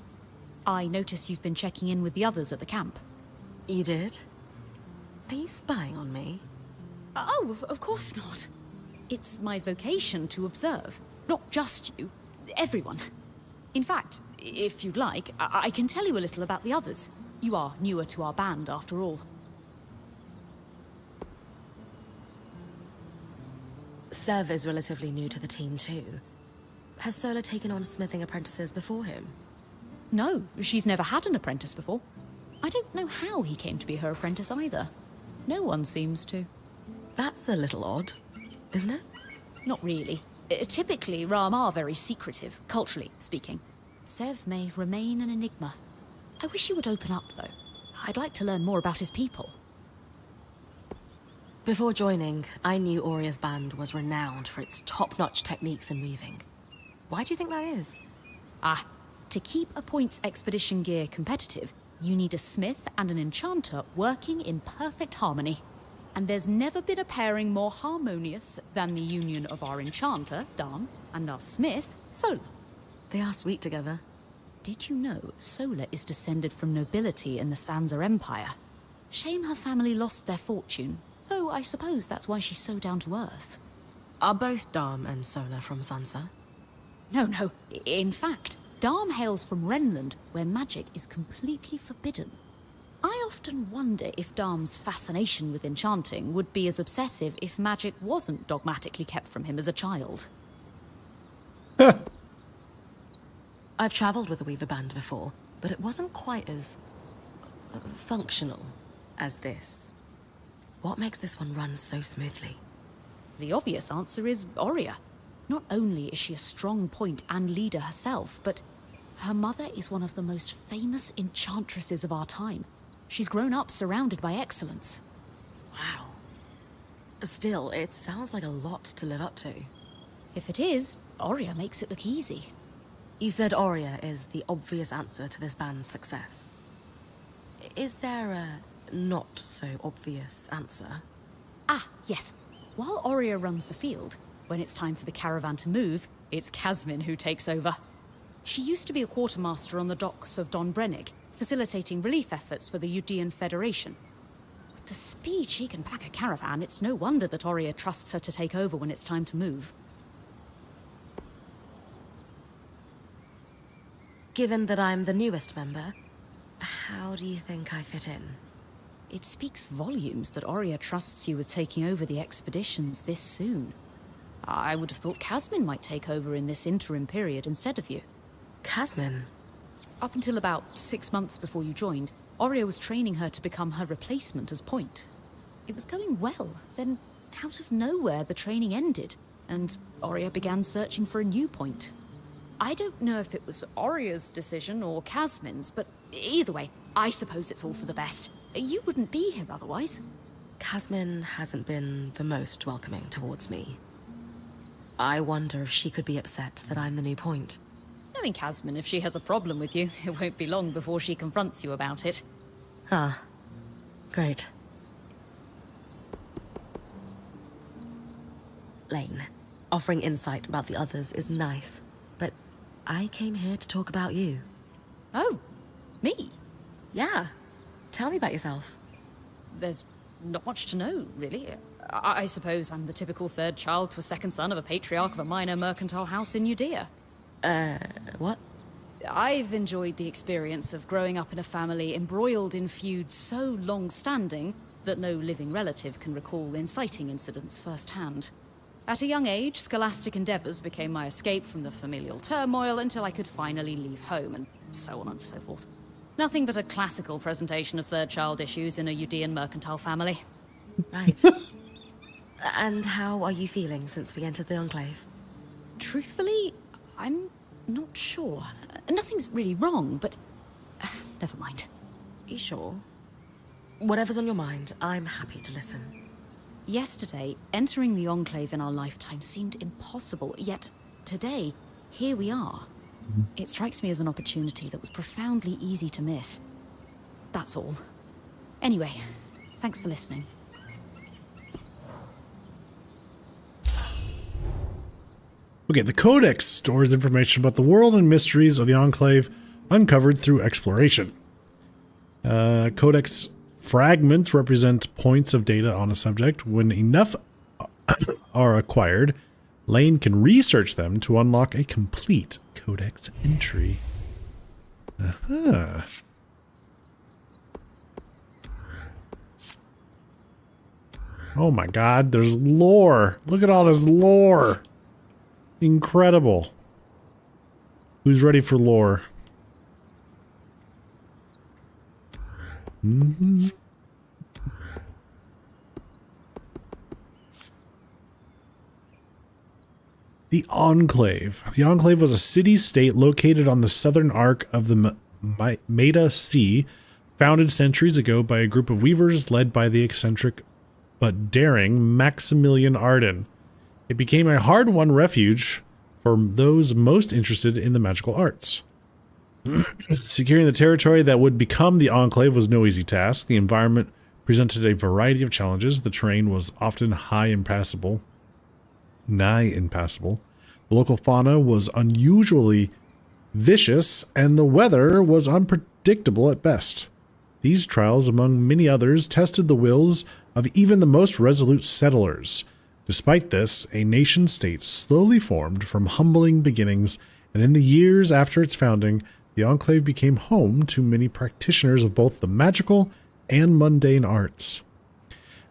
I notice you've been checking in with the others at the camp. You did? Are you spying on me? Oh, of course not. It's my vocation to observe. Not just you. Everyone. In fact, if you'd like, I can tell you a little about the others. You are newer to our band, after all. Sev is relatively new to the team too. Has Sola taken on smithing apprentices before him? No, she's never had an apprentice before. I don't know how he came to be her apprentice either. No one seems to. That's a little odd, isn't it? Not really. Typically, Ram are very secretive, culturally speaking. Sev may remain an enigma. I wish he would open up, though. I'd like to learn more about his people. Before joining, I knew Auria's band was renowned for its top-notch techniques in weaving. Why do you think that is? To keep a points expedition gear competitive, you need a smith and an enchanter working in perfect harmony. And there's never been a pairing more harmonious than the union of our enchanter, Dharm, and our smith, Sola. They are sweet together. Did you know Sola is descended from nobility in the Sansa Empire? Shame her family lost their fortune, though I suppose that's why she's so down to earth. Are both Dharm and Sola from Sansa? No. In fact, Dharm hails from Renland, where magic is completely forbidden. I often wonder if Dharm's fascination with enchanting would be as obsessive if magic wasn't dogmatically kept from him as a child. I've travelled with a Weaver band before, but it wasn't quite as functional as this. What makes this one run so smoothly? The obvious answer is Auria. Not only is she a strong point and leader herself, but her mother is one of the most famous enchantresses of our time. She's grown up surrounded by excellence. Wow. Still, it sounds like a lot to live up to. If it is, Auria makes it look easy. You said Auria is the obvious answer to this band's success. Is there a not-so-obvious answer? Yes. While Auria runs the field, when it's time for the caravan to move, it's Kasmin who takes over. She used to be a quartermaster on the docks of Don Brennig, facilitating relief efforts for the Udean Federation. With the speed she can pack a caravan, it's no wonder that Auria trusts her to take over when it's time to move. Given that I'm the newest member, how do you think I fit in? It speaks volumes that Auria trusts you with taking over the expeditions this soon. I would have thought Kasmin might take over in this interim period instead of you. Kasmin? Up until about 6 months before you joined, Auria was training her to become her replacement as point. It was going well, then out of nowhere the training ended, and Auria began searching for a new point. I don't know if it was Auria's decision or Kasmin's, but either way, I suppose it's all for the best. You wouldn't be here otherwise. Kasmin hasn't been the most welcoming towards me. I wonder if she could be upset that I'm the new point. Knowing Kasmin, if she has a problem with you, it won't be long before she confronts you about it. Great. Lane, offering insight about the others is nice, but I came here to talk about you. Oh, me? Yeah. Tell me about yourself. There's not much to know, really. I suppose I'm the typical third child to a second son of a patriarch of a minor mercantile house in Udea. What? I've enjoyed the experience of growing up in a family embroiled in feuds so long-standing that no living relative can recall inciting incidents firsthand. At a young age, scholastic endeavours became my escape from the familial turmoil until I could finally leave home, and so on and so forth. Nothing but a classical presentation of third child issues in a Udean mercantile family. Right. And how are you feeling since we entered the Enclave? Truthfully, I'm not sure. Nothing's really wrong, but never mind. You sure? Whatever's on your mind, I'm happy to listen. Yesterday, entering the Enclave in our lifetime seemed impossible, yet today, here we are. It strikes me as an opportunity that was profoundly easy to miss. That's all. Anyway, thanks for listening. Okay, the Codex stores information about the world and mysteries of the Enclave uncovered through exploration. Codex fragments represent points of data on a subject. When enough are acquired, Lane can research them to unlock a complete Codex entry. Oh my god, there's lore. Look at all this lore. Incredible. Who's ready for lore? The Enclave. The Enclave was a city-state located on the southern arc of the Maida Sea, founded centuries ago by a group of weavers led by the eccentric but daring Maximilian Arden. It became a hard-won refuge for those most interested in the magical arts. Securing the territory that would become the Enclave was no easy task. The environment presented a variety of challenges. The terrain was often nigh impassable. The local fauna was unusually vicious, and the weather was unpredictable at best. These trials, among many others, tested the wills of even the most resolute settlers. Despite this, a nation-state slowly formed from humbling beginnings, and in the years after its founding, the Enclave became home to many practitioners of both the magical and mundane arts.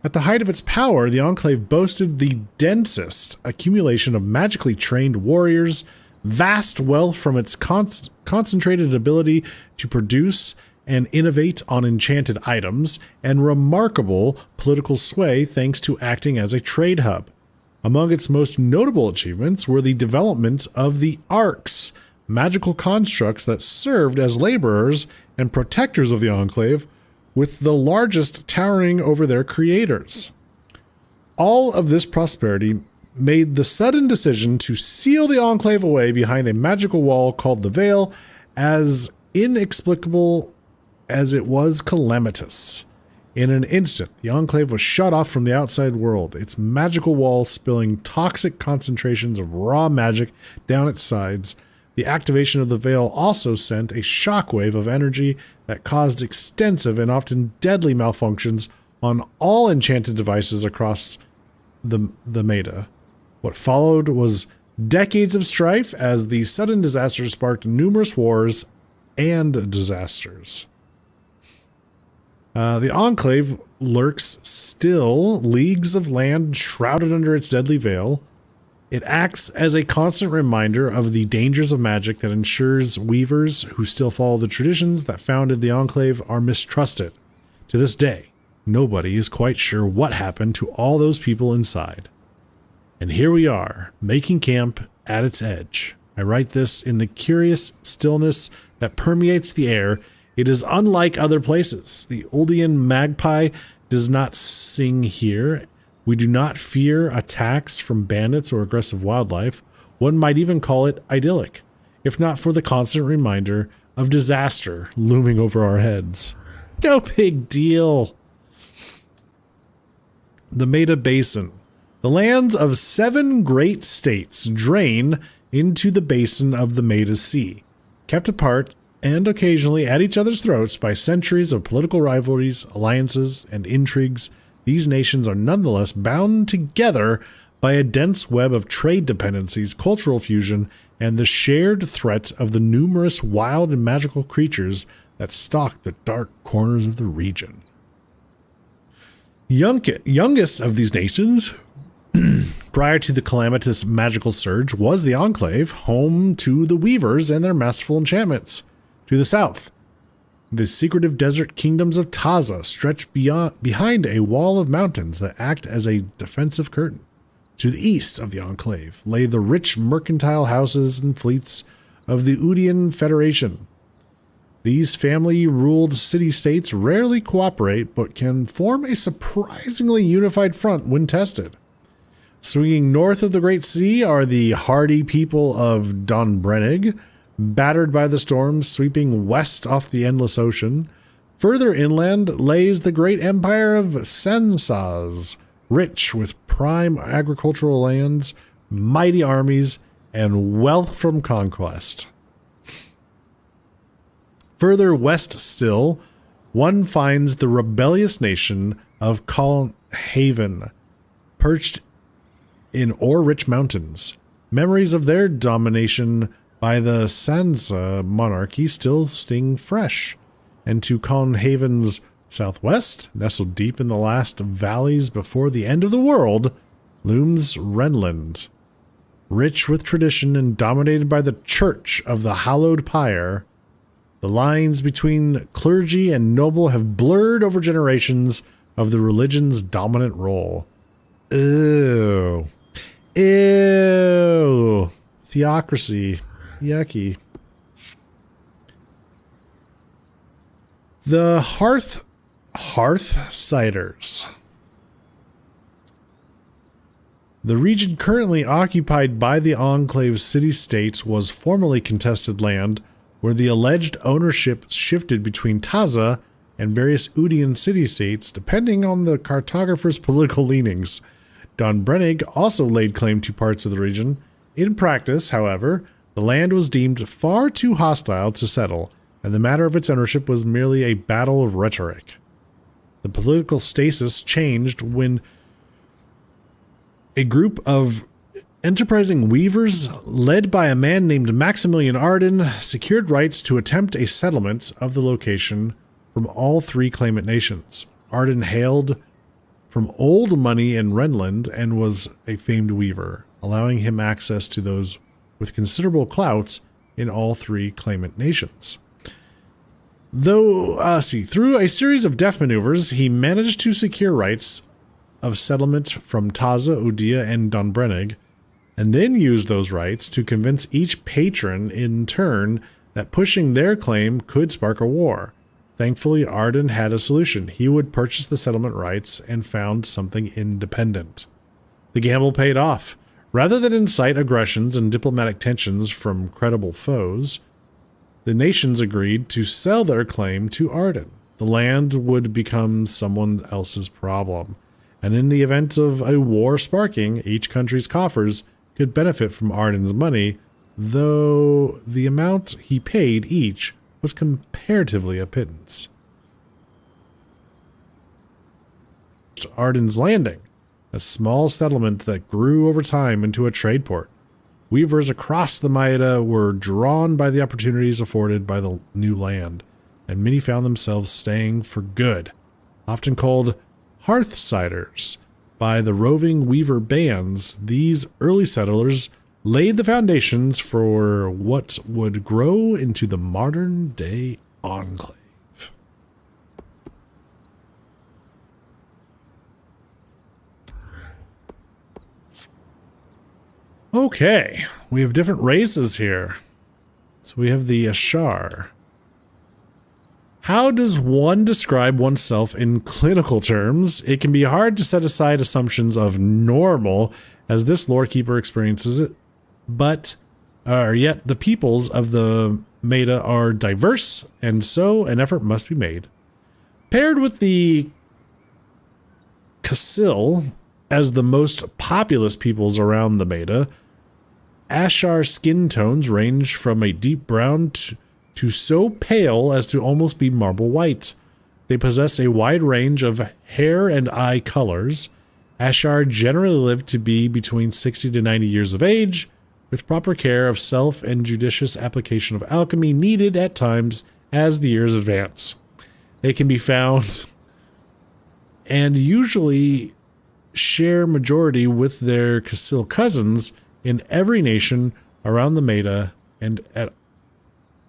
At the height of its power, the Enclave boasted the densest accumulation of magically trained warriors, vast wealth from its concentrated ability to produce and innovate on enchanted items, and remarkable political sway thanks to acting as a trade hub. Among its most notable achievements were the development of the Arcs, magical constructs that served as laborers and protectors of the Enclave, with the largest towering over their creators. All of this prosperity made the sudden decision to seal the Enclave away behind a magical wall called the Veil as inexplicable as it was calamitous. In an instant, the Enclave was shut off from the outside world, its magical wall spilling toxic concentrations of raw magic down its sides. The activation of the Veil also sent a shockwave of energy that caused extensive and often deadly malfunctions on all enchanted devices across the Maida. What followed was decades of strife, as the sudden disaster sparked numerous wars and disasters. The Enclave lurks still, leagues of land shrouded under its deadly veil. It acts as a constant reminder of the dangers of magic that ensures weavers who still follow the traditions that founded the Enclave are mistrusted. To this day, nobody is quite sure what happened to all those people inside. And here we are, making camp at its edge. I write this in the curious stillness that permeates the air. It is unlike other places. The Uldian magpie does not sing here. We do not fear attacks from bandits or aggressive wildlife. One might even call it idyllic, if not for the constant reminder of disaster looming over our heads. No big deal. The Maida Basin. The lands of 7 great states drain into the basin of the Maida Sea, kept apart and occasionally at each other's throats by centuries of political rivalries, alliances, and intrigues. These nations are nonetheless bound together by a dense web of trade dependencies, cultural fusion, and the shared threat of the numerous wild and magical creatures that stalk the dark corners of the region. Youngest of these nations, prior to the calamitous magical surge, was the Enclave, home to the Weavers and their masterful enchantments. To the south, the secretive desert kingdoms of Taza stretch behind a wall of mountains that act as a defensive curtain. To the east of the Enclave lay the rich mercantile houses and fleets of the Udian Federation. These family-ruled city-states rarely cooperate, but can form a surprisingly unified front when tested. Swinging north of the Great Sea are the hardy people of Donbrennig, battered by the storms sweeping west off the endless ocean. Further inland lays the great empire of Sensas, rich with prime agricultural lands, mighty armies, and wealth from conquest. Further west still, one finds the rebellious nation of Colnhaven, perched in ore-rich mountains. Memories of their domination by the Sansa monarchy still sting fresh, and to Colnhaven's southwest, nestled deep in the last valleys before the end of the world, looms Renland. Rich with tradition and dominated by the Church of the Hallowed Pyre, the lines between clergy and noble have blurred over generations of the religion's dominant role. Ew. Ew. Theocracy. Yucky. The Hearthsiders. The region currently occupied by the Enclave city-states was formerly contested land where the alleged ownership shifted between Taza and various Udian city-states depending on the cartographer's political leanings. Donbrennig also laid claim to parts of the region. In practice, however, the land was deemed far too hostile to settle, and the matter of its ownership was merely a battle of rhetoric. The political stasis changed when a group of enterprising weavers, led by a man named Maximilian Arden, secured rights to attempt a settlement of the location from all three claimant nations. Arden hailed from old money in Renland and was a famed weaver, allowing him access to those with considerable clout in all three claimant nations. Through a series of deft maneuvers, he managed to secure rights of settlement from Taza, Udia, and Donbrennig, and then used those rights to convince each patron in turn that pushing their claim could spark a war. Thankfully, Arden had a solution. He would purchase the settlement rights and found something independent. The gamble paid off. Rather than incite aggressions and diplomatic tensions from credible foes, the nations agreed to sell their claim to Arden. The land would become someone else's problem, and in the event of a war sparking, each country's coffers could benefit from Arden's money, though the amount he paid each was comparatively a pittance. Arden's Landing, a small settlement that grew over time into a trade port. Weavers across the Maida were drawn by the opportunities afforded by the new land, and many found themselves staying for good, often called Hearthsiders by the roving weaver bands. These early settlers laid the foundations for what would grow into the modern-day enclave. Okay, we have different races here. So we have the Ashar. How does one describe oneself in clinical terms? It can be hard to set aside assumptions of normal as this lorekeeper experiences it, but yet the peoples of the Maida are diverse, and so an effort must be made. Paired with the Kasil as the most populous peoples around the Maida, Ashar skin tones range from a deep brown to so pale as to almost be marble white. They possess a wide range of hair and eye colors. Ashar generally live to be between 60 to 90 years of age, with proper care of self and judicious application of alchemy needed at times as the years advance. They can be found and usually share majority with their Kasil cousins in every nation around the Maida and at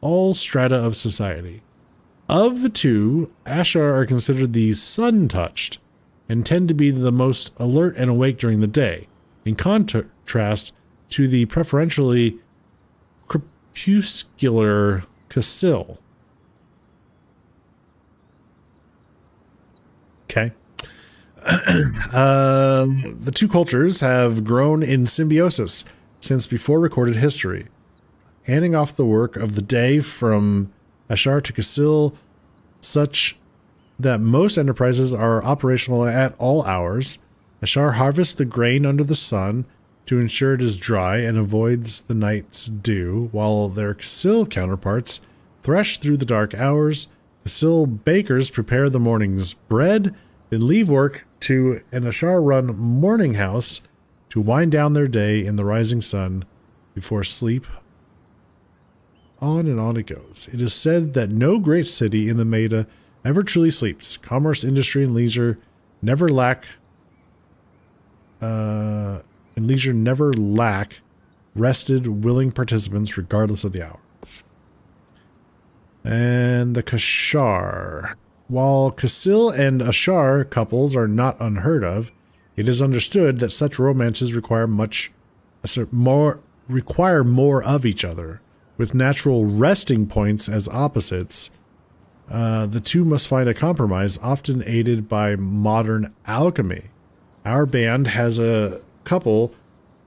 all strata of society. Of the two, Ashar are considered the sun-touched and tend to be the most alert and awake during the day, in contrast to the preferentially crepuscular Kasil. The two cultures have grown in symbiosis since before recorded history, handing off the work of the day from Ashar to Kasil, such that most enterprises are operational at all hours. Ashar harvests the grain under the sun to ensure it is dry and avoids the night's dew, while their Kasil counterparts thresh through the dark hours. Kasil bakers prepare the morning's bread, then leave work to an Ashar-run morning house to wind down their day in the rising sun before sleep. On and on it goes. It is said that no great city in the Maida ever truly sleeps. Commerce, industry, and leisure never lack rested, willing participants regardless of the hour. And the Kashar. While Kasil and Ashar couples are not unheard of, it is understood that such romances require more of each other. With natural resting points as opposites, the two must find a compromise, often aided by modern alchemy. Our band has a couple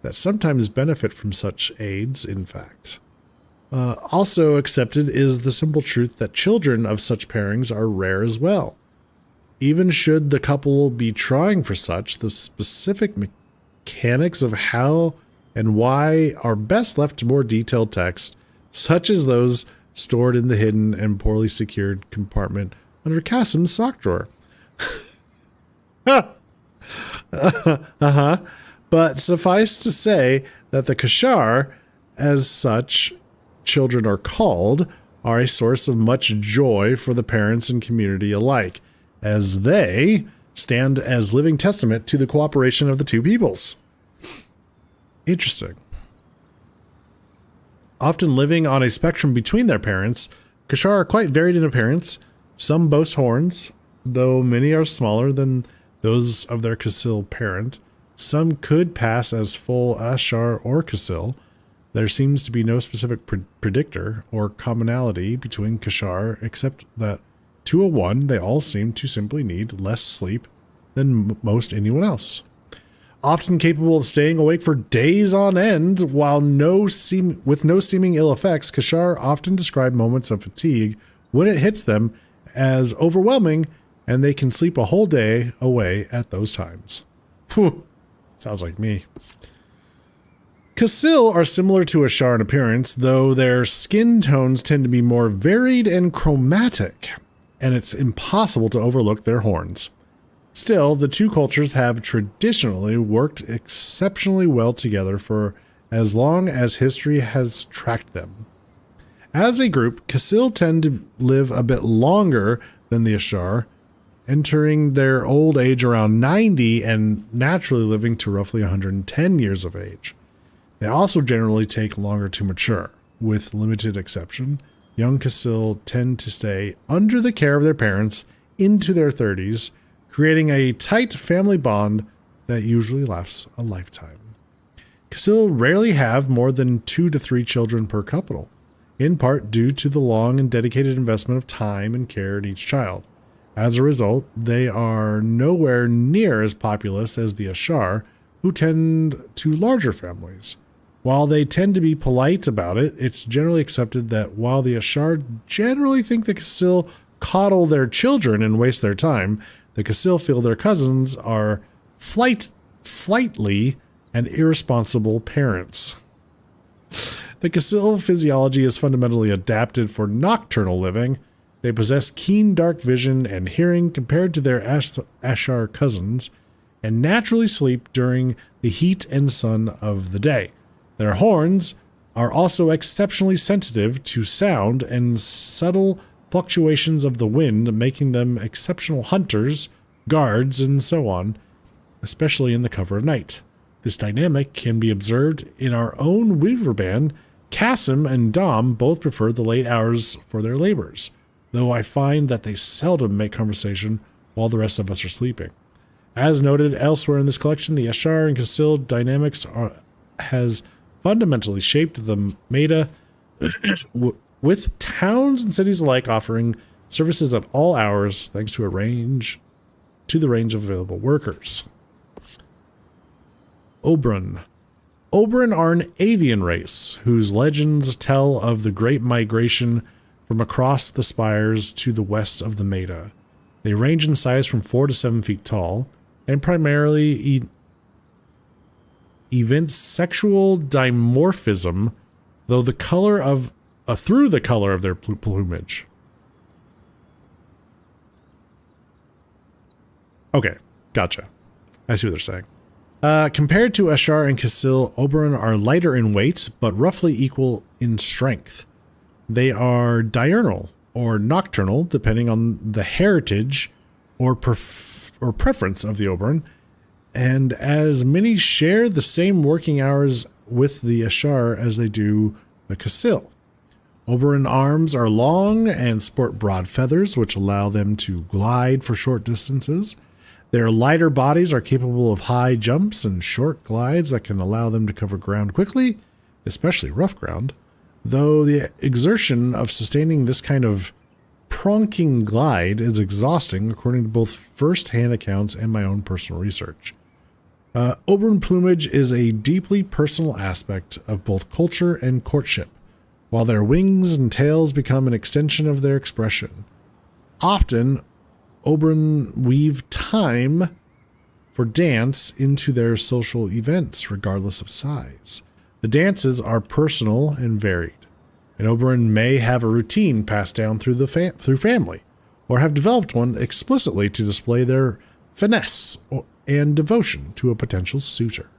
that sometimes benefit from such aids, in fact. Also accepted is the simple truth that children of such pairings are rare as well. Even should the couple be trying for such, the specific mechanics of how and why are best left to more detailed text, such as those stored in the hidden and poorly secured compartment under Kasim's sock drawer. But suffice to say that the Kashar, as such children are called, are a source of much joy for the parents and community alike, as they stand as living testament to the cooperation of the two peoples. Interesting. Often living on a spectrum between their parents, Kashar are quite varied in appearance. Some boast horns, though many are smaller than those of their Kasil parent. Some could pass as full Ashar or Kasil. There seems to be no specific predictor or commonality between Kashar, except that to a one, they all seem to simply need less sleep than most anyone else. Often capable of staying awake for days on end, while with no seeming ill effects, Kashar often describe moments of fatigue when it hits them as overwhelming, and they can sleep a whole day away at those times. Whew, sounds like me. Kasil are similar to Ashar in appearance, though their skin tones tend to be more varied and chromatic, and it's impossible to overlook their horns. Still, the two cultures have traditionally worked exceptionally well together for as long as history has tracked them. As a group, Kasil tend to live a bit longer than the Ashar, entering their old age around 90 and naturally living to roughly 110 years of age. They also generally take longer to mature. With limited exception, young Kasil tend to stay under the care of their parents into their 30s, creating a tight family bond that usually lasts a lifetime. Kasil rarely have more than 2 to 3 children per couple, in part due to the long and dedicated investment of time and care in each child. As a result, they are nowhere near as populous as the Ashar, who tend to larger families. While they tend to be polite about it, it's generally accepted that while the Ashar generally think the Kasil coddle their children and waste their time, the Kasil feel their cousins are flightly and irresponsible parents. The Kasil physiology is fundamentally adapted for nocturnal living. They possess keen dark vision and hearing compared to their Ashar cousins, and naturally sleep during the heat and sun of the day. Their horns are also exceptionally sensitive to sound and subtle fluctuations of the wind, making them exceptional hunters, guards, and so on, especially in the cover of night. This dynamic can be observed in our own Weaver band. Kasim and Dom both prefer the late hours for their labors, though I find that they seldom make conversation while the rest of us are sleeping. As noted elsewhere in this collection, the Ashar and Kasil dynamics has fundamentally shaped the Maida, with towns and cities alike offering services at all hours thanks to a range to the range of available workers. Oberon. Oberon are an avian race whose legends tell of the great migration from across the spires to the west of the Meta. They range in size from 4 to 7 feet tall and primarily evince sexual dimorphism through the color of their plumage. Okay, gotcha. I see what they're saying. Compared to Ashar and Kasil, Oberon are lighter in weight, but roughly equal in strength. They are diurnal or nocturnal, depending on the heritage or preference of the Oberon, and as many share the same working hours with the Ashar as they do the Kasil. Oberon arms are long and sport broad feathers, which allow them to glide for short distances. Their lighter bodies are capable of high jumps and short glides that can allow them to cover ground quickly, especially rough ground, though the exertion of sustaining this kind of pronking glide is exhausting according to both first-hand accounts and my own personal research. Oberon plumage is a deeply personal aspect of both culture and courtship, while their wings and tails become an extension of their expression. Often, Oberon weave time for dance into their social events, regardless of size. The dances are personal and varied. An Oberon may have a routine passed down through family, or have developed one explicitly to display their finesse and devotion to a potential suitor.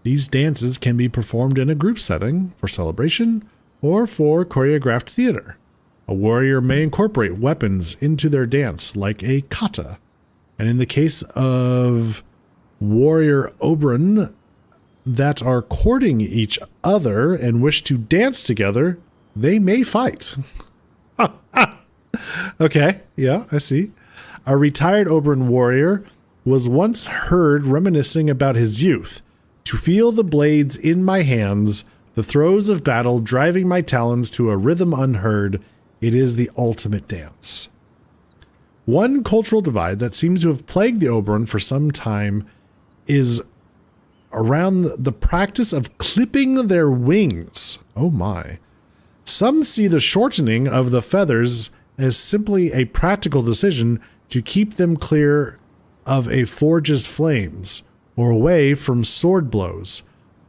These dances can be performed in a group setting, for celebration, or for choreographed theater. A warrior may incorporate weapons into their dance, like a kata, and in the case of warrior Oberon that are courting each other and wish to dance together, they may fight. Okay, yeah, I see. A retired Oberon warrior was once heard reminiscing about his youth. To feel the blades in my hands, the throes of battle driving my talons to a rhythm unheard, it is the ultimate dance. One cultural divide that seems to have plagued the Oberon for some time is around the practice of clipping their wings. Oh my. Some see the shortening of the feathers as simply a practical decision to keep them clear of a forge's flames or away from sword blows.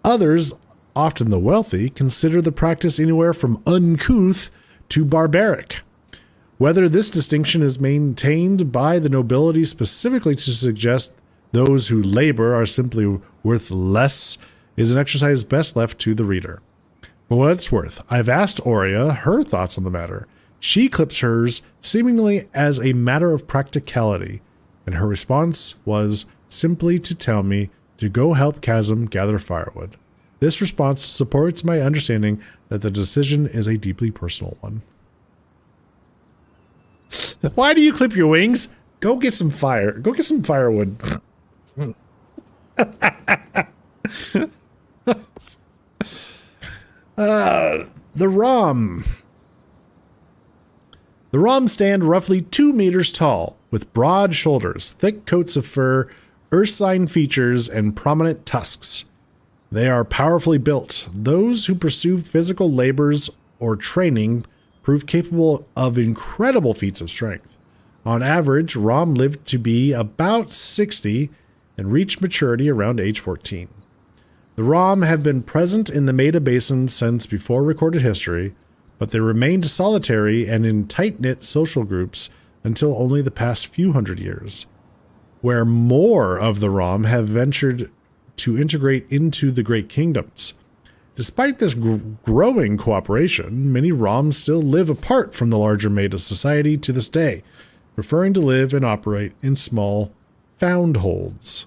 Others, often the wealthy, consider the practice anywhere from uncouth to barbaric. Whether this distinction is maintained by the nobility specifically to suggest those who labor are simply worth less is an exercise best left to the reader. For what it's worth, I've asked Aurea her thoughts on the matter. She clips hers seemingly as a matter of practicality, and her response was simply to tell me to go help Chasm gather firewood. This response supports my understanding that the decision is a deeply personal one. Why do you clip your wings? Go get some fire. Go get some firewood. The Rom. The Rom stand roughly 2 meters tall, with broad shoulders, thick coats of fur, ursine features, and prominent tusks. They are powerfully built. Those who pursue physical labors or training prove capable of incredible feats of strength. On average, Rom lived to be about 60 and reached maturity around age 14. The Rom have been present in the Meta Basin since before recorded history, but they remained solitary and in tight-knit social groups until only the past few hundred years, where more of the Rom have ventured to integrate into the Great Kingdoms. Despite this growing cooperation, many Roms still live apart from the larger Meta society to this day, preferring to live and operate in small foundholds.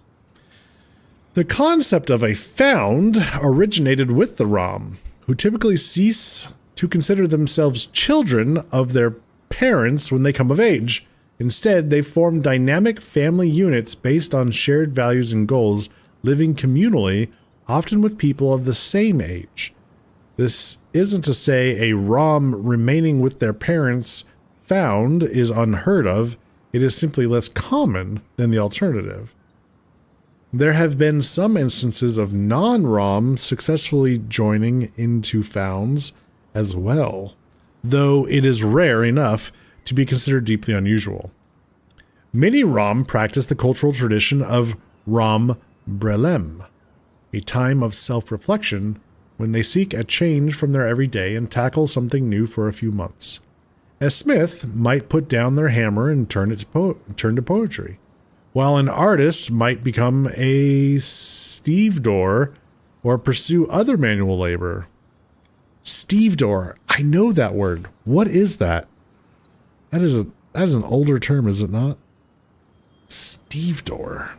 The concept of a found originated with the Rom, who typically cease to consider themselves children of their parents when they come of age. Instead, they form dynamic family units based on shared values and goals, living communally, often with people of the same age. This isn't to say a Rom remaining with their parents found is unheard of. it is simply less common than the alternative. There have been some instances of non-Rom successfully joining into founds as well, though it is rare enough to be considered deeply unusual. Many Rom practice the cultural tradition of Rom Brelem, a time of self-reflection when they seek a change from their everyday and tackle something new for a few months. A smith might put down their hammer and turn to poetry, while an artist might become a stevedore or pursue other manual labor. Stevedore, I know that word. What is that? That is an older term, is it not? Stevedore.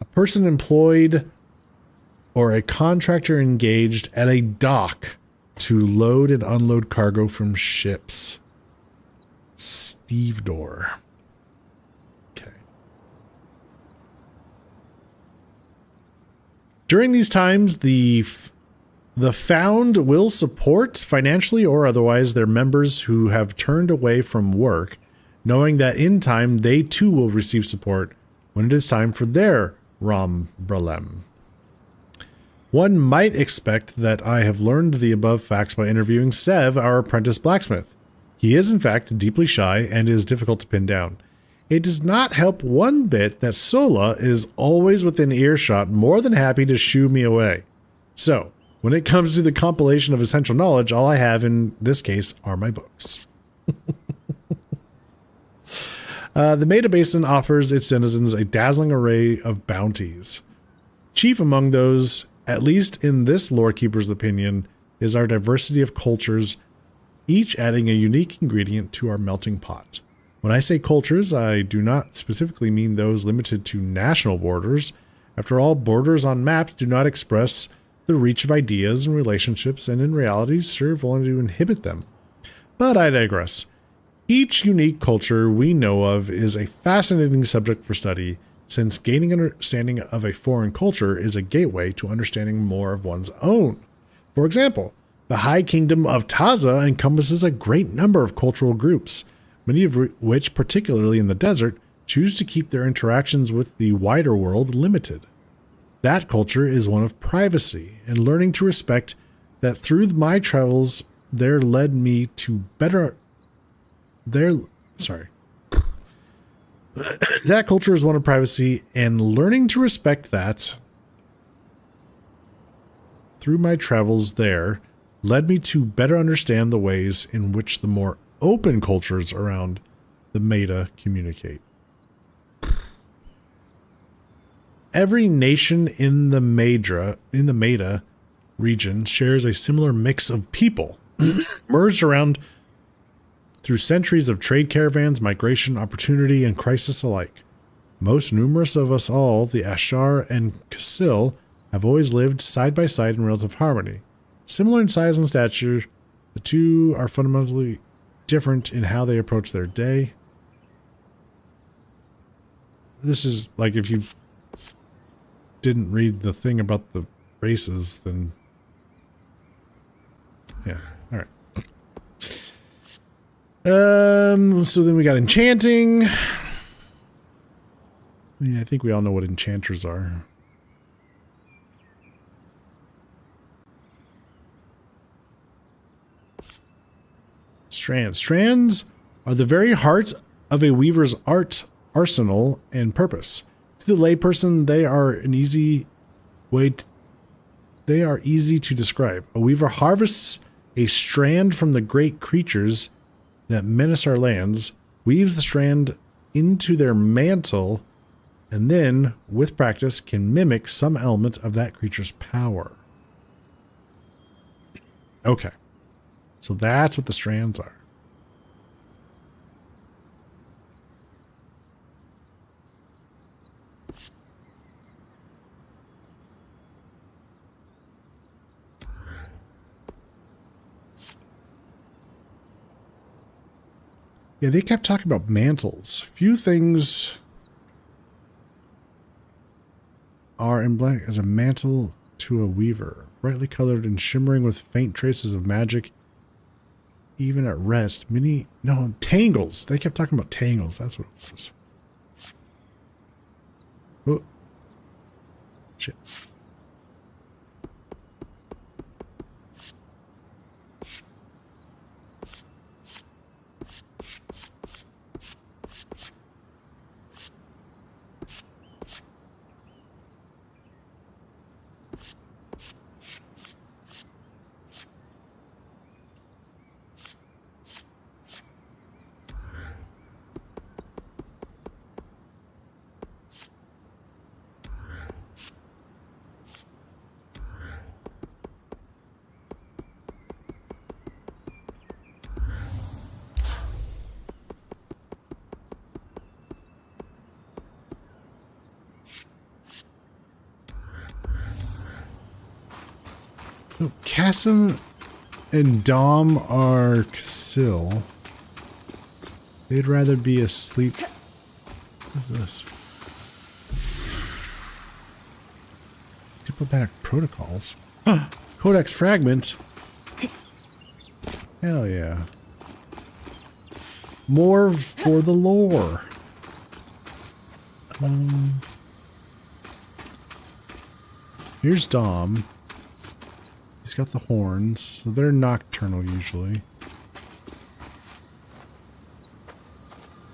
A person employed or a contractor engaged at a dock to load and unload cargo from ships. Stevedore. Okay. During these times, the found will support financially or otherwise their members who have turned away from work, knowing that in time they too will receive support when it is time for their Rom Brelem. One might expect that I have learned the above facts by interviewing Sev, our apprentice blacksmith. He is in fact deeply shy and is difficult to pin down. It does not help one bit that Sola is always within earshot, more than happy to shoo me away. So, when it comes to the compilation of essential knowledge, all I have in this case are my books. The Maida Basin offers its denizens a dazzling array of bounties. Chief among those, at least in this lorekeeper's opinion, is our diversity of cultures, each adding a unique ingredient to our melting pot. When I say cultures, I do not specifically mean those limited to national borders. After all, borders on maps do not express the reach of ideas and relationships, and in reality serve only to inhibit them. But I digress. Each unique culture we know of is a fascinating subject for study, since gaining understanding of a foreign culture is a gateway to understanding more of one's own. For example, the High Kingdom of Taza encompasses a great number of cultural groups, many of which, particularly in the desert, choose to keep their interactions with the wider world limited. That culture is one of privacy, and learning to respect that through my travels there led me to better... That culture is one of privacy, and learning to respect that through my travels there led me to better understand the ways in which the more open cultures around the Maida communicate. Every nation in the Maida region shares a similar mix of people, merged around through centuries of trade caravans, migration, opportunity, and crisis alike. Most numerous of us all, the Ashar and Kasil, have always lived side by side in relative harmony. Similar in size and stature, the two are fundamentally different in how they approach their day. This is like if you didn't read the thing about the races, then yeah, all right. So then we got enchanting. I mean, I think we all know what enchanters are. Strands. Strands are the very heart of a weaver's art, arsenal, and purpose. To the layperson, they are easy to describe. A weaver harvests a strand from the great creatures that menace our lands, weaves the strand into their mantle, and then, with practice, can mimic some element of that creature's power. Okay. So that's what the strands are. Yeah, they kept talking about mantles. Few things are in blank as a mantle to a weaver, brightly colored and shimmering with faint traces of magic. even at rest. No, tangles. They kept talking about tangles. That's what it was. Oh. Shit. So Kasim and Dom are Casil. They'd rather be asleep. What's this? Diplomatic protocols. Codex fragment. Hell yeah. More for the lore. Here's Dom. He's got the horns, so they're nocturnal usually.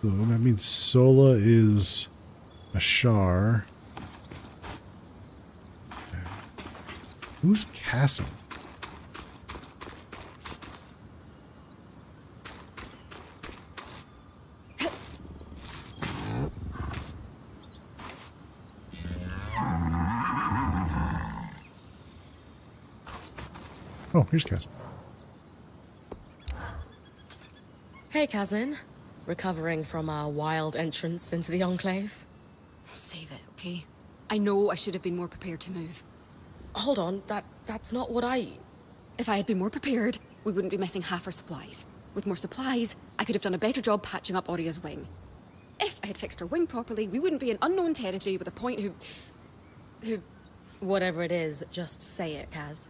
So that means Sola is a Shar. Who's Kasim? Oh, here's Kasim. Hey, Kasmin. Recovering from our wild entrance into the Enclave? Save it, okay? I know I should have been more prepared to move. Hold on, that's not what I... If I had been more prepared, we wouldn't be missing half our supplies. With more supplies, I could have done a better job patching up Oria's wing. If I had fixed her wing properly, we wouldn't be in unknown territory with a point who... Whatever it is, just say it, Kaz.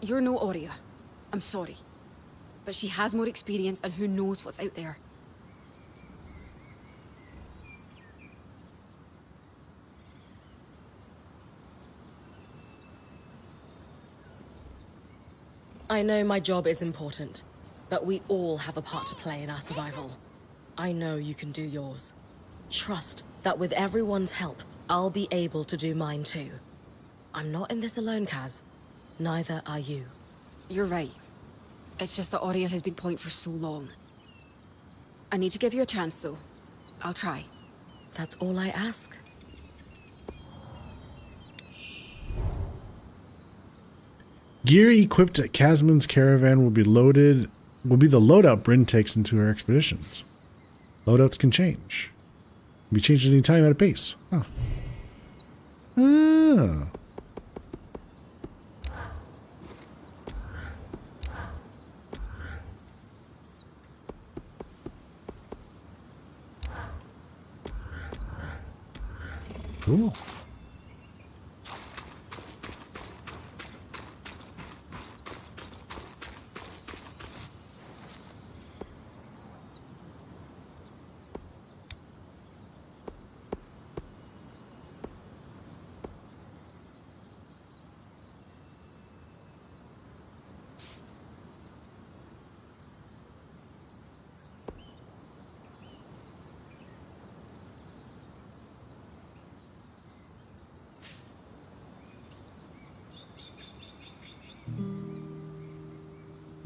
You're no Oria. I'm sorry. But she has more experience and who knows what's out there. I know my job is important, but we all have a part to play in our survival. I know you can do yours. Trust that with everyone's help, I'll be able to do mine too. I'm not in this alone, Kaz. Neither are you. You're right. It's just that Oria has been point for so long. I need to give you a chance, though. I'll try. That's all I ask. Gear equipped at Kasmin's caravan will be the loadout Bryn takes into her expeditions. Loadouts can change. Can be changed at any time at a pace. Huh. Ah. Cool.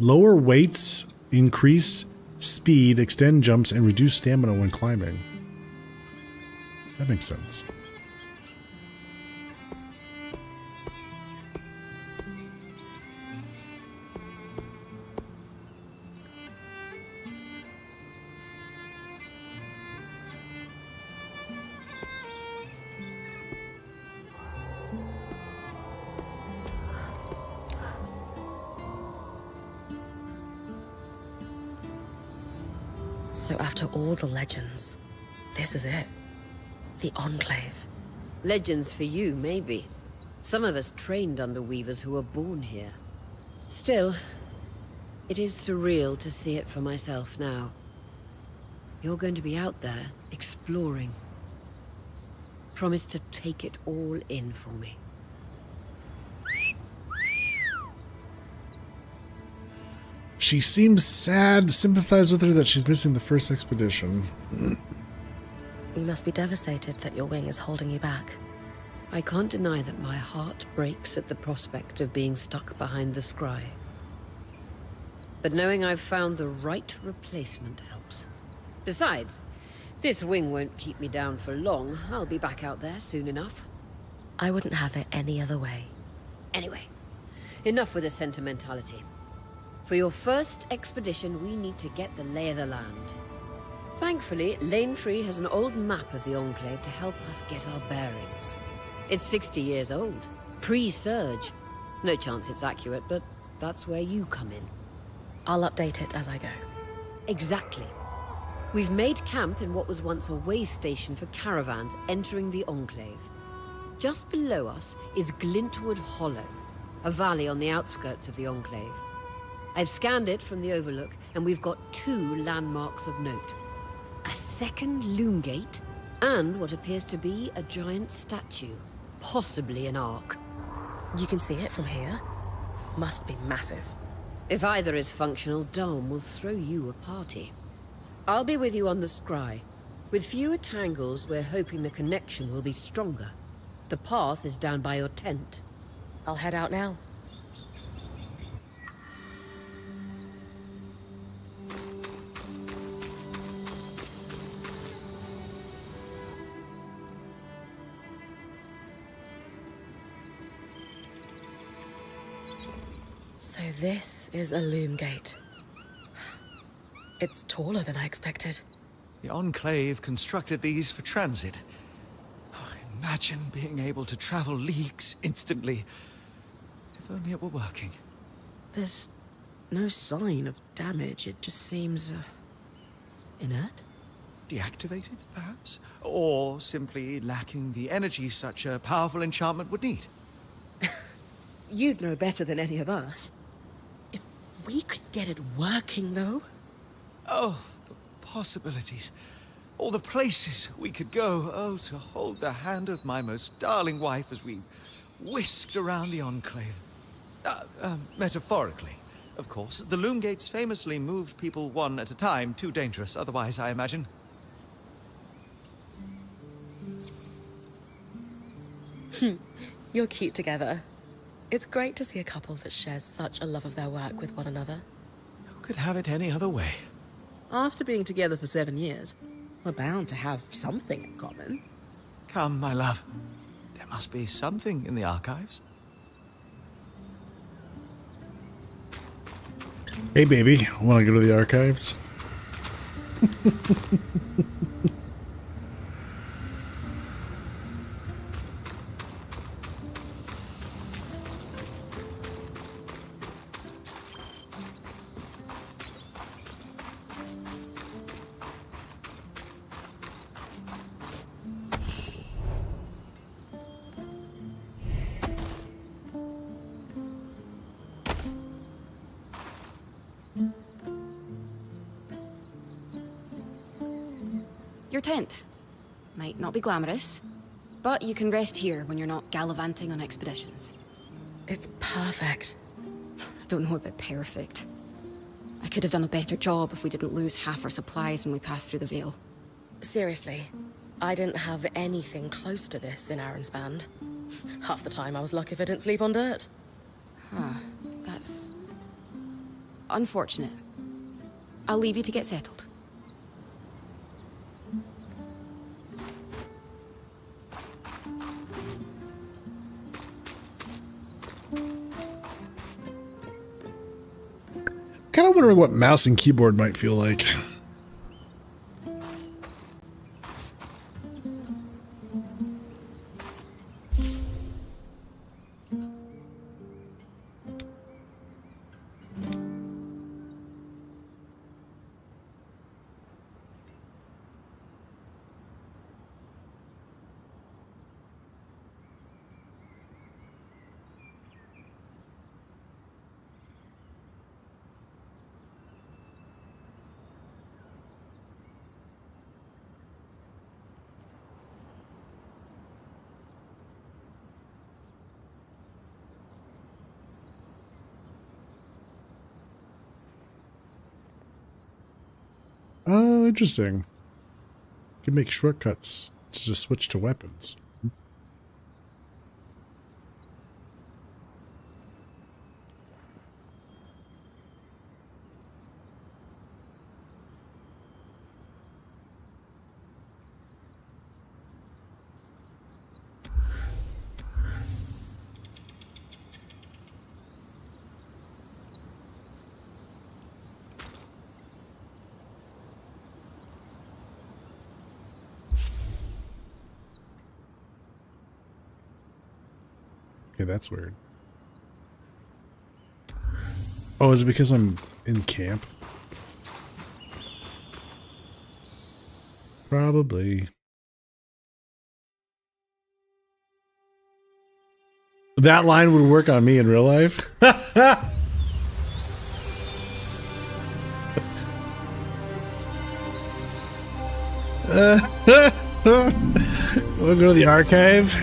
Lower weights increase speed, extend jumps, and reduce stamina when climbing. That makes sense. So after all the legends, this is it. The Enclave. Legends for you, maybe. Some of us trained under weavers who were born here. Still, It is surreal to see it for myself now. You're going to be out there, exploring. Promise to take it all in for me. She seems sad. Sympathize with her that she's missing the first expedition. You must be devastated that your wing is holding you back. I can't deny that my heart breaks at the prospect of being stuck behind the scry. But knowing I've found the right replacement helps. Besides, this wing won't keep me down for long. I'll be back out there soon enough. I wouldn't have it any other way. Anyway, enough with the sentimentality. For your first expedition, we need to get the lay of the land. Thankfully, Lane Free has an old map of the Enclave to help us get our bearings. It's 60 years old, pre-Surge. No chance it's accurate, but that's where you come in. I'll update it as I go. Exactly. We've made camp in what was once a way station for caravans entering the Enclave. Just below us is Glintwood Hollow, a valley on the outskirts of the Enclave. I've scanned it from the Overlook, and we've got 2 landmarks of note. A second loom gate, and what appears to be a giant statue, possibly an ark. You can see it from here? Must be massive. If either is functional, Dom will throw you a party. I'll be with you on the scry. With fewer tangles, we're hoping the connection will be stronger. The path is down by your tent. I'll head out now. So this is a loom gate. It's taller than I expected. The Enclave constructed these for transit. Oh, imagine being able to travel leagues instantly. If only it were working. There's no sign of damage. It just seems inert? Deactivated, perhaps? Or simply lacking the energy such a powerful enchantment would need. You'd know better than any of us. If we could get it working, though. Oh, the possibilities. All the places we could go. Oh, to hold the hand of my most darling wife as we whisked around the Enclave. Metaphorically, of course. The loom gates famously moved people one at a time. Too dangerous otherwise, I imagine. You're cute together. It's great to see a couple that shares such a love of their work with one another. Who could have it any other way? After being together for 7 years, we're bound to have something in common. Come, my love. There must be something in the archives. Hey, baby. Want to go to the archives? Your tent. Might not be glamorous, but you can rest here when you're not gallivanting on expeditions. It's perfect. I don't know about perfect. I could have done a better job if we didn't lose half our supplies when we passed through the Veil. Seriously, I didn't have anything close to this in Aaron's band. Half the time I was lucky if I didn't sleep on dirt. Huh. That's unfortunate. I'll leave you to get settled. Kind of wondering what mouse and keyboard might feel like. Oh, interesting. You can make shortcuts to just switch to weapons. Okay, that's weird. Oh, is it because I'm in camp? Probably. That line would work on me in real life. We'll go to the archive.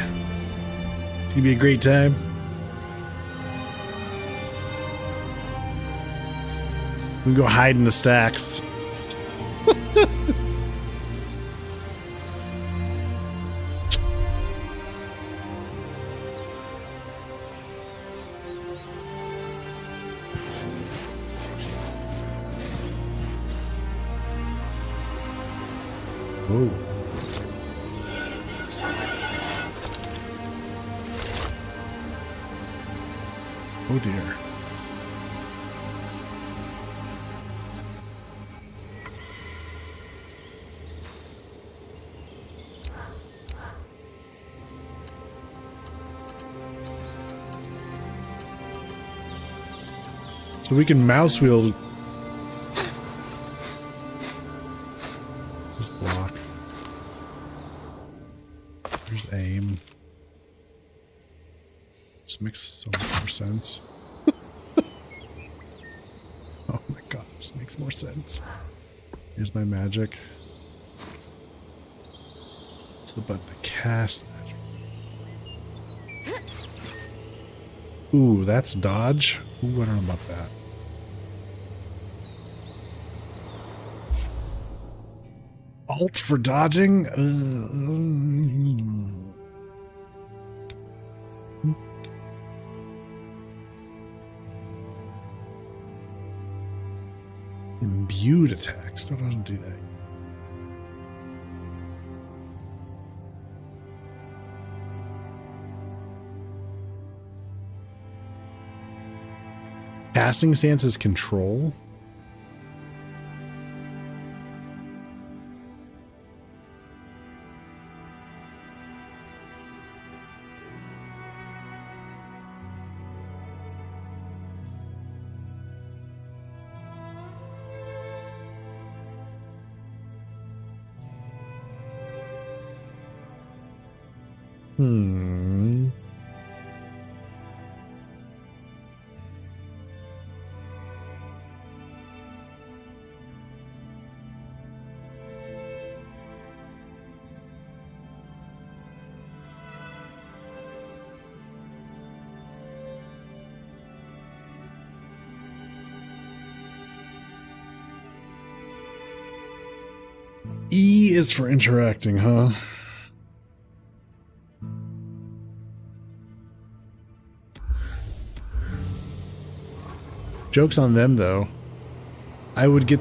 It's gonna be a great time. We can go hide in the stacks. Whoa. Oh dear. So we can mouse wheel. Just block. There's aim. This makes so much more sense. Oh my god, this makes more sense. Here's my magic. It's the button to cast magic. Ooh, that's dodge. Ooh, I don't know about that. Alt for dodging? Imbued attacks. Don't know how to do that. Casting stance is control. E is for interacting, huh? Joke's on them, though. I would get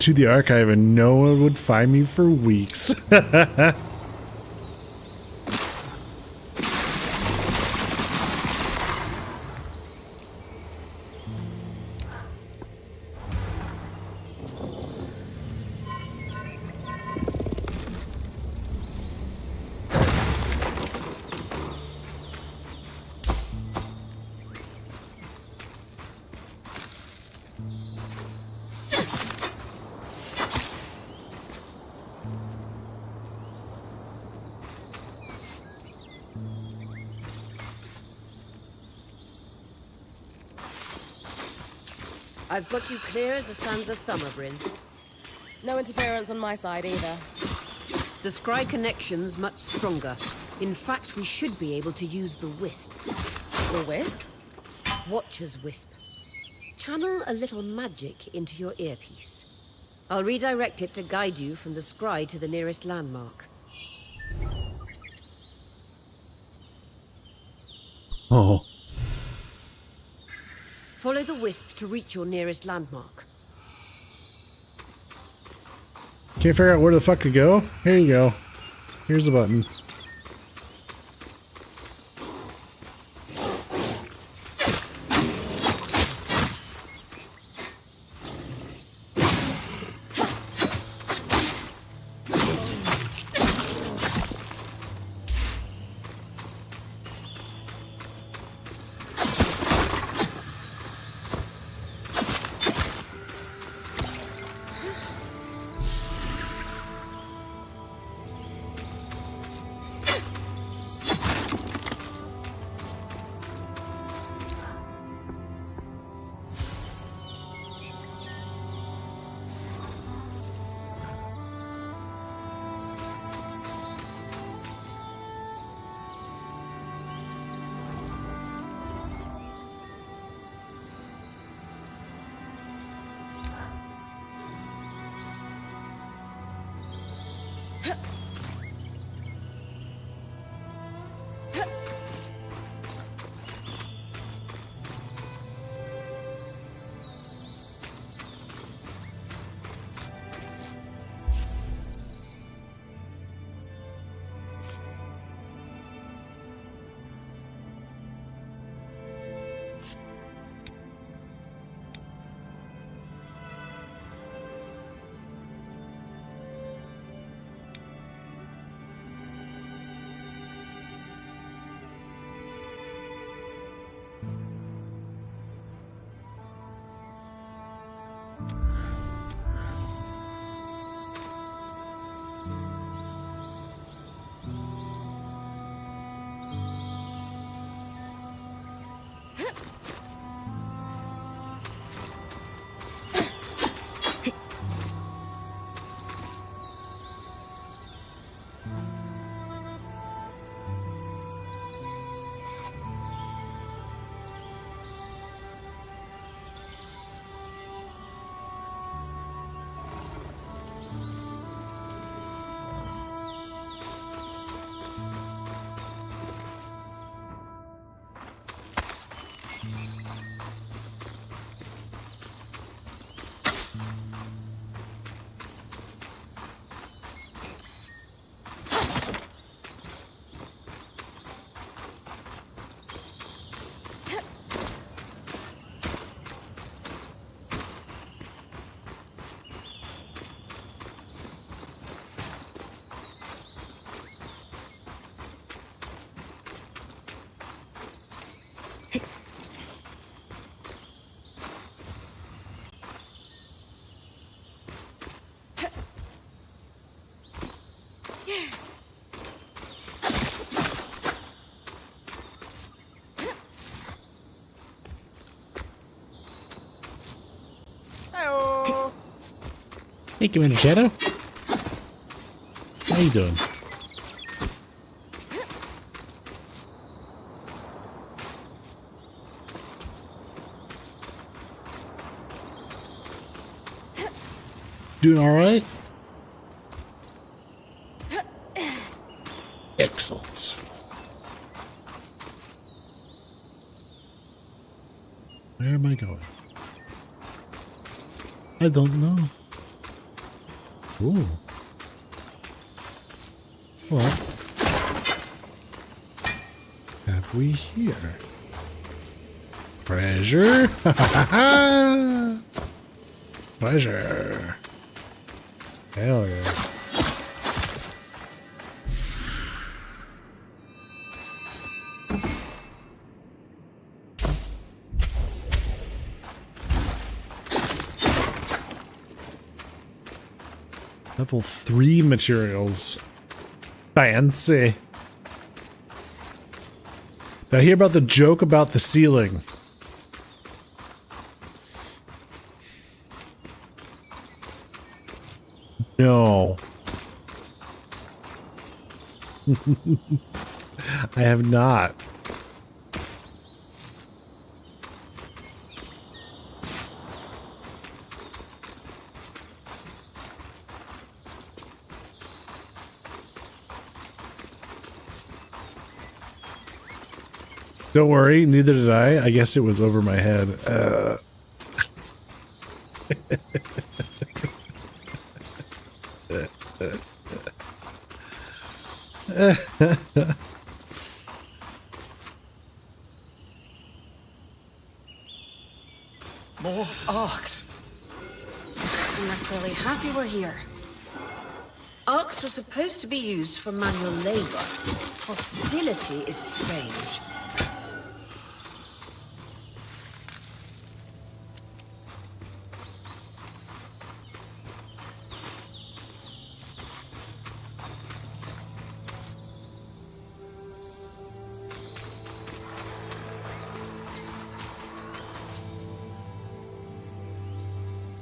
to the archive and no one would find me for weeks. I've got you clear as the sands of summer, Brynn. No interference on my side either. The scry connection's much stronger. In fact, we should be able to use the Wisp. The Wisp? Watcher's Wisp. Channel a little magic into your earpiece. I'll redirect it to guide you from the scry to the nearest landmark. Oh. Follow the wisp to reach your nearest landmark. Can't figure out where the fuck to go? Here you go. Here's the button. Hey, Commander Shadow. How you doing? Doing all right? Excellent. Where am I going? I don't know. Ooh. What have we here? Treasure? Treasure. Hell yeah. Level 3 materials. Fancy. Did I hear about the joke about the ceiling? No. I have not. Don't worry, neither did I. I guess it was over my head. More arcs. I'm not really happy we're here. Arcs were supposed to be used for manual labor. Hostility is strange.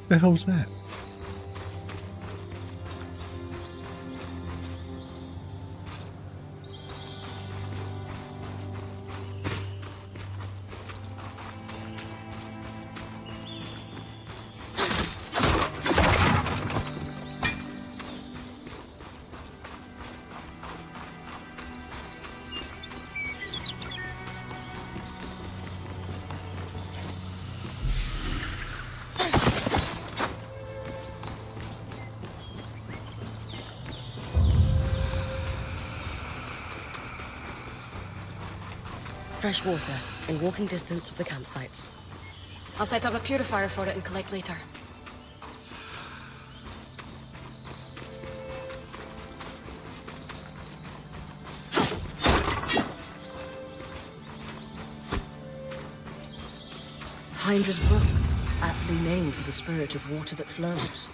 The hell's that? Fresh water in walking distance of the campsite. I'll set up a purifier for it and collect later. Hydra's Brook, aptly named for the spirit of water that flows.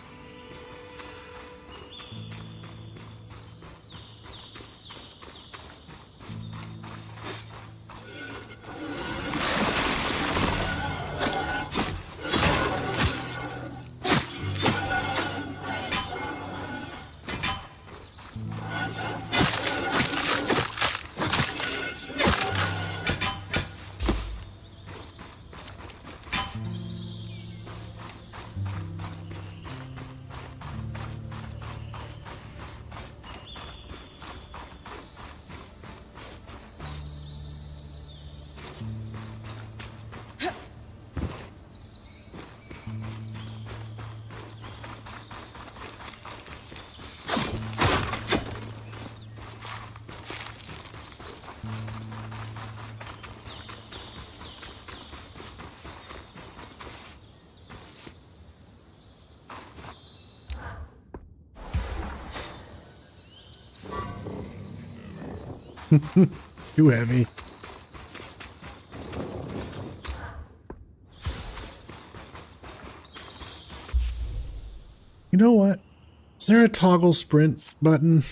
Too heavy. You know what? Is there a toggle sprint button?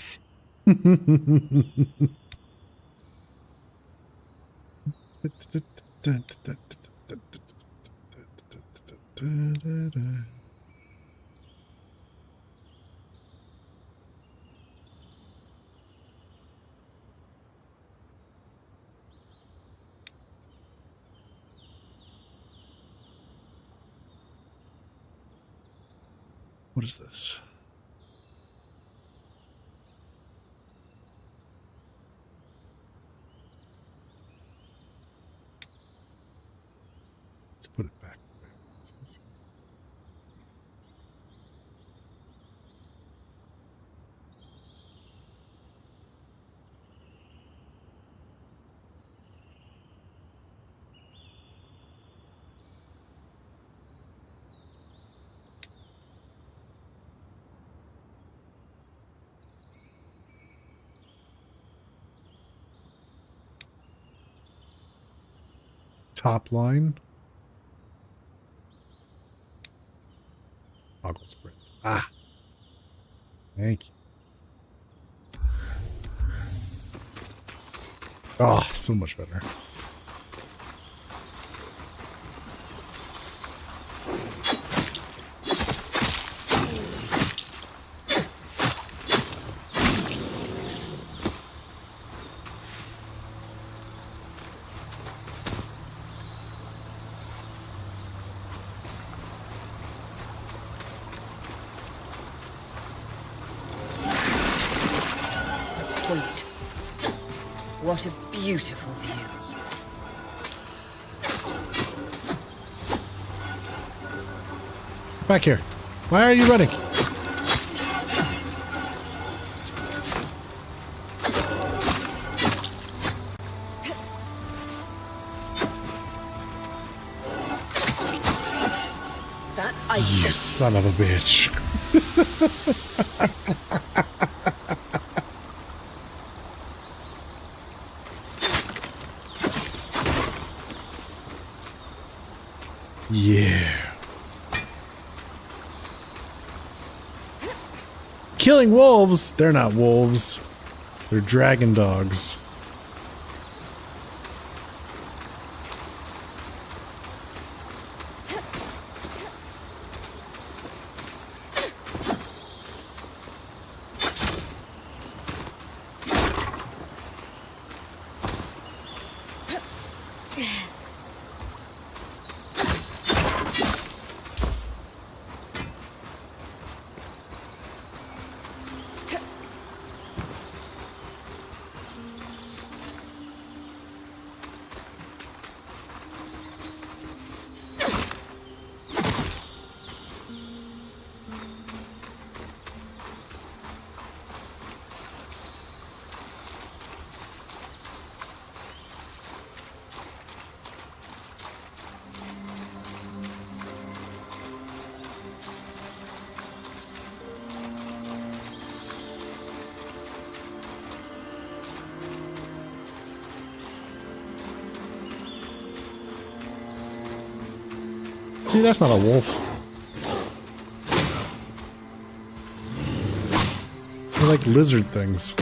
What is this? Let's put it back. Top line. Toggle sprint. Ah. Thank you. Oh, so much better. Point. What a beautiful view. Back here. Why are you running? You son of a bitch. Yeah. Killing wolves? They're not wolves. They're dragon dogs. See, that's not a wolf. They're like lizard things.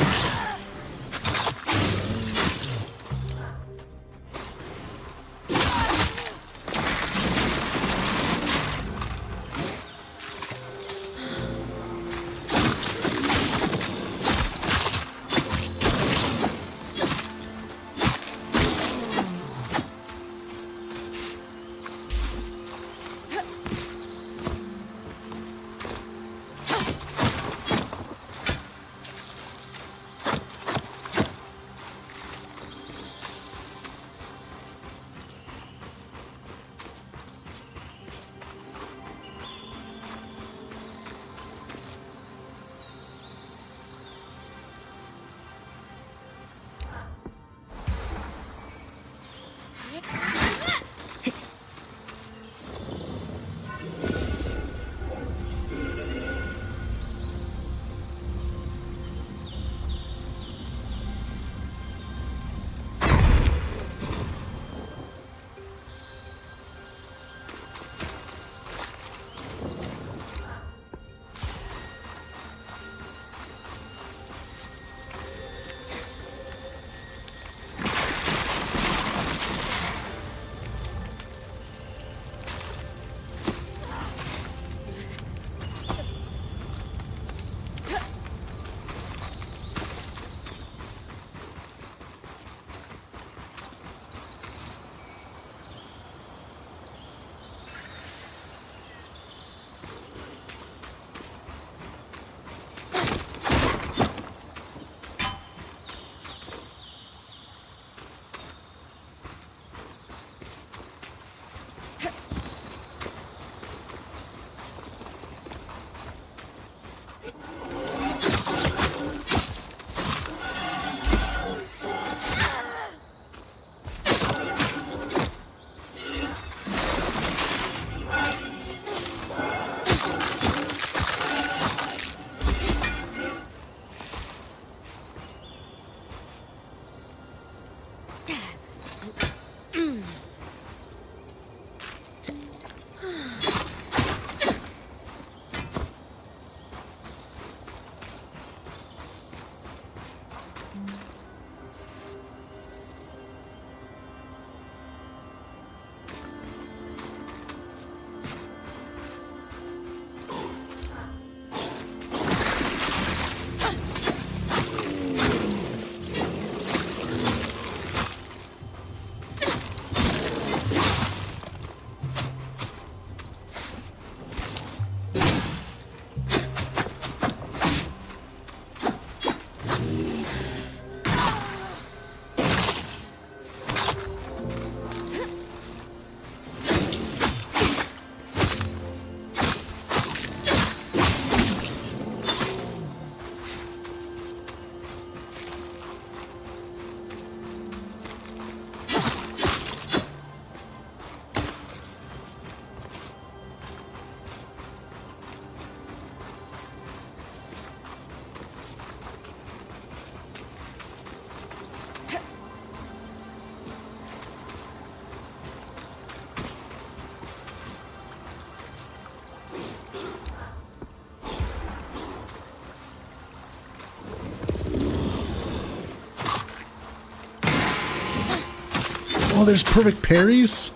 Oh, there's perfect parries?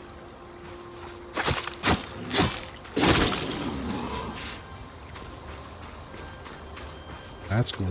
That's cool.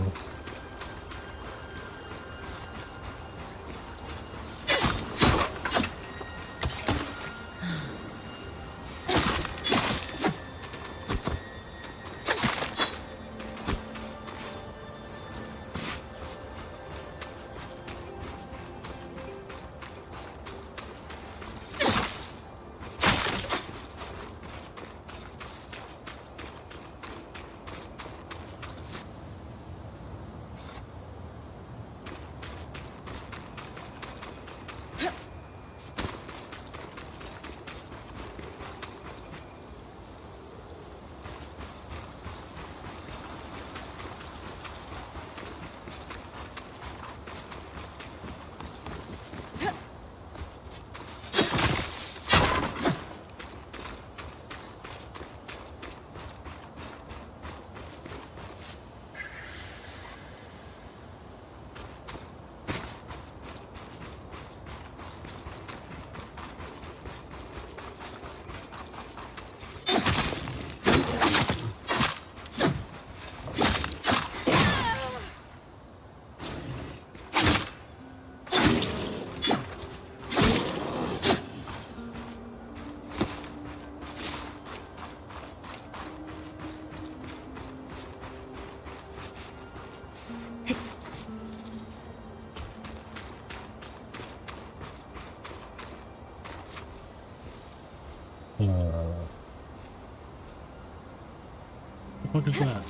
What the fuck is that?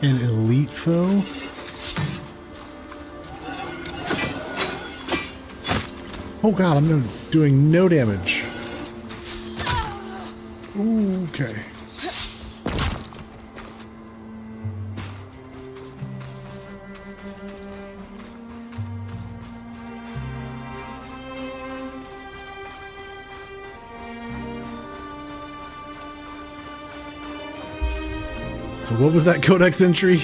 An elite foe? Oh god, I'm doing no damage. Ooh, okay. So what was that codex entry?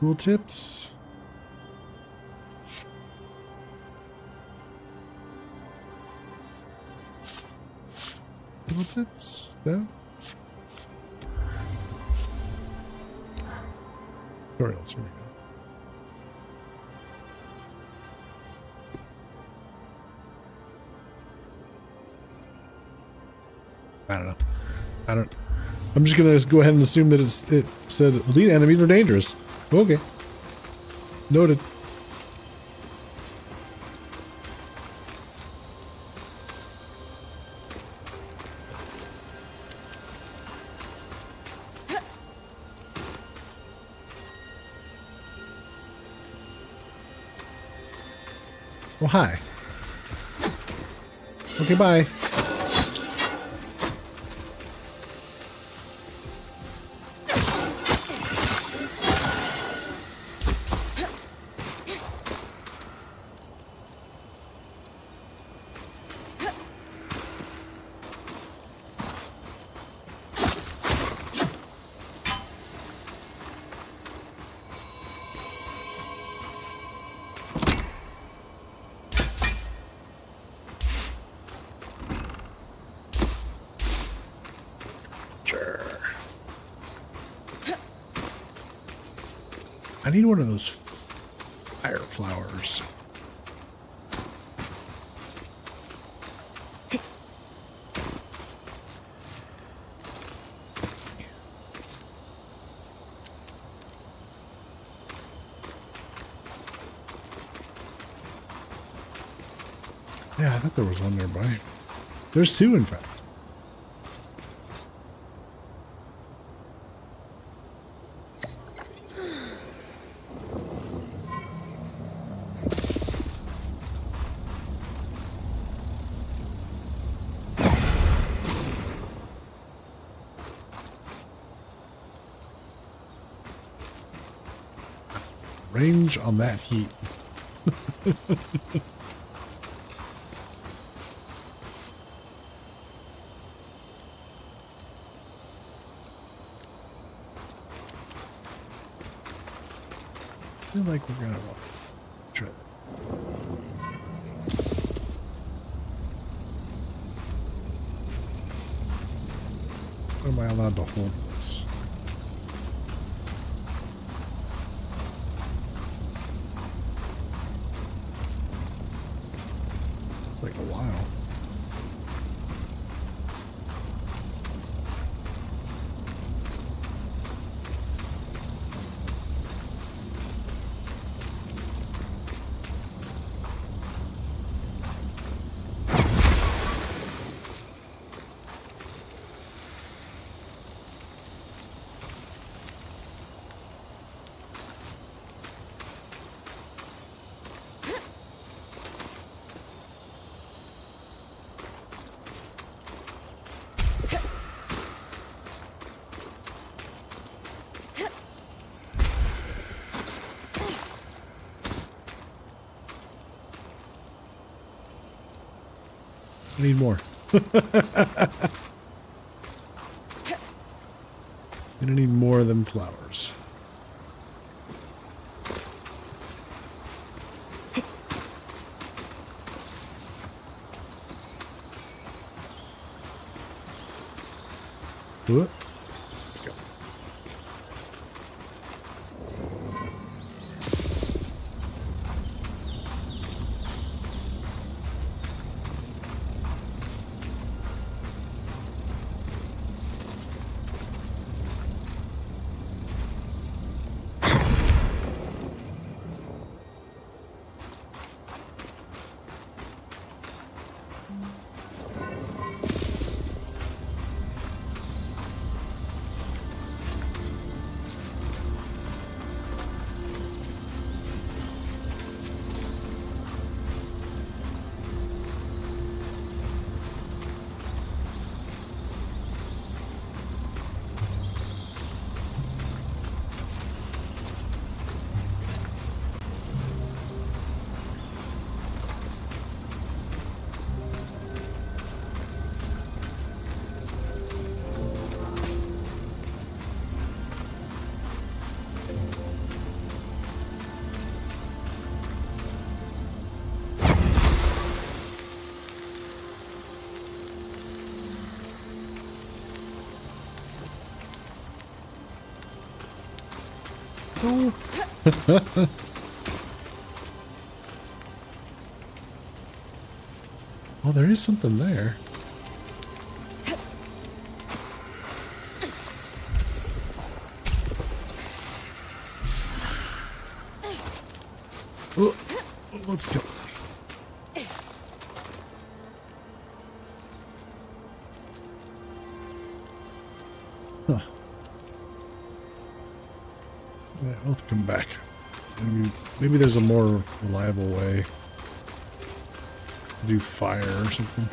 Cool tips. Cool tips. No. Tutorials. Here we go. I don't know. I'm just gonna go ahead and assume that it said elite enemies are dangerous. Okay. Noted. Well, hi. Okay, bye. I need one of those fire flowers. Yeah, I thought there was one nearby. There's two, in fact. Range on that heat. I feel like we're gonna try. Am I allowed to hold this? It's like a while. I need more. Gonna need more of them flowers. Let's go. Oh. Well, there is something there. Oh, let's go. Huh. Yeah, I'll come back. Maybe there's a more reliable way to do fire or something.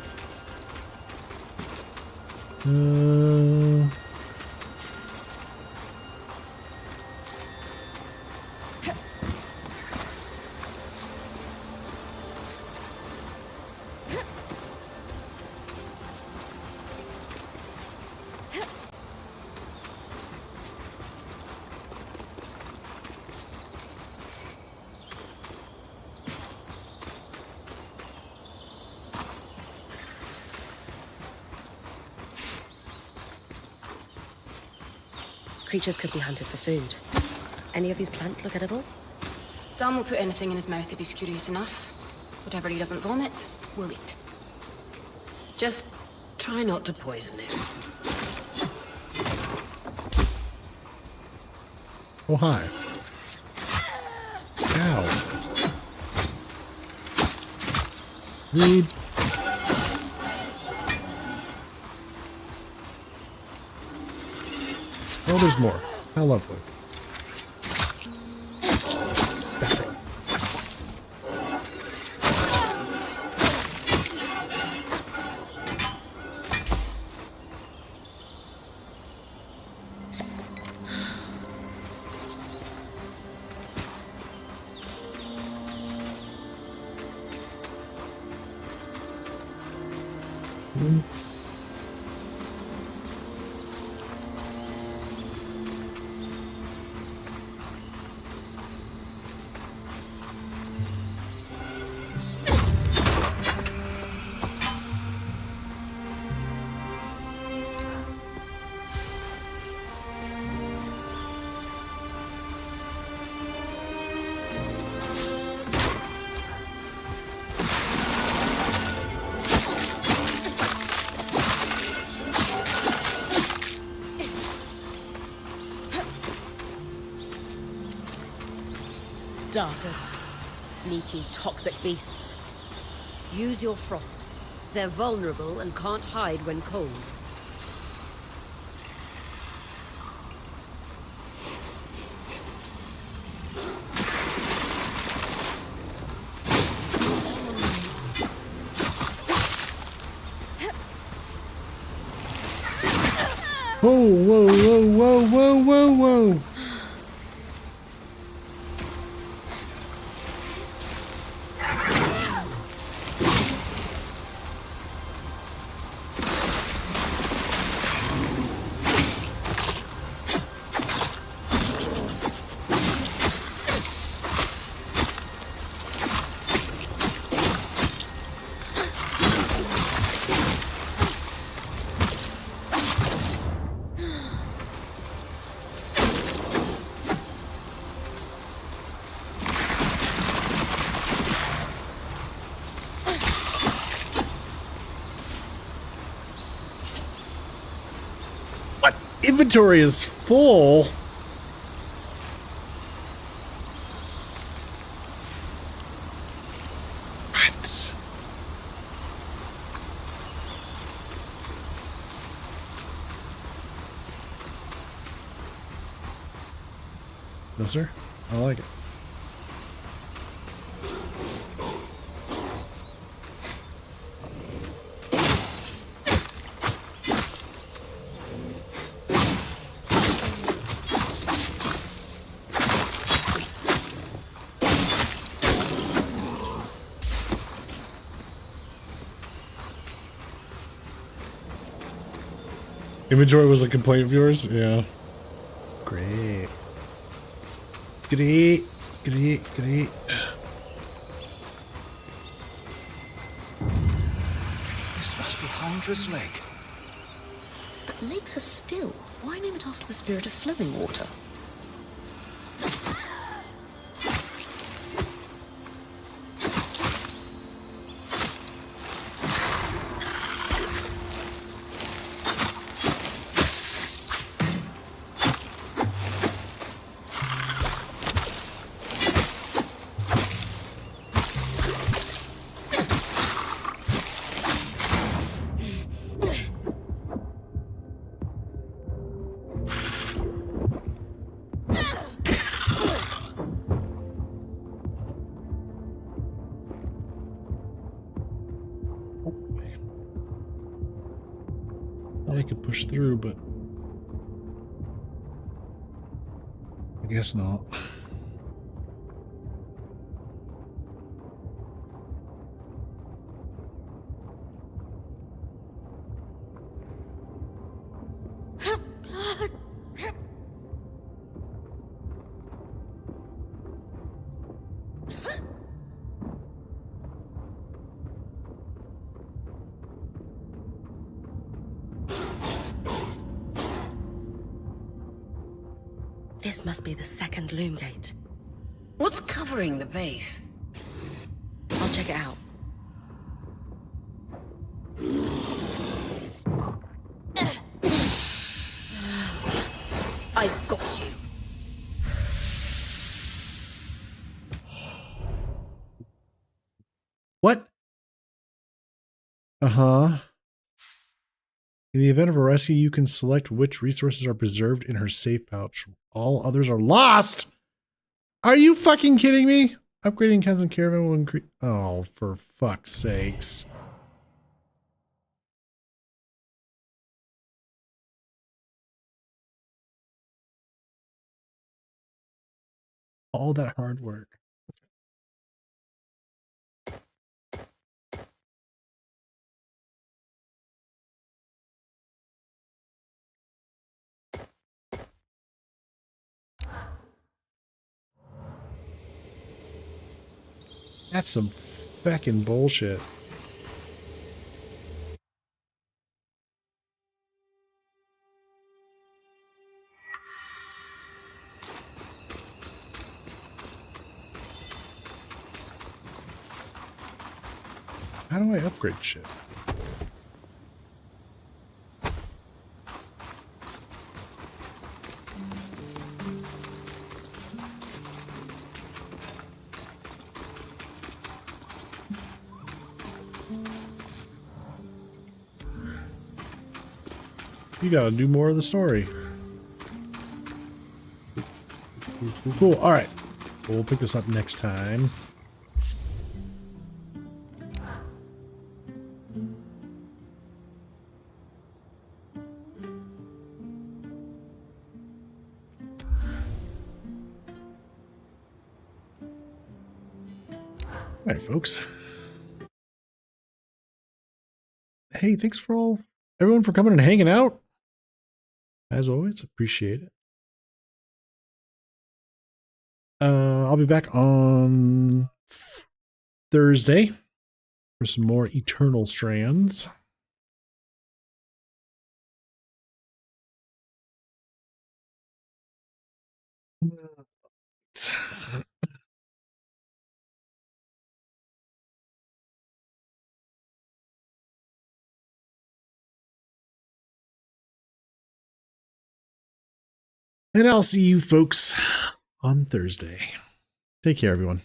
Creatures could be hunted for food. Any of these plants look edible? Dan will put anything in his mouth if he's curious enough. Whatever he doesn't vomit, we'll eat. Just try not to poison him. Oh, hi. Ow. Read. Oh, there's more. How lovely. Nothing. Darters. Sneaky, toxic beasts. Use your frost. They're vulnerable and can't hide when cold. Whoa, whoa, whoa, whoa, whoa, whoa, whoa. Inventory is full. What? No, sir. I like it. Inventory was a complaint of yours? Yeah. Great. Great. Great. Great. This must be Hunter's Lake. But lakes are still. Why name it after the spirit of flowing water? Thought I could push through, but I guess not. This must be the second loom gate. What's covering the base? I'll check it out. I've got you. What? Uh-huh. In the event of a rescue, you can select which resources are preserved in her safe pouch. All others are lost! Are you fucking kidding me? Upgrading Chasm Caravan will increase... Oh, for fuck's sakes. All that hard work. That's some fucking bullshit. How do I upgrade shit? You gotta do more of the story. Cool. All right. We'll pick this up next time. All right, folks. Hey, thanks for everyone for coming and hanging out. As always, appreciate it. I'll be back on Thursday for some more Eternal Strands. And I'll see you folks on Thursday. Take care, everyone.